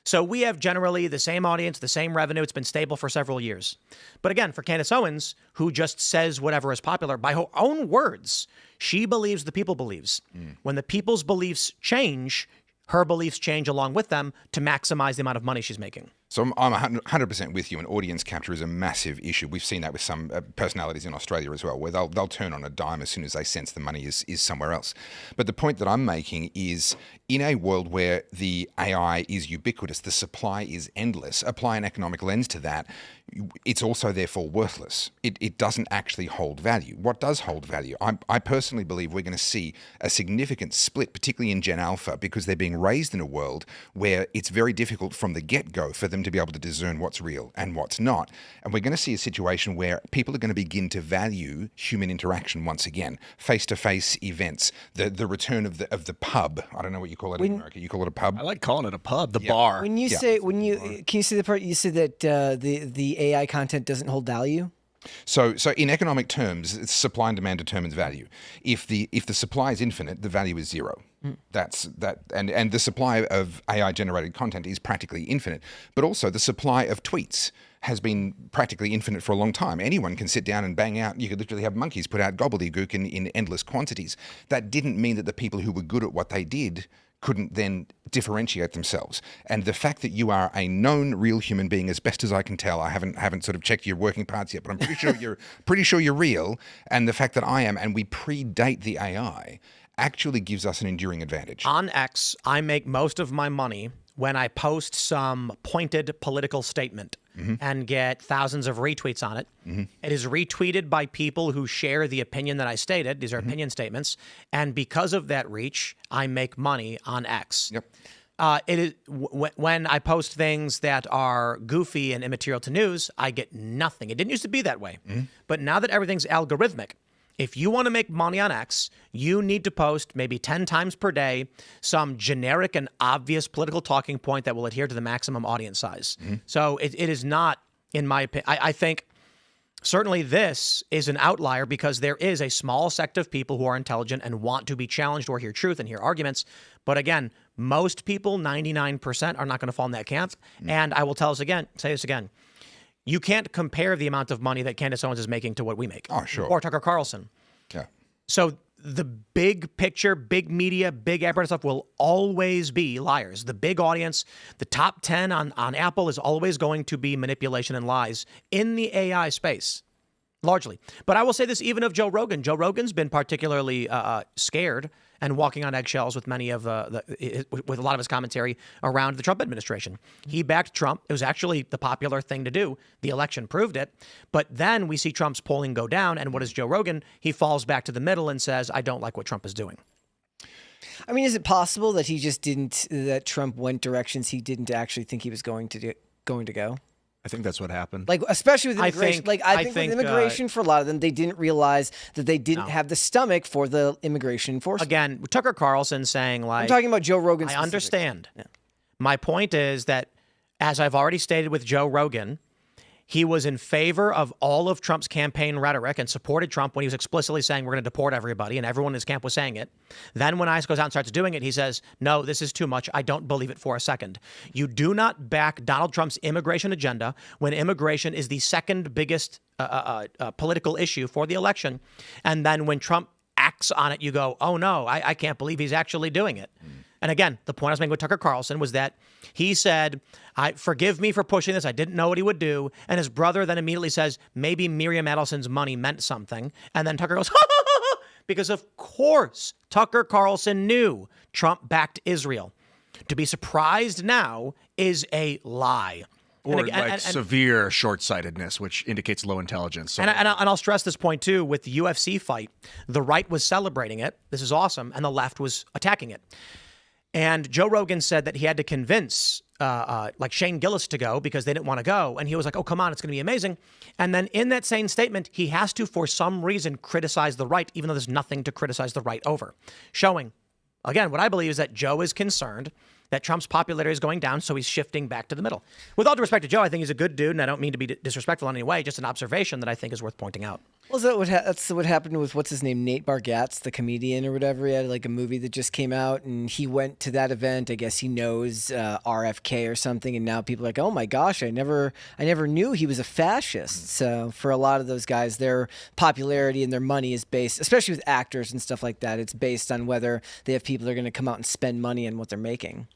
So we have generally the same audience, the same revenue. It's been stable for several years. But again, for Candace Owens, who just says whatever is popular, by her own words, she believes the people believes. When the people's beliefs change, her beliefs change along with them to maximize the amount of money she's making. So I'm 100% with you, and audience capture is a massive issue. We've seen that with some personalities in Australia as well, where they'll turn on a dime as soon as they sense the money is somewhere else. But the point that I'm making is, in a world where the AI is ubiquitous, the supply is endless, apply an economic lens to that, it's also therefore worthless. It doesn't actually hold value. What does hold value? I personally believe we're going to see a significant split, particularly in Gen Alpha, because they're being raised in a world where it's very difficult from the get-go for them to be able to discern what's real and what's not. And we're going to see a situation where people are going to begin to value human interaction once again, face-to-face events, the return of the pub. I don't know what you call it in America. You call it a pub? I like calling it a pub, the bar. When you say, can you say the part you said that the AI content doesn't hold value? So in economic terms, supply and demand determines value. If the supply is infinite, the value is zero. That's that, and the supply of AI generated content is practically infinite. But also the supply of tweets has been practically infinite for a long time. Anyone can sit down and bang out. You could literally have monkeys put out gobbledygook in endless quantities. That didn't mean that the people who were good at what they did couldn't then differentiate themselves. And the fact that you are a known real human being, as best as I can tell, I haven't sort of checked your working parts yet, but I'm pretty sure you're real. And the fact that I am, and we predate the AI, actually gives us an enduring advantage. On X, I make most of my money when I post some pointed political statement and get thousands of retweets on it. It is retweeted by people who share the opinion that I stated. These are opinion statements. And because of that reach, I make money on X. Yep. It is when I post things that are goofy and immaterial to news, I get nothing. It didn't used to be that way. But now that everything's algorithmic, if you want to make money on X, you need to post maybe 10 times per day some generic and obvious political talking point that will adhere to the maximum audience size. So it is not, in my opinion, I think certainly this is an outlier because there is a small sect of people who are intelligent and want to be challenged or hear truth and hear arguments. But again, most people, 99%, are not going to fall in that camp. And I will say this again. You can't compare the amount of money that Candace Owens is making to what we make. Oh, sure. Or Tucker Carlson. Yeah. So the big picture, big media, big apparatus stuff will always be liars. The big audience, the top 10 on Apple is always going to be manipulation and lies in the AI space. largely. But I will say this even of Joe Rogan. Joe Rogan's been particularly scared and walking on eggshells with many of with a lot of his commentary around the Trump administration. He backed Trump. It was actually the popular thing to do. The election proved it. But then we see Trump's polling go down. And what is Joe Rogan? He falls back to the middle and says, I don't like what Trump is doing. I mean, is it possible that he just didn't, that Trump went directions he didn't actually think he was going to go? I think that's what happened. Like, especially with I immigration. think- I I think think, with immigration, for a lot of them, they didn't realize that they didn't have the stomach for the immigration enforcement. Again, Tucker Carlson saying like, I'm talking about Joe Rogan. I specifically. understand. My point is that, as I've already stated with Joe Rogan, he was in favor of all of Trump's campaign rhetoric and supported Trump when he was explicitly saying we're going to deport everybody, and everyone in his camp was saying it. Then when ICE goes out and starts doing it, he says, no, this is too much. I don't believe it for a second. You do not back Donald Trump's immigration agenda when immigration is the second biggest political issue for the election. And then when Trump acts on it, you go, oh, no, I can't believe he's actually doing it. And again, the point I was making with Tucker Carlson was that he said, forgive me for pushing this. I didn't know what he would do. And his brother then immediately says, maybe Miriam Adelson's money meant something. And then Tucker goes, because of course Tucker Carlson knew Trump backed Israel. To be surprised now is a lie. Or severe short-sightedness, which indicates low intelligence. So. And I'll stress this point, too. With the UFC fight, the right was celebrating it. This is awesome. And the left was attacking it. And Joe Rogan said that he had to convince like Shane Gillis to go because they didn't want to go. And he was like, oh, come on, it's going to be amazing. And then in that same statement, he has to, for some reason, criticize the right, even though there's nothing to criticize the right over. Showing, again, what I believe is that Joe is concerned that Trump's popularity is going down, so he's shifting back to the middle. With all due respect to Joe, I think he's a good dude, and I don't mean to be disrespectful in any way, just an observation that I think is worth pointing out. Well, is that that's what happened with, what's his name, Nate Bargatze, the comedian or whatever. He had like a movie that just came out, and he went to that event. I guess he knows RFK or something, and now people are like, oh my gosh, I never knew he was a fascist. So for a lot of those guys, their popularity and their money is based, especially with actors and stuff like that, it's based on whether they have people that are going to come out and spend money on what they're making.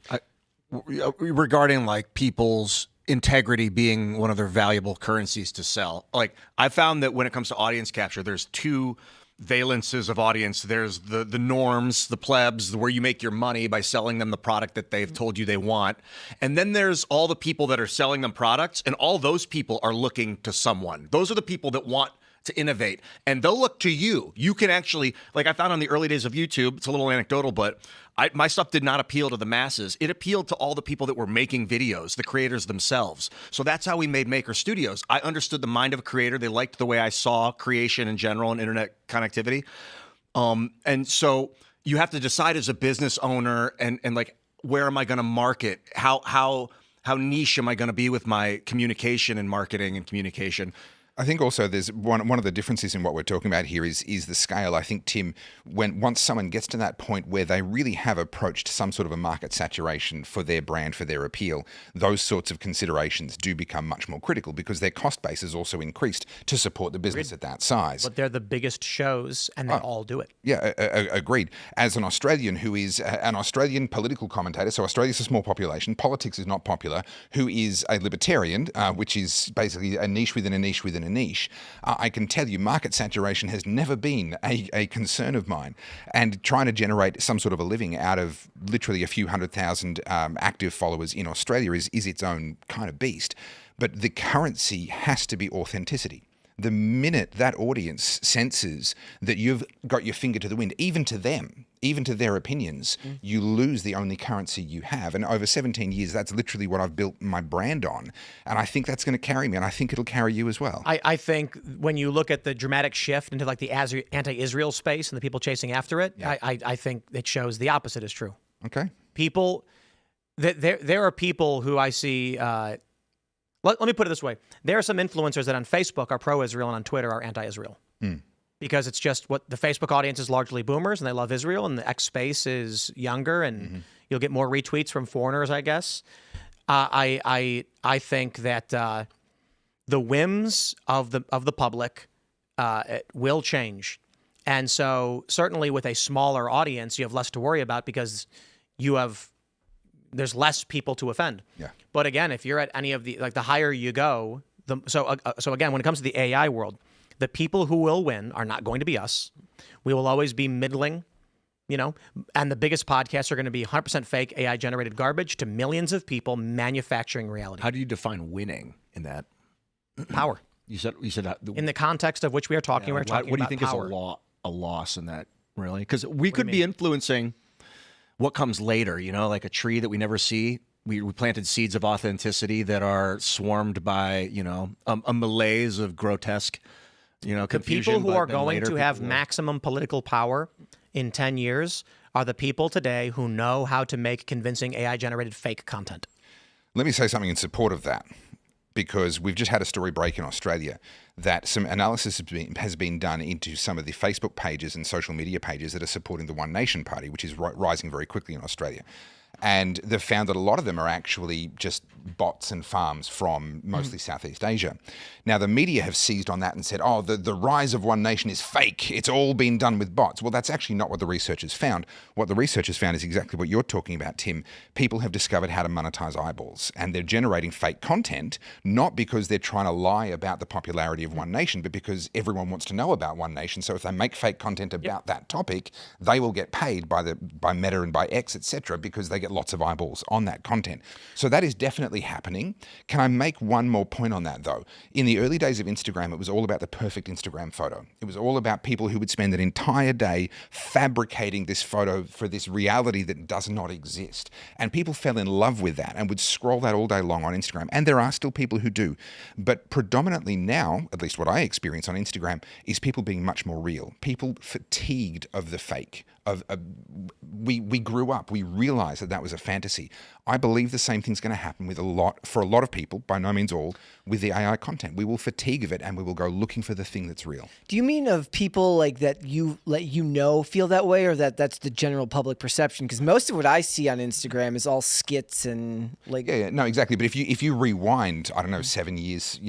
Regarding like people's integrity being one of their valuable currencies to sell. Like I found that when it comes to audience capture, there's two valences of audience. There's the norms, the plebs, where you make your money by selling them the product that they've told you they want. And then there's all the people that are selling them products, and all those people are looking to someone. Those are the people that want to innovate, and they'll look to you. You can actually, like I found on the early days of YouTube, it's a little anecdotal, but my stuff did not appeal to the masses. It appealed to all the people that were making videos, the creators themselves. So that's how we made Maker Studios. I understood the mind of a creator. They liked the way I saw creation in general and internet connectivity. And so you have to decide as a business owner and like, where am I going to market? How niche am I going to be with my communication and marketing and communication? I think also there's one of the differences in what we're talking about here is the scale. I think, Tim, once someone gets to that point where they really have approached some sort of a market saturation for their brand, for their appeal, those sorts of considerations do become much more critical because their cost base is also increased to support the business at that size. But they're the biggest shows, and they all do it. Yeah, agreed. As an Australian who is an Australian political commentator, so Australia's a small population, politics is not popular, who is a libertarian, which is basically a niche within a niche within a niche, I can tell you market saturation has never been a concern of mine. And trying to generate some sort of a living out of literally a few 100,000 active followers in Australia is its own kind of beast. But the currency has to be authenticity. The minute that audience senses that you've got your finger to the wind, even to them, even to their opinions, you lose the only currency you have. And over 17 years, that's literally what I've built my brand on. And I think that's going to carry me, and I think it'll carry you as well. I think when you look at the dramatic shift into like the anti-Israel space and the people chasing after it, I think it shows the opposite is true. Okay. People, there are people who I see... Let me put it this way. There are some influencers that on Facebook are pro-Israel and on Twitter are anti-Israel. Because it's just what the Facebook audience is largely boomers and they love Israel, and the X space is younger, and you'll get more retweets from foreigners, I guess. I think that the whims of the public will change. And so certainly with a smaller audience, you have less to worry about because there's less people to offend. Yeah. But again, if you're at any of the higher you go, so again, when it comes to the AI world, The people who will win are not going to be us. We will always be middling, and the biggest podcasts are going to be 100% fake AI-generated garbage to millions of people manufacturing reality. How do you define winning in that? Power. You said In the context of which we are talking, we're talking what do you about think power. is a loss in that, really? Because we could be influencing what comes later, like a tree that we never see. We planted seeds of authenticity that are swarmed by, a malaise of grotesque, The confusion. people who but are then going later to people have will- maximum political power in 10 years are the people today who know how to make convincing AI-generated fake content. Let me say something in support of that, because we've just had a story break in Australia that some analysis has been done into some of the Facebook pages and social media pages that are supporting the One Nation Party, which is rising very quickly in Australia. And they've found that a lot of them are actually just bots and farms from mostly Southeast Asia. Now, the media have seized on that and said, oh, the rise of One Nation is fake. It's all been done with bots. Well, that's actually not what the researchers found. What the researchers found is exactly what you're talking about, Tim. People have discovered how to monetize eyeballs, and they're generating fake content, not because they're trying to lie about the popularity of One Nation, but because everyone wants to know about One Nation. So if they make fake content about that topic, they will get paid by Meta and by X, etc., because they get lots of eyeballs on that content. So that is definitely happening. Can I make one more point on that, though? In the early days of Instagram, it was all about the perfect Instagram photo. It was all about people who would spend an entire day fabricating this photo for this reality that does not exist. And people fell in love with that and would scroll that all day long on Instagram. And there are still people who do. But predominantly now, at least what I experience on Instagram, is people being much more real. People fatigued of the fake. We grew up. We realized that was a fantasy. I believe the same thing's going to happen for a lot of people, by no means all, with the AI content. We will fatigue of it and we will go looking for the thing that's real. Do you mean of people like that you feel that way, or that's the general public perception? Because most of what I see on Instagram is all skits and like. Yeah, no, exactly. But if you rewind, I don't know, 7 years,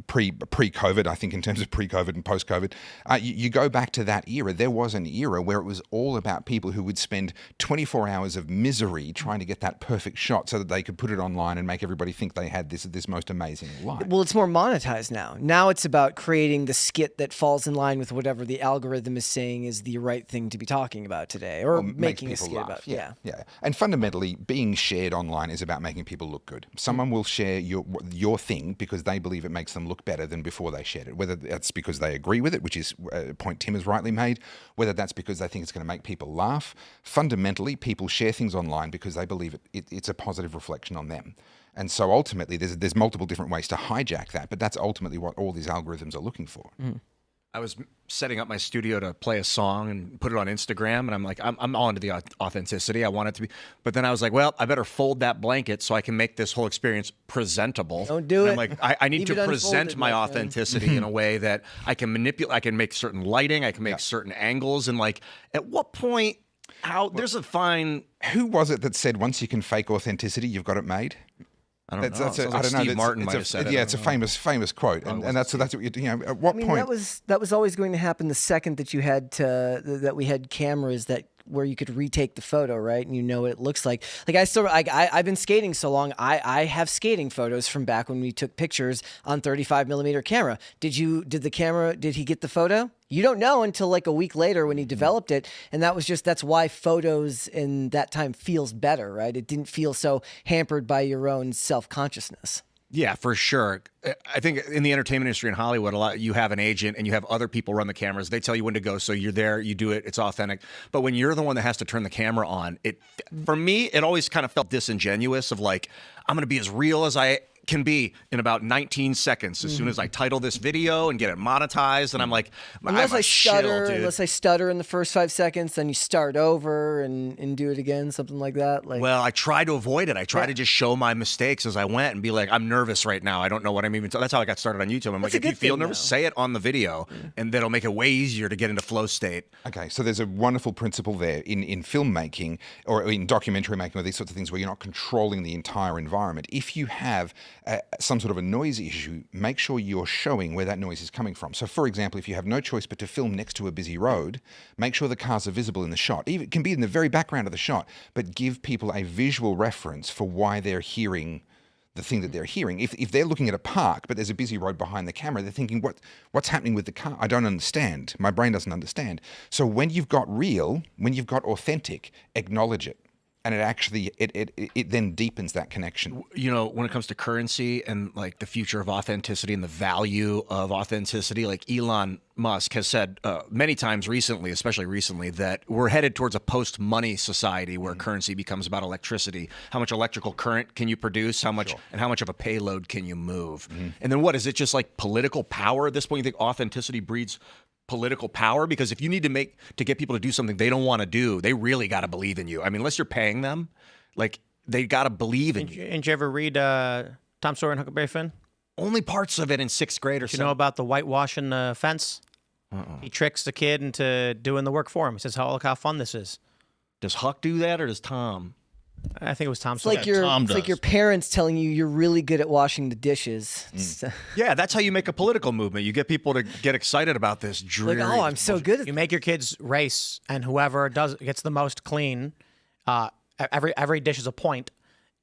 pre-COVID, I think in terms of pre-COVID and post-COVID, you go back to that era. There was an era where it was all about people who would spend 24 hours of misery trying to get that perfect shot so that they could put it online and make everybody think they had this most amazing life. Well, it's more monetized now. Now it's about creating the skit that falls in line with whatever the algorithm is saying is the right thing to be talking about today, or making a skit about. Yeah. And fundamentally, being shared online is about making people look good. Someone will share your thing because they believe it makes them look better than before they shared it, whether that's because they agree with it, which is a point Tim has rightly made, whether that's because they think it's going to make people laugh. Fundamentally, people share things online because they believe it's a positive reflection on them. And so ultimately, there's multiple different ways to hijack that, but that's ultimately what all these algorithms are looking for. I was setting up my studio to play a song and put it on Instagram, and I'm like, I'm all into the authenticity. I want it to be, but then I was like, well, I better fold that blanket so I can make this whole experience presentable. Don't do it. I'm like, I need Leave to it present unfolded, my my friend. authenticity in a way that I can manipulate. I can make certain lighting. I can make certain angles, and like, at what point? There's a fine. Who was it that said once you can fake authenticity, you've got it made? I don't know. That's Sounds like Steve Martin might have said it. Yeah, it's a famous quote, and that's what at what point? That was always going to happen the second that you had that we had cameras where you could retake the photo, right? And you know what it looks like. Like I've been skating so long. I have skating photos from back when we took pictures on 35 millimeter camera. Did he get the photo? You don't know until like a week later when he developed it. And that's why photos in that time feels better, right? It didn't feel so hampered by your own self-consciousness. Yeah, for sure. I think in the entertainment industry in Hollywood, you have an agent and you have other people run the cameras. They tell you when to go, so you're there, you do it, it's authentic. But when you're the one that has to turn the camera on, for me, it always kind of felt disingenuous of like, I'm going to be as real as I can be in about 19 seconds as soon as I title this video and get it monetized. And I'm like, unless I stutter in the first 5 seconds, then you start over and do it again, something like that. Well, I try to avoid it. I try to just show my mistakes as I went and be like, I'm nervous right now. I don't know what I'm even. That's how I got started on YouTube. I'm like, if you feel nervous, say it on the video, and that'll make it way easier to get into flow state. Okay, so there's a wonderful principle there in filmmaking or in documentary making or these sorts of things where you're not controlling the entire environment. If you have some sort of a noise issue, make sure you're showing where that noise is coming from. So, for example, if you have no choice but to film next to a busy road, make sure the cars are visible in the shot. It can be in the very background of the shot, but give people a visual reference for why they're hearing the thing that they're hearing. If they're looking at a park, but there's a busy road behind the camera, they're thinking, what's happening with the car? I don't understand. My brain doesn't understand. So when you've got real, when you've got authentic, acknowledge it. And it actually, it then deepens that connection. You know, when it comes to currency and like the future of authenticity and the value of authenticity, like Elon Musk has said many times recently, especially recently, that we're headed towards a post-money society where currency becomes about electricity. How much electrical current can you produce? How much and how much of a payload can you move? And then what is it? Just like political power at this point? You think authenticity breeds political power? Because if you need to get people to do something they don't want to do, they really got to believe in you. I mean, unless you're paying them, like they got to believe in you. Didn't you ever read Tom Sawyer and Huckleberry Finn? Only parts of it in 6th grade or You know about the whitewashing the fence? He tricks the kid into doing the work for him. He says, "Oh, look how fun this is." Does Huck do that or does Tom? I think it was Tom It's Sawyer. like it's like your parents telling you you're really good at washing the dishes. Yeah, that's how you make a political movement. You get people to get excited about this dreary. Like, oh, I'm so good at You make your kids race, and whoever gets the most clean, every dish is a point,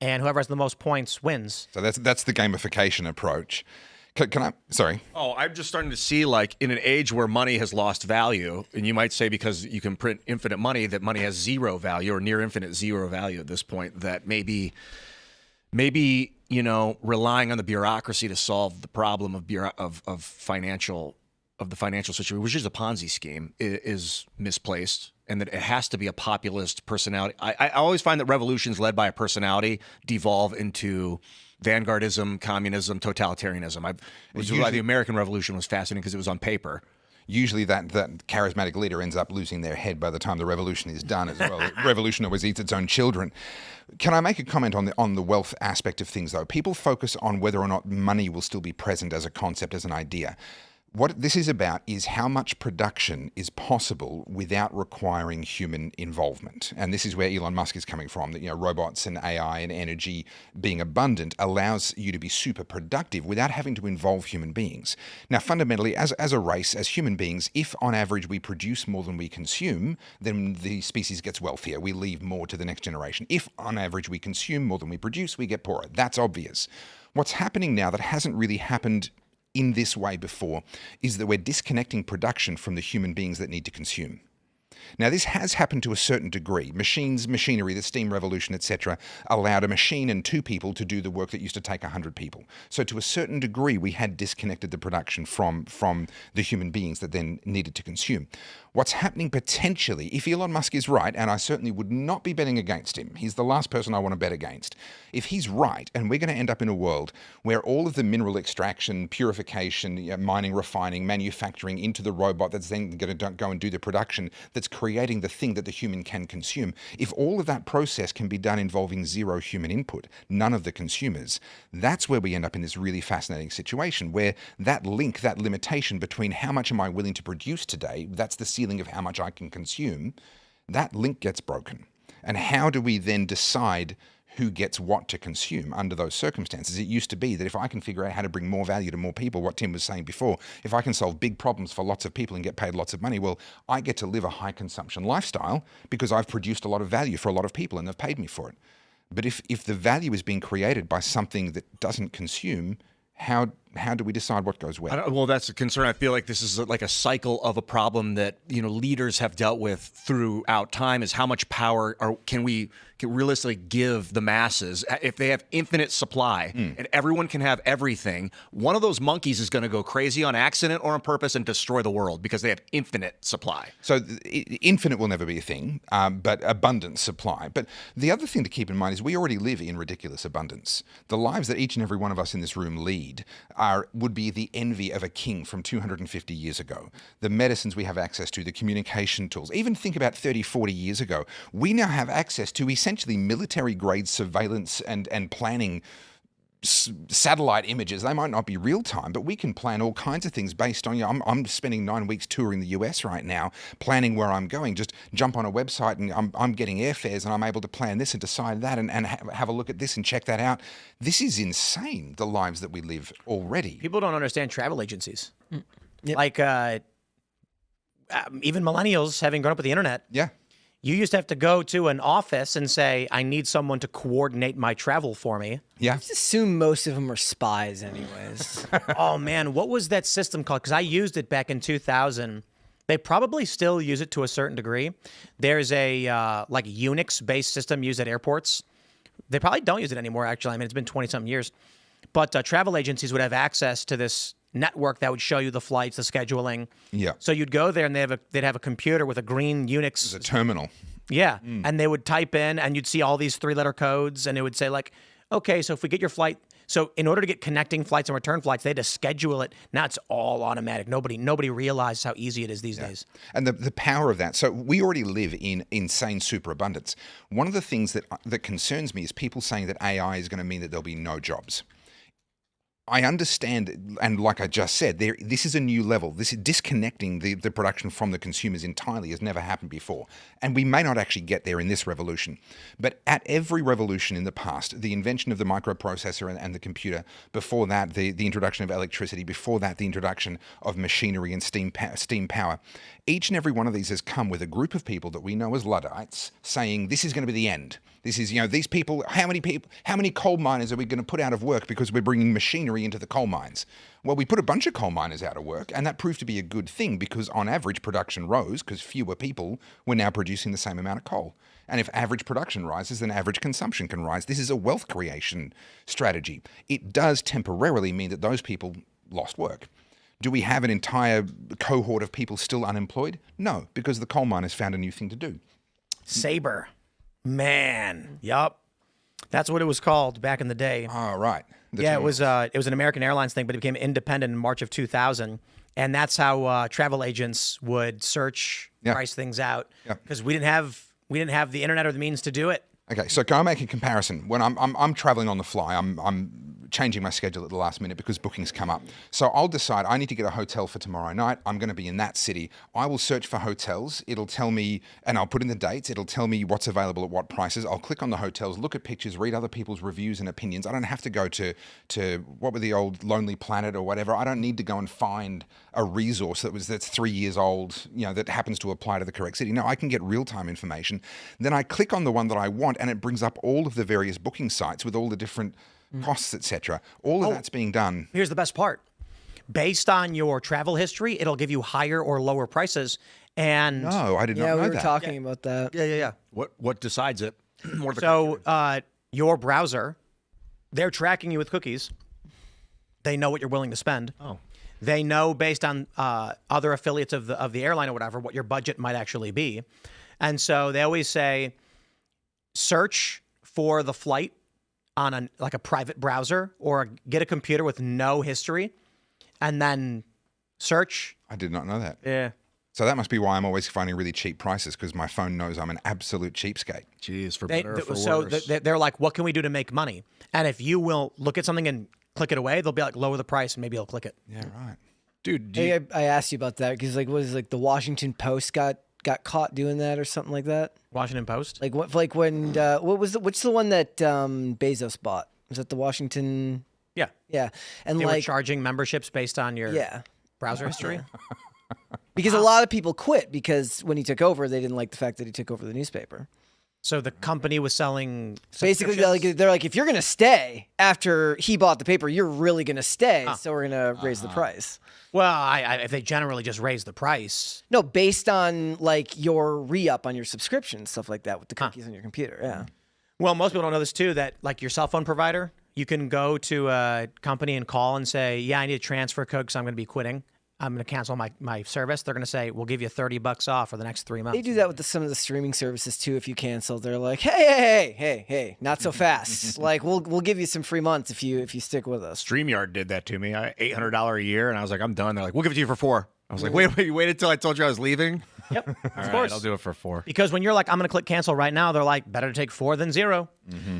and whoever has the most points wins. So that's the gamification approach. Can I? Sorry. Oh, I'm just starting to see, like, in an age where money has lost value, and you might say because you can print infinite money, that money has zero value or near infinite zero value at this point, that maybe, you know, relying on the bureaucracy to solve the problem of the financial situation, which is a Ponzi scheme, is misplaced, and that it has to be a populist personality. I always find that revolutions led by a personality devolve into vanguardism, communism, totalitarianism. Which is why the American Revolution was fascinating, because it was on paper. Usually that charismatic leader ends up losing their head by the time the revolution is done as well. Revolution always eats its own children. Can I make a comment on the wealth aspect of things, though? People focus on whether or not money will still be present as a concept, as an idea. What this is about is how much production is possible without requiring human involvement. And this is where Elon Musk is coming from, that, you know, robots and AI and energy being abundant allows you to be super productive without having to involve human beings. Now, fundamentally, as a race, as human beings, if on average we produce more than we consume, then the species gets wealthier. We leave more to the next generation. If on average we consume more than we produce, we get poorer. That's obvious. What's happening now that hasn't really happened in this way before is that we're disconnecting production from the human beings that need to consume. Now, this has happened to a certain degree. Machinery, the steam revolution, etc., allowed a machine and 2 people to do the work that used to take 100 people. So to a certain degree, we had disconnected the production from the human beings that then needed to consume. What's happening potentially, if Elon Musk is right, and I certainly would not be betting against him, he's the last person I want to bet against. If he's right, and we're going to end up in a world where all of the mineral extraction, purification, mining, refining, manufacturing into the robot that's then going to go and do the production that's creating the thing that the human can consume, if all of that process can be done involving zero human input, none of the consumers, that's where we end up in this really fascinating situation where that link, that limitation between how much am I willing to produce today, that's the ceiling of how much I can consume, that link gets broken. And how do we then decide who gets what to consume under those circumstances? It used to be that if I can figure out how to bring more value to more people, what Tim was saying before, if I can solve big problems for lots of people and get paid lots of money, well, I get to live a high consumption lifestyle because I've produced a lot of value for a lot of people and they've paid me for it. But if the value is being created by something that doesn't consume, how do we decide what goes where? Well, that's a concern. I feel like this is like a cycle of a problem that, you know, leaders have dealt with throughout time, is how much power can we realistically give the masses if they have infinite supply and everyone can have everything. One of those monkeys is going to go crazy on accident or on purpose and destroy the world because they have infinite supply. So infinite will never be a thing, but abundant supply. But the other thing to keep in mind is we already live in ridiculous abundance. The lives that each and every one of us in this room lead would be the envy of a king from 250 years ago. The medicines we have access to, the communication tools, even think about 30, 40 years ago, we now have access to essentially military-grade surveillance and planning satellite images. They might not be real time, but we can plan all kinds of things based on, I'm spending 9 weeks touring the US right now, planning where I'm going. Just jump on a website and I'm getting airfares and I'm able to plan this and decide that and have a look at this and check that out. This is insane, the lives that we live already. People don't understand travel agencies. Yep. Like even millennials, having grown up with the internet, Yeah. You used to have to go to an office and say, I need someone to coordinate my travel for me. Yeah. I just assume most of them are spies, anyways. Oh, man, what was that system called? Because I used it back in 2000. They probably still use it to a certain degree. There's a like Unix-based system used at airports. They probably don't use it anymore, actually. I mean, it's been 20-something years. But travel agencies would have access to this network that would show you the flights, the scheduling. Yeah. So you'd go there and they'd have a computer with a green Unix. It's a terminal. Yeah. And they would type in and you'd see all these 3-letter codes and it would say like, okay, so if we get your flight, so in order to get connecting flights and return flights, they had to schedule it. Now it's all automatic. Nobody realizes how easy it is these days. And the power of that. So we already live in insane superabundance. One of the things that concerns me is people saying that AI is going to mean that there'll be no jobs. I understand, and like I just said, this is a new level. This is disconnecting the production from the consumers entirely has never happened before. And we may not actually get there in this revolution. But at every revolution in the past, the invention of the microprocessor and the computer, before that, the introduction of electricity, before that, the introduction of machinery and steam power, each and every one of these has come with a group of people that we know as Luddites saying, this is going to be the end. This is, these people, how many coal miners are we going to put out of work because we're bringing machinery into the coal mines? Well, we put a bunch of coal miners out of work, and that proved to be a good thing because on average production rose because fewer people were now producing the same amount of coal. And if average production rises, then average consumption can rise. This is a wealth creation strategy. It does temporarily mean that those people lost work. Do we have an entire cohort of people still unemployed? No, because the coal miners found a new thing to do. Sabre. Man. Yup. That's what it was called back in the day. Oh, right. It was an American Airlines thing, but it became independent in March of 2000. And that's how travel agents would search, price things out. Because we didn't have the internet or the means to do it. Okay, so go make a comparison. When I'm traveling on the fly, I'm changing my schedule at the last minute because bookings come up. So I'll decide I need to get a hotel for tomorrow night. I'm going to be in that city. I will search for hotels. It'll tell me, and I'll put in the dates. It'll tell me what's available at what prices. I'll click on the hotels, look at pictures, read other people's reviews and opinions. I don't have to go to what were the old Lonely Planet or whatever. I don't need to go and find a resource that's 3 years old, that happens to apply to the correct city. No, I can get real-time information. Then I click on the one that I want, and it brings up all of the various booking sites with all the different costs, etc. All of that's being done. Here's the best part. Based on your travel history, it'll give you higher or lower prices. And No, I did not know that. Yeah, we were talking about that. yeah. What decides it? So your browser, they're tracking you with cookies. They know what you're willing to spend. Oh. They know based on other affiliates of the airline or whatever what your budget might actually be. And so they always say, search for the flight on a private browser or get a computer with no history and then search. I did not know that. Yeah. So that must be why I'm always finding really cheap prices because my phone knows I'm an absolute cheapskate. Jeez, for better or for so worse. they're like, what can we do to make money? And if you will look at something and click it away, they'll be like, lower the price and maybe you'll click it. Yeah, right. Dude, Hey, I asked you about that because the Washington Post got caught doing that or something like that. Washington Post? When what's the one that Bezos bought? Was that the Washington? Yeah. Yeah, and They were charging memberships based on your yeah. browser history. Because a lot of people quit because when he took over, they didn't like the fact that he took over the newspaper. So the company was selling Basically, they're like, if you're going to stay after he bought the paper, you're really going to stay. So we're going to raise the price. Well, if they generally just raise the price. No, based on your re-up on your subscription, stuff like that with the cookies on your computer. Yeah. Well, most people don't know this too, that your cell phone provider, you can go to a company and call and say, yeah, I need a transfer code because I'm going to be quitting. I'm going to cancel my service. They're going to say, we'll give you $30 off for the next 3 months. They do that with some of the streaming services too. If you cancel, they're like, hey, not so fast. We'll give you some free months if you stick with us. StreamYard did that to me. $800 a year, and I was like, I'm done. They're like, we'll give it to you for $4. I was like, wait, you waited till I told you I was leaving? Yep, All right, I'll do it for $4. Because when you're like, I'm going to click cancel right now, they're like, better to take 4 than 0.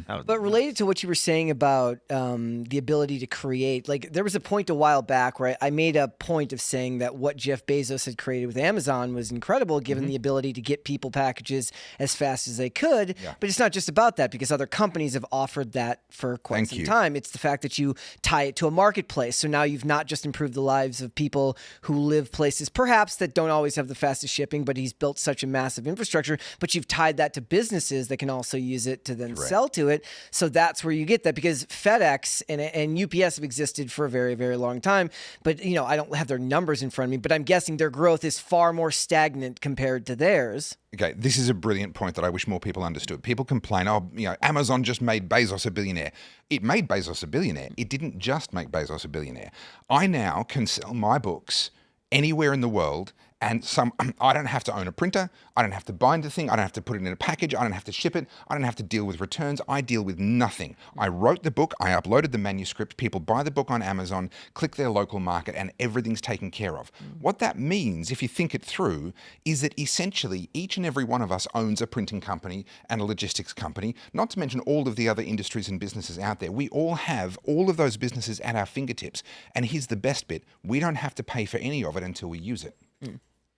But related to what you were saying about the ability to create, like there was a point a while back where I made a point of saying that what Jeff Bezos had created with Amazon was incredible, given the ability to get people packages as fast as they could. Yeah. But it's not just about that, because other companies have offered that for quite Thank some you. time. It's the fact that you tie it to a marketplace. So now you've not just improved the lives of people who live places perhaps that don't always have the fastest shipping, but he's built such a massive infrastructure, but you've tied that to businesses that can also use it to then sell to it. So that's where you get that, because FedEx and UPS have existed for a very, very long time. But, I don't have their numbers in front of me, but I'm guessing their growth is far more stagnant compared to theirs. Okay, this is a brilliant point that I wish more people understood. People complain, Amazon just made Bezos a billionaire. It made Bezos a billionaire. It didn't just make Bezos a billionaire. I now can sell my books anywhere in the world, and I don't have to own a printer. I don't have to bind the thing. I don't have to put it in a package. I don't have to ship it. I don't have to deal with returns. I deal with nothing. I wrote the book. I uploaded the manuscript. People buy the book on Amazon, click their local market, and everything's taken care of. What that means, if you think it through, is that essentially each and every one of us owns a printing company and a logistics company, not to mention all of the other industries and businesses out there. We all have all of those businesses at our fingertips. And here's the best bit. We don't have to pay for any of it until we use it.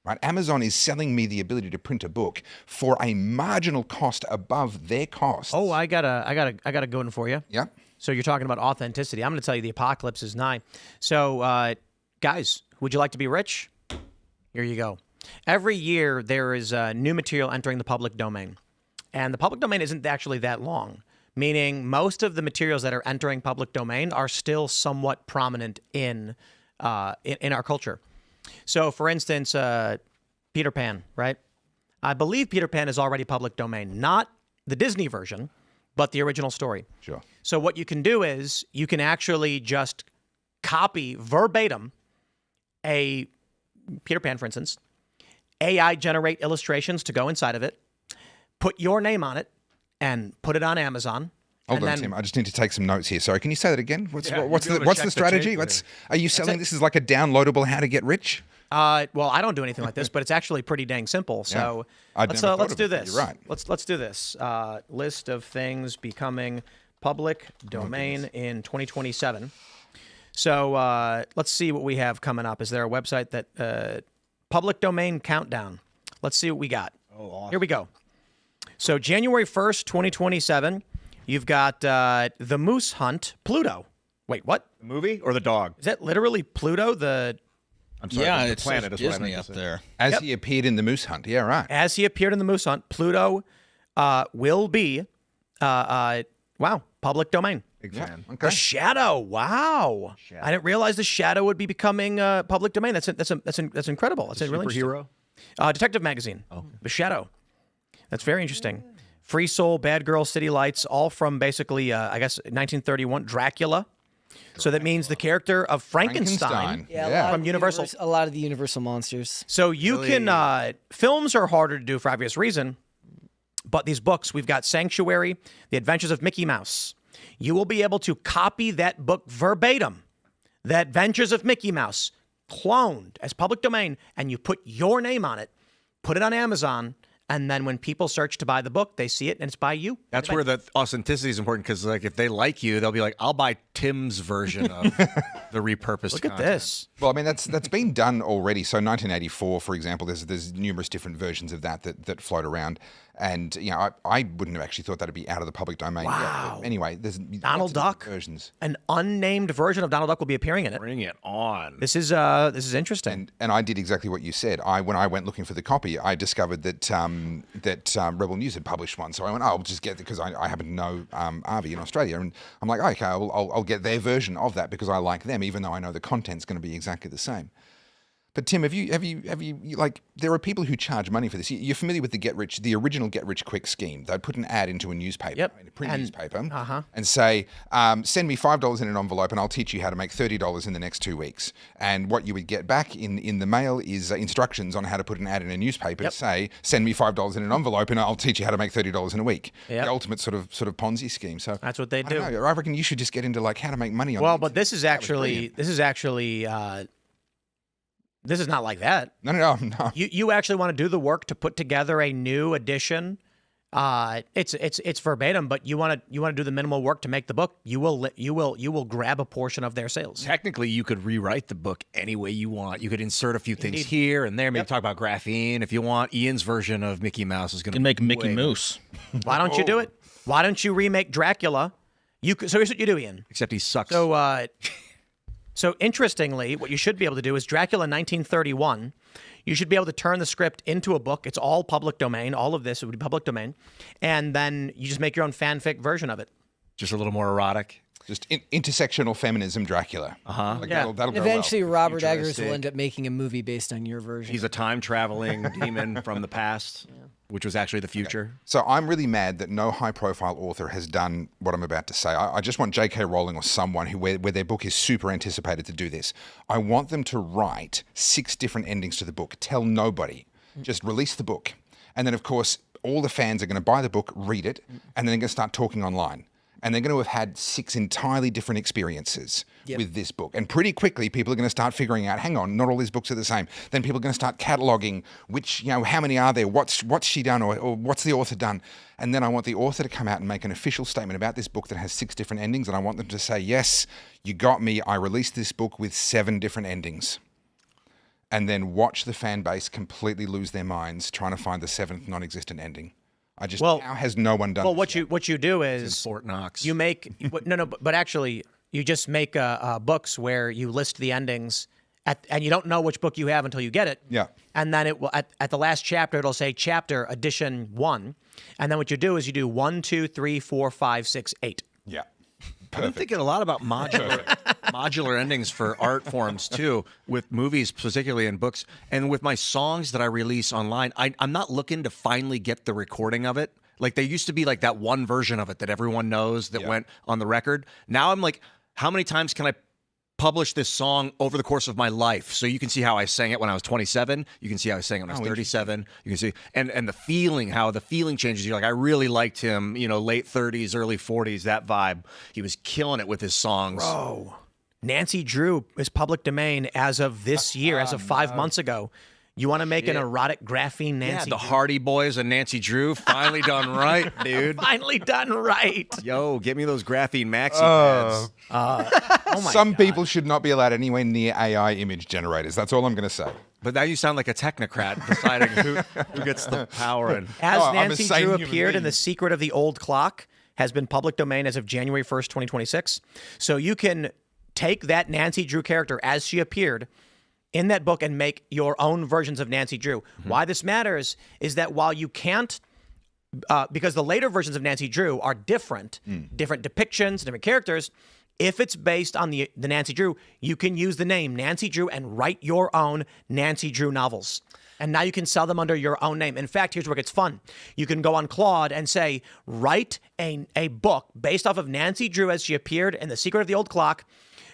Right? Amazon is selling me the ability to print a book for a marginal cost above their costs. Oh, I got a good one for you. Yeah. So you're talking about authenticity. I'm going to tell you the apocalypse is nigh. So, guys, would you like to be rich? Here you go. Every year there is new material entering the public domain, and the public domain isn't actually that long. Meaning, most of the materials that are entering public domain are still somewhat prominent in our culture. So, for instance, Peter Pan, right? I believe Peter Pan is already public domain, not the Disney version, but the original story. Sure. So what you can do is you can actually just copy verbatim a Peter Pan, for instance, AI generate illustrations to go inside of it, put your name on it, and put it on Amazon. Hold on, Tim. I just need to take some notes here. Sorry, can you say that again? What's the strategy? Are you selling this as like a downloadable how to get rich? Well, I don't do anything like this, but it's actually pretty dang simple. So let's do this. You're right. Let's do this. List of things becoming public domain in 2027. So let's see what we have coming up. Is there a website that public domain countdown? Let's see what we got. Oh, awesome. Here we go. So January 1st, 2027. You've got The Moose Hunt, Pluto. Wait, what? The movie or the dog? Is that literally Pluto? I'm sorry, Yeah, the it's planet is what I Disney meant to up say. there. As he appeared in the Moose Hunt. Yeah, right. As he appeared in The Moose Hunt, Pluto will be, public domain. Big Yeah. fan. Okay. The Shadow, wow! I didn't realize the Shadow would be becoming public domain. That's incredible. That's really interesting. Superhero. Detective magazine, The Shadow. That's very interesting. Free Soul, Bad Girl, City Lights, all from basically, 1931, Dracula. So that means the character of Frankenstein. Yeah, From Universal. A lot of the Universal monsters. So you can, films are harder to do for obvious reason, but these books, we've got Sanctuary, The Adventures of Mickey Mouse. You will be able to copy that book verbatim, The Adventures of Mickey Mouse, cloned as public domain, and you put your name on it, put it on Amazon, and then when people search to buy the book, they see it and it's by you. That's where the authenticity is important because, like, if they like you, they'll be like, "I'll buy Tim's version of the repurposed." Look at content. this. Well, I mean, that's been done already. So 1984, for example, there's numerous different versions of that float around. And, I wouldn't have actually thought that'd be out of the public domain. Wow. Yeah, anyway, there's Donald lots of different Duck. versions. An unnamed version of Donald Duck will be appearing in it. Bring it on. This is interesting. And I did exactly what you said. When I went looking for the copy, I discovered that Rebel News had published one. So I went, I'll just get it because I happen to know Avi in Australia, and I'm like, okay, I'll get their version of that because I like them, even though I know the content's going to be exactly the same. But Tim, have you like, there are people who charge money for this. You're familiar with the original Get Rich Quick scheme. They'd put an ad into a newspaper, a print newspaper, and say, send me $5 in an envelope and I'll teach you how to make $30 in the next 2 weeks. And what you would get back in the mail is instructions on how to put an ad in a newspaper to say, send me $5 in an envelope and I'll teach you how to make $30 in a week. Yep. The ultimate sort of Ponzi scheme. So that's what they do. I reckon you should just get into like how to make money on. Well, but this is actually this is not like that. No. You actually want to do the work to put together a new edition It's verbatim, but you want to do the minimal work to make the book. You will grab a portion of their sales. Technically, you could rewrite the book any way you want. You could insert a few things here and there. Maybe talk about graphene if you want. Ian's version of Mickey Mouse is going to make Mickey Moose. Why don't you do it? Why don't you remake Dracula? So here's what you do, Ian. Except he sucks. So interestingly, what you should be able to do is Dracula 1931. You should be able to turn the script into a book. It's all public domain. All of this would be public domain. And then you just make your own fanfic version of it. Just a little more erotic. Just intersectional feminism Dracula. Like that'll go Eventually, well. Robert Eggers will end up making a movie based on your version. He's a time-traveling demon from the past, which was actually the future. So I'm really mad that no high-profile author has done what I'm about to say. I just want J.K. Rowling or someone where their book is super anticipated to do this. I want them to write 6 different endings to the book. Tell nobody. Just release the book. And then, of course, all the fans are going to buy the book, read it, and then they're going to start talking online. And they're going to have had 6 entirely different experiences with this book. And pretty quickly, people are going to start figuring out, hang on, not all these books are the same. Then people are going to start cataloging which, how many are there? What's she done or what's the author done? And then I want the author to come out and make an official statement about this book that has 6 different endings. And I want them to say, yes, you got me. I released this book with 7 different endings. And then watch the fan base completely lose their minds trying to find the 7th non-existent ending. How has no one done? Well, what you do is Fort Knox. you make but actually you just make books where you list the endings, and you don't know which book you have until you get it. Yeah. And then it will at the last chapter it'll say chapter edition 1, and then what you do is you do 1, 2, 3, 4, 5, 6, 8. Yeah. I've been thinking a lot about modular endings for art forms too, with movies particularly and books, and with my songs that I release online. I'm not looking to finally get the recording of it. Like there used to be like that one version of it that everyone knows that went on the record. Now I'm like, how many times can I publish this song over the course of my life? So you can see how I sang it when I was 27. You can see how I sang it when I was 37. You can see and the feeling, how the feeling changes. You're like, I really liked him, late 30s, early 40s, that vibe. He was killing it with his songs. Bro, Nancy Drew is public domain as of this year, as of 5 months ago. You want to make an erotic graphene Nancy the Drew? Hardy Boys and Nancy Drew, finally done right, dude. Finally done right. Yo, get me those graphene maxi pads. Oh my Some God. people should not be allowed anywhere near AI image generators. That's all I'm going to say. But now you sound like a technocrat deciding who gets the power. And As I'm a Nancy sane Drew human appeared in being. The Secret of the Old Clock has been public domain as of January 1st, 2026. So you can take that Nancy Drew character as she appeared in that book and make your own versions of Nancy Drew. Why this matters is that while you can't, because the later versions of Nancy Drew are different, different depictions, different characters, if it's based on the Nancy Drew, you can use the name Nancy Drew and write your own Nancy Drew novels. And now you can sell them under your own name. In fact, here's where it gets fun. You can go on Claude and say, write a book based off of Nancy Drew as she appeared in The Secret of the Old Clock,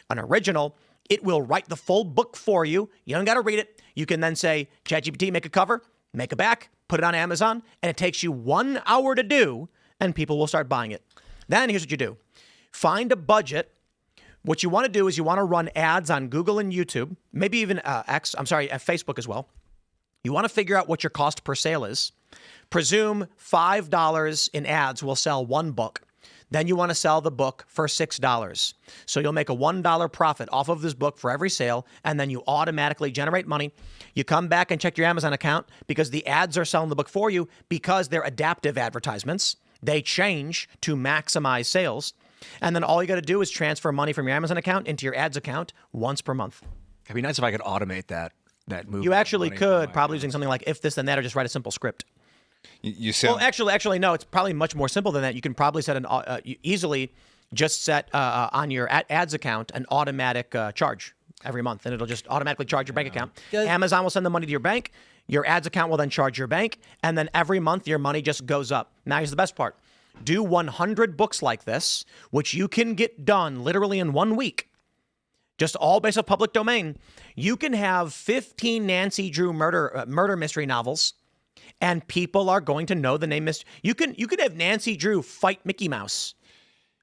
an original. It will write the full book for you. You don't got to read it. You can then say, ChatGPT, make a cover, make a back, put it on Amazon, and it takes you 1 hour to do, and people will start buying it. Then here's what you do. Find a budget. What you want to do is you want to run ads on Google and YouTube, maybe even Facebook as well. You want to figure out what your cost per sale is. Presume $5 in ads will sell one book. Then you want to sell the book for $6. So you'll make a $1 profit off of this book for every sale, and then you automatically generate money. You come back and check your Amazon account because the ads are selling the book for you because they're adaptive advertisements. They change to maximize sales. And then all you got to do is transfer money from your Amazon account into your ads account once per month. It'd be nice if I could automate that move. You actually could, probably using something like if this then that, or just write a simple script. You sound... Well, actually, no. It's probably much more simple than that. You can probably set you easily just set on your ads account an automatic charge every month, and it'll just automatically charge your bank account. Amazon will send the money to your bank. Your ads account will then charge your bank, and then every month your money just goes up. Now, here's the best part. Do 100 books like this, which you can get done literally in 1 week, just all based on public domain. You can have 15 Nancy Drew murder mystery novels, and people are going to know the name. You could have Nancy Drew fight Mickey Mouse.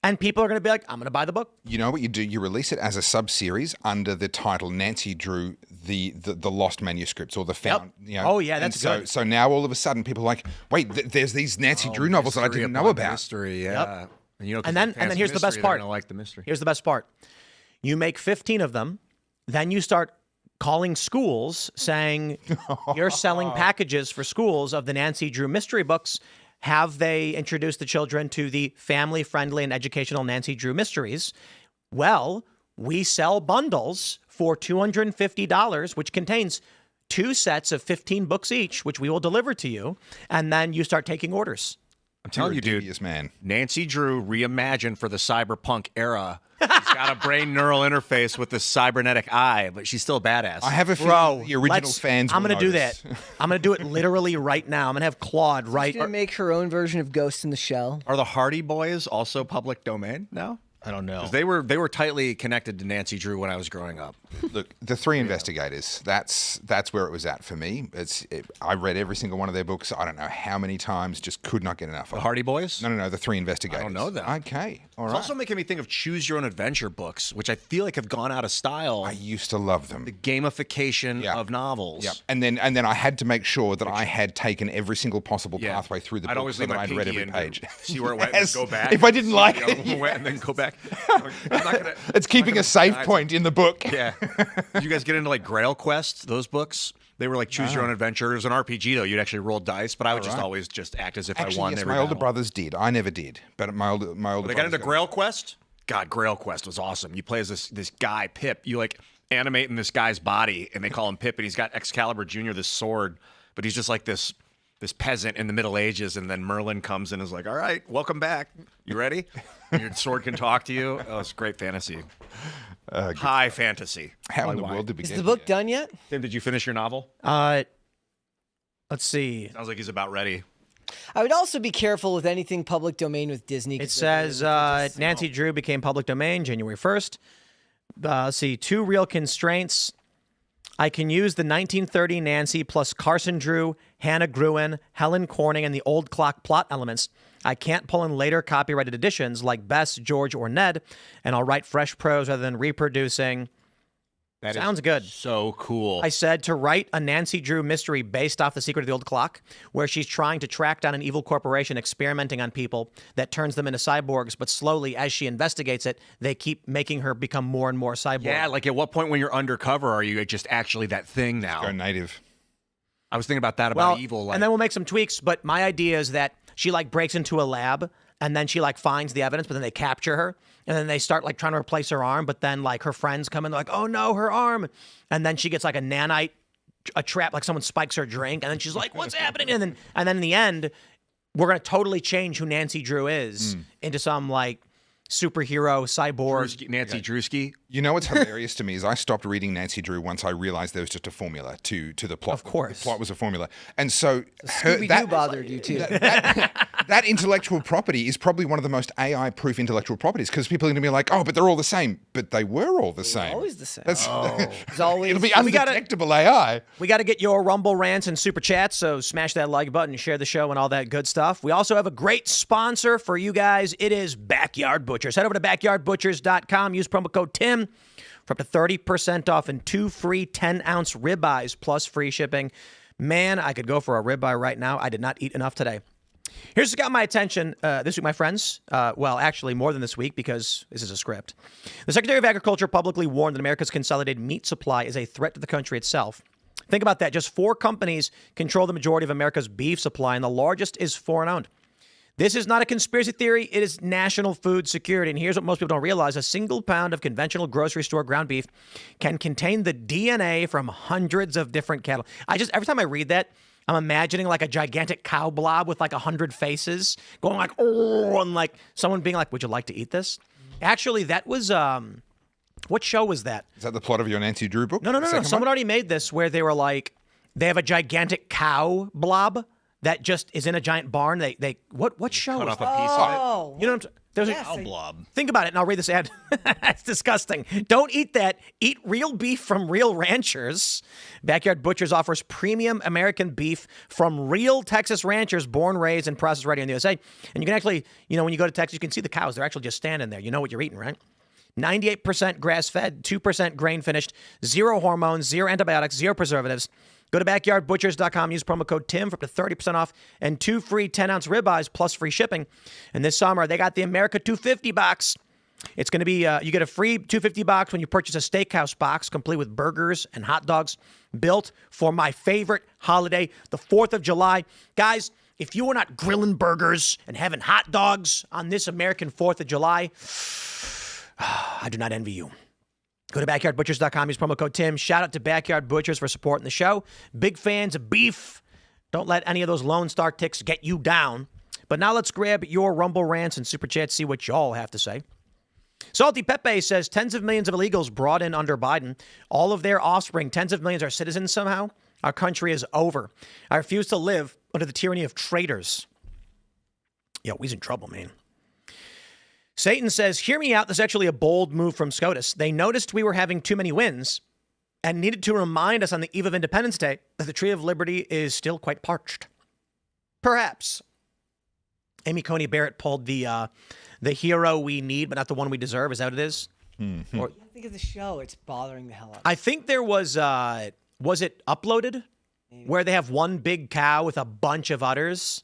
And people are going to be like, I'm going to buy the book. You know what you do? You release it as a sub-series under the title Nancy Drew, the lost manuscripts or the found. Yep. You know, Oh, yeah, that's good. So now all of a sudden people are like, wait, there's these Nancy Drew novels that I didn't know about. Mystery, yeah. Yep. And, you know, And then here's the best part. I like the mystery. Here's the best part. You make 15 of them, then you start calling schools saying you're selling packages for schools of the Nancy Drew mystery books. Have they introduced the children to the family-friendly and educational Nancy Drew mysteries? Well, we sell bundles for $250, which contains 2 sets of 15 books each, which we will deliver to you, and then you start taking orders. I'm telling you, dude. Devious man. Nancy Drew reimagined for the cyberpunk era. She's got a brain neural interface with this cybernetic eye, but she's still a badass. I have a feeling the original fans. I'm going to do that. I'm going to do it literally right now. I'm going to have Claude She's gonna make her own version of Ghost in the Shell. Are the Hardy Boys also public domain now? I don't know. 'Cause they were tightly connected to Nancy Drew when I was growing up. Look, the 3 investigators. That's where it was at for me. I read every single one of their books. I don't know how many times. Just could not get enough. The Hardy Boys? No. The 3 investigators. I don't know that. Okay, all right. It's also making me think of choose your own adventure books, which I feel like have gone out of style. I used to love them. The gamification Yeah. of novels. Yeah, and then I had to make sure that I had taken every single possible Yeah. pathway through the I'd book always so leave that my I'd read pinky every in page. to see where it went Yes. and go back. If I didn't like See it, where the other one went and then go back. I'm not gonna, it's keeping a safe point in the book. Yeah. Did you guys get into like Grail Quest, those books? They were like choose your own adventure. It was an RPG though. You'd actually roll dice, but I would just always just act as if Actually, I won yes, every my older battle. brothers did. I never did, but my older They brothers got into got Grail Quest? God, Grail Quest was awesome. You play as this guy, Pip. You like animate in this guy's body, and they call him Pip, and he's got Excalibur Jr., this sword, but he's just like this peasant in the Middle Ages, and then Merlin comes in and is like, all right, welcome back. You ready? And your sword can talk to you. Oh, it's great fantasy. High fantasy. How in the world did we Is get the book here? done yet? Tim, did you finish your novel? Let's see. Sounds like he's about ready. I would also be careful with anything public domain with Disney. It 'cause they're says really just- Nancy Drew became public domain January 1st. Let's see, 2 real constraints. I can use the 1930 Nancy plus Carson Drew, Hannah Gruen, Helen Corning, and the old clock plot elements. I can't pull in later copyrighted editions like Bess, George, or Ned, and I'll write fresh prose rather than reproducing. That is Sounds good. so cool. I said to write a Nancy Drew mystery based off The Secret of the Old Clock, where she's trying to track down an evil corporation experimenting on people that turns them into cyborgs, but slowly, as she investigates it, they keep making her become more and more cyborg. Yeah, like at what point when you're undercover are you just actually that thing now? Go native. I was thinking about that about well, evil. Like, and then we'll make some tweaks, but my idea is that she like breaks into a lab and then she like finds the evidence, but then they capture her and then they start like trying to replace her arm, but then like her friends come in, they're like, oh no, her arm. And then she gets like a nanite, a trap, like someone spikes her drink, and then she's like, what's happening? And then in the end, we're gonna totally change who Nancy Drew is into some like superhero cyborg. Nancy Drewski. You know what's hilarious to me is I stopped reading Nancy Drew once I realized there was just a formula to the plot. Of course. The plot was a formula. And so Scooby-Doo bothered you too. that intellectual property is probably one of the most AI-proof intellectual properties because people are going to be like, oh, but they're all the same. But they were all the same. Always the same. That's, It's always it'll be We gotta- undetectable AI. We got to get your Rumble rants and super chats, so smash that like button, share the show, and all that good stuff. We also have a great sponsor for you guys. It is Backyard Butchers. Head over to backyardbutchers.com. Use promo code TIM for up to 30% off and 2 free 10-ounce ribeyes plus free shipping. Man, I could go for a ribeye right now. I did not eat enough today. Here's what got my attention this week, my friends. Well, actually, more than this week because this is a script. The Secretary of Agriculture publicly warned that America's consolidated meat supply is a threat to the country itself. Think about that. Just 4 companies control the majority of America's beef supply, and the largest is foreign-owned. This is not a conspiracy theory. It is national food security. And here's what most people don't realize. A single pound of conventional grocery store ground beef can contain the DNA from hundreds of different cattle. Every time I read that, I'm imagining like a gigantic cow blob with like 100 faces going like, oh, and like someone being like, would you like to eat this? Actually, that was, what show was that? Is that the plot of your Nancy Drew book? No. The second Someone one? already made this where they were like, they have a gigantic cow blob that just is in a giant barn. What show Cut is off a that? piece of it. Oh, You know what Cow blob. Think about it, and I'll read this ad. It's disgusting. Don't eat that. Eat real beef from real ranchers. Backyard Butchers offers premium American beef from real Texas ranchers born, raised, and processed right here in the USA. And you can actually, when you go to Texas, you can see the cows. They're actually just standing there. You know what you're eating, right? 98% grass-fed, 2% grain-finished, 0 hormones, 0 antibiotics, 0 preservatives. Go to backyardbutchers.com, use promo code TIM for up to 30% off and 2 free 10-ounce ribeyes plus free shipping. And this summer, they got the America 250 box. It's going to be, you get a free 250 box when you purchase a steakhouse box, complete with burgers and hot dogs, built for my favorite holiday, the 4th of July. Guys, if you are not grilling burgers and having hot dogs on this American 4th of July, I do not envy you. Go to backyardbutchers.com, use promo code TIM. Shout out to Backyard Butchers for supporting the show. Big fans of beef. Don't let any of those Lone Star ticks get you down. But now let's grab your Rumble rants and Super Chats, see what y'all have to say. Salty Pepe says tens of millions of illegals brought in under Biden. All of their offspring, tens of millions, are citizens somehow. Our country is over. I refuse to live under the tyranny of traitors. Yo, we's in trouble, man. Satan says, hear me out. This is actually a bold move from SCOTUS. They noticed we were having too many wins and needed to remind us on the eve of Independence Day that the Tree of Liberty is still quite parched. Perhaps. Amy Coney Barrett pulled the hero we need, but not the one we deserve. Is that what it is? Mm-hmm. I think of the show. It's bothering the hell out of me. I think there was it uploaded? Maybe. Where they have one big cow with a bunch of udders?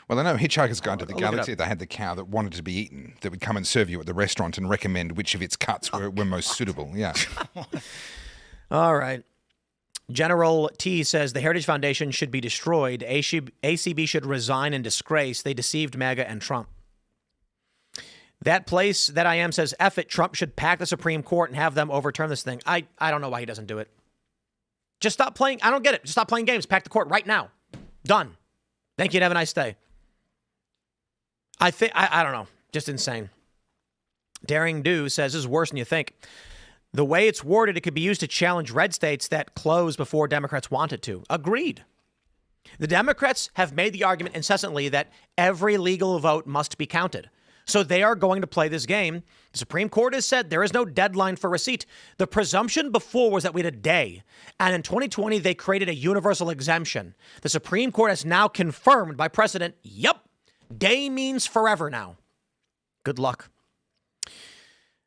Well, I know Hitchhiker's Guide to the Galaxy, they had the cow that wanted to be eaten, that would come and serve you at the restaurant and recommend which of its cuts were most suitable. Yeah. All right. General T says the Heritage Foundation should be destroyed. ACB should resign in disgrace. They deceived MAGA and Trump. That place that I am says, F it, Trump should pack the Supreme Court and have them overturn this thing. I don't know why he doesn't do it. Just stop playing. I don't get it. Just stop playing games. Pack the court right now. Done. Thank you and have a nice day. I don't know. Just insane. Daring Do says this is worse than you think. The way it's worded, it could be used to challenge red states that closed before Democrats wanted to. Agreed. The Democrats have made the argument incessantly that every legal vote must be counted. So they are going to play this game. The Supreme Court has said there is no deadline for receipt. The presumption before was that we had a day. And in 2020, they created a universal exemption. The Supreme Court has now confirmed by precedent, yep, day means forever now. Good luck.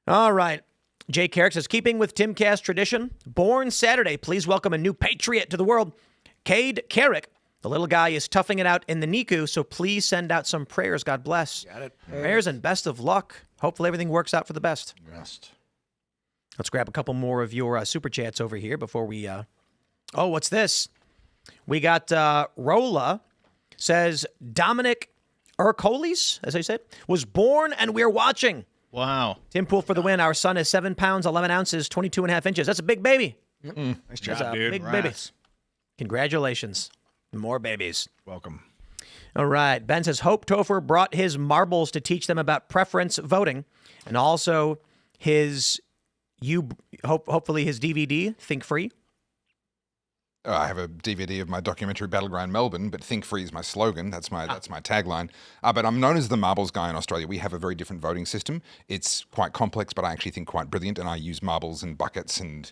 All right. Jay Carrick says, keeping with Timcast tradition, born Saturday, please welcome a new patriot to the world. Cade Carrick. The little guy is toughing it out in the NICU, so please send out some prayers. God bless. Got it. Prayers and best of luck. Hopefully everything works out for the best. Rest. Let's grab a couple more of your Super Chats over here before we... Oh, what's this? We got Rolla says, Dominic Ercoles, as I said, was born and we're watching. Wow. Tim Pool for the win. Our son is 7 pounds, 11 ounces, 22 and a half inches. That's a big baby. Nice job, That's a dude. big Congrats. baby. Congratulations. More babies. Welcome. All right. Ben says, Hope Topher brought his marbles to teach them about preference voting and also hopefully his DVD, Think Free. I have a DVD of my documentary Battleground Melbourne, but Think Free is my slogan. That's my tagline. But I'm known as the marbles guy in Australia. We have a very different voting system. It's quite complex, but I actually think quite brilliant, and I use marbles and buckets, and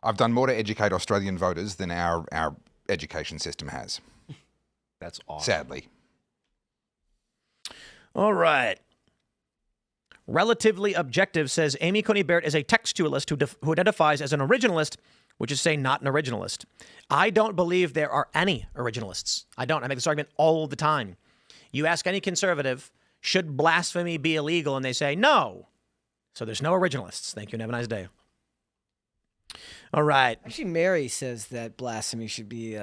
I've done more to educate Australian voters than our education system has. That's awesome. Sadly. All right. Relatively Objective says Amy Coney Barrett is a textualist who identifies as an originalist, which is saying not an originalist. I don't believe there are any originalists. I don't. I make this argument all the time. You ask any conservative, should blasphemy be illegal? And they say no. So there's no originalists. Thank you and have a nice day. All right. Actually, Mary says that blasphemy should be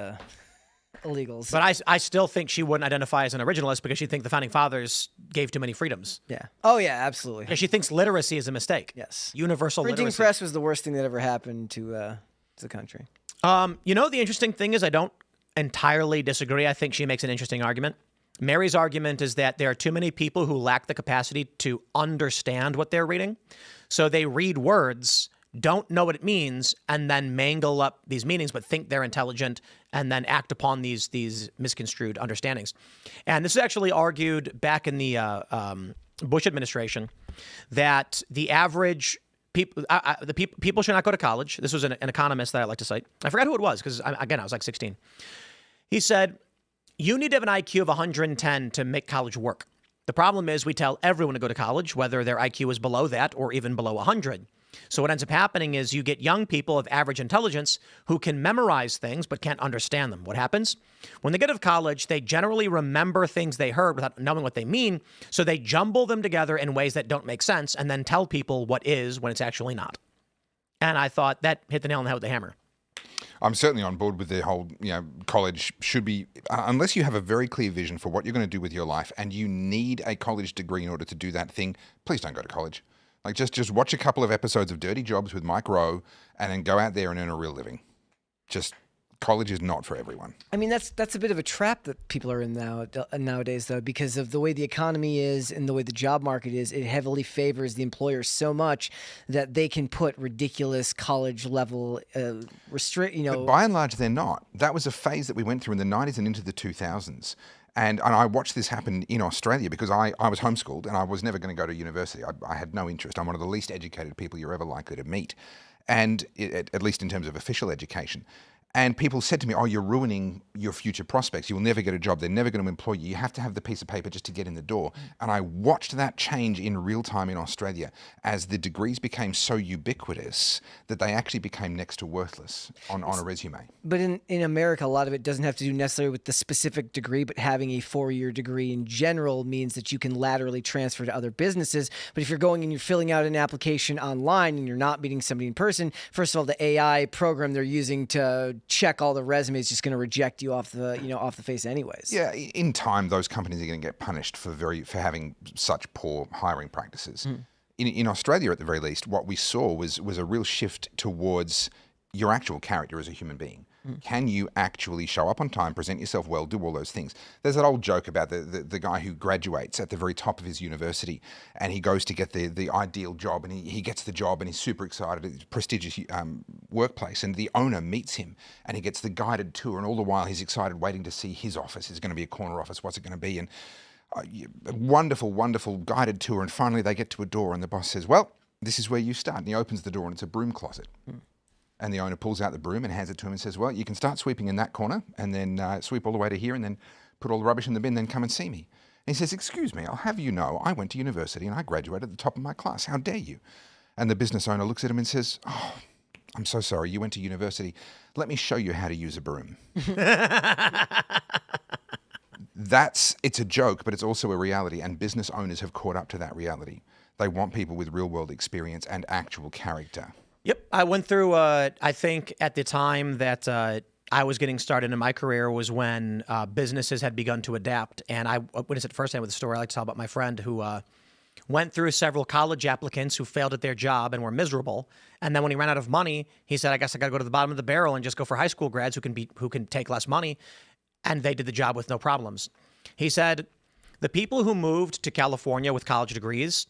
illegal. So. But I still think she wouldn't identify as an originalist because she thinks the Founding Fathers gave too many freedoms. Yeah. Oh, yeah, absolutely. Because she thinks literacy is a mistake. Yes. Universal Printing literacy. press was the worst thing that ever happened to the country. You know, the interesting thing is I don't entirely disagree. I think she makes an interesting argument. Mary's argument is that there are too many people who lack the capacity to understand what they're reading. So they read words, don't know what it means, and then mangle up these meanings, but think they're intelligent and then act upon these misconstrued understandings. And this is actually argued back in the Bush administration that the average people should not go to college. This was an economist that I like to cite. I forgot who it was because, again, I was like 16. He said, you need to have an IQ of 110 to make college work. The problem is we tell everyone to go to college, whether their IQ is below that or even below 100. So what ends up happening is you get young people of average intelligence who can memorize things but can't understand them. What happens? When they get to college, they generally remember things they heard without knowing what they mean, so they jumble them together in ways that don't make sense and then tell people what is when it's actually not. And I thought that hit the nail on the head with the hammer. I'm certainly on board with the whole, college should be, unless you have a very clear vision for what you're going to do with your life and you need a college degree in order to do that thing, please don't go to college. Like just watch a couple of episodes of Dirty Jobs with Mike Rowe and then go out there and earn a real living. College is not for everyone. I mean, that's a bit of a trap that people are in nowadays, though, because of the way the economy is and the way the job market is. It heavily favors the employers so much that they can put ridiculous college level But by and large, they're not. That was a phase that we went through in the 90s and into the 2000s. And I watched this happen in Australia because I was homeschooled and I was never going to go to university. I had no interest. I'm one of the least educated people you're ever likely to meet, and at least in terms of official education. And people said to me, oh, you're ruining your future prospects. You will never get a job. They're never going to employ you. You have to have the piece of paper just to get in the door. And I watched that change in real time in Australia as the degrees became so ubiquitous that they actually became next to worthless on a resume. But in America, a lot of it doesn't have to do necessarily with the specific degree, but having a 4-year degree in general means that you can laterally transfer to other businesses. But if you're going and you're filling out an application online and you're not meeting somebody in person, first of all, the AI program they're using to check all the resumes is just going to reject you off the face anyways. Yeah, in time, those companies are going to get punished for having such poor hiring practices. In Australia, at the very least, what we saw was a real shift towards your actual character as a human being. Can you actually show up on time, present yourself well, do all those things? There's that old joke about the guy who graduates at the very top of his university and he goes to get the ideal job and he gets the job and he's super excited. It's a prestigious workplace and the owner meets him and he gets the guided tour and all the while he's excited waiting to see his office. Is it going to be a corner office? What's it going to be? And a wonderful, wonderful guided tour, and finally they get to a door and the boss says, well, this is where you start. And he opens the door and it's a broom closet. And the owner pulls out the broom and hands it to him and says, well, you can start sweeping in that corner and then sweep all the way to here and then put all the rubbish in the bin, then come and see me. And he says, excuse me, I'll have you know, I went to university and I graduated at the top of my class. How dare you? And the business owner looks at him and says, oh, I'm so sorry, you went to university. Let me show you how to use a broom. It's a joke, but it's also a reality. And business owners have caught up to that reality. They want people with real world experience and actual character. Yep. I went through, I think at the time that I was getting started in my career was when businesses had begun to adapt. And I witnessed it firsthand with a story I like to tell about my friend who went through several college applicants who failed at their job and were miserable. And then when he ran out of money, he said, I guess I got to go to the bottom of the barrel and just go for high school grads who can take less money. And they did the job with no problems. He said, the people who moved to California with college degrees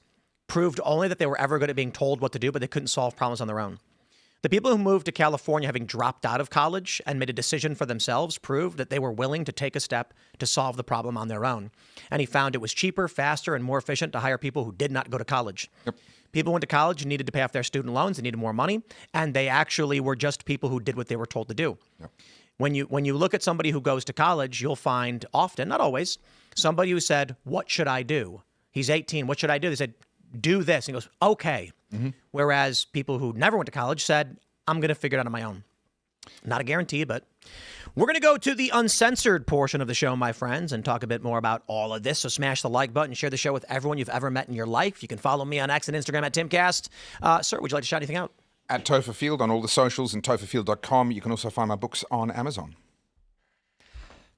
proved only that they were ever good at being told what to do, but they couldn't solve problems on their own. The people who moved to California having dropped out of college and made a decision for themselves proved that they were willing to take a step to solve the problem on their own. And he found it was cheaper, faster, and more efficient to hire people who did not go to college. Yep. People who went to college needed to pay off their student loans, they needed more money, and they actually were just people who did what they were told to do. Yep. When you look at somebody who goes to college, you'll find often, not always, somebody who said, what should I do? He's 18, what should I do? They said, do this. And he goes, okay. Mm-hmm. Whereas people who never went to college said, I'm going to figure it out on my own. Not a guarantee, but we're going to go to the uncensored portion of the show, my friends, and talk a bit more about all of this. So smash the like button, share the show with everyone you've ever met in your life. You can follow me on X and Instagram at Timcast. Sir, would you like to shout anything out? At Topher Field on all the socials and topherfield.com. You can also find my books on Amazon.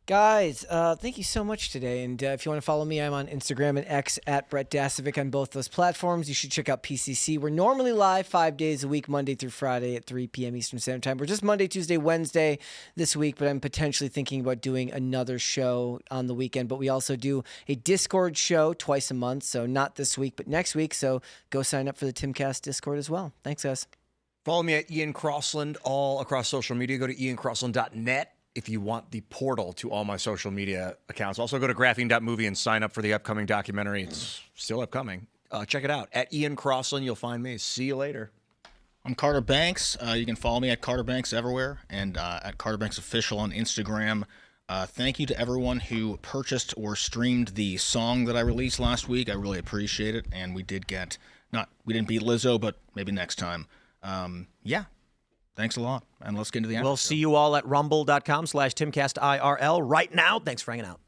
Guys, thank you so much today. And if you want to follow me, I'm on Instagram and X at Brett Dasovic on both those platforms. You should check out PCC. We're normally live 5 days a week, Monday through Friday at 3 p.m. Eastern Standard Time. We're just Monday, Tuesday, Wednesday this week, but I'm potentially thinking about doing another show on the weekend. But we also do a Discord show twice a month, so not this week, but next week. So go sign up for the Timcast Discord as well. Thanks, guys. Follow me at Ian Crossland all across social media. Go to iancrossland.net. if you want the portal to all my social media accounts. Also, go to graphene.movie and sign up for the upcoming documentary. It's still upcoming. Check it out. At Ian Crossland, you'll find me. See you later. I'm Carter Banks. You can follow me at Carter Banks everywhere and at Carter Banks Official on Instagram. Thank you to everyone who purchased or streamed the song that I released last week. I really appreciate it. And we didn't beat Lizzo, but maybe next time. Yeah. Thanks a lot. And let's get into the We'll see you all at rumble.com/TimcastIRL right now. Thanks for hanging out.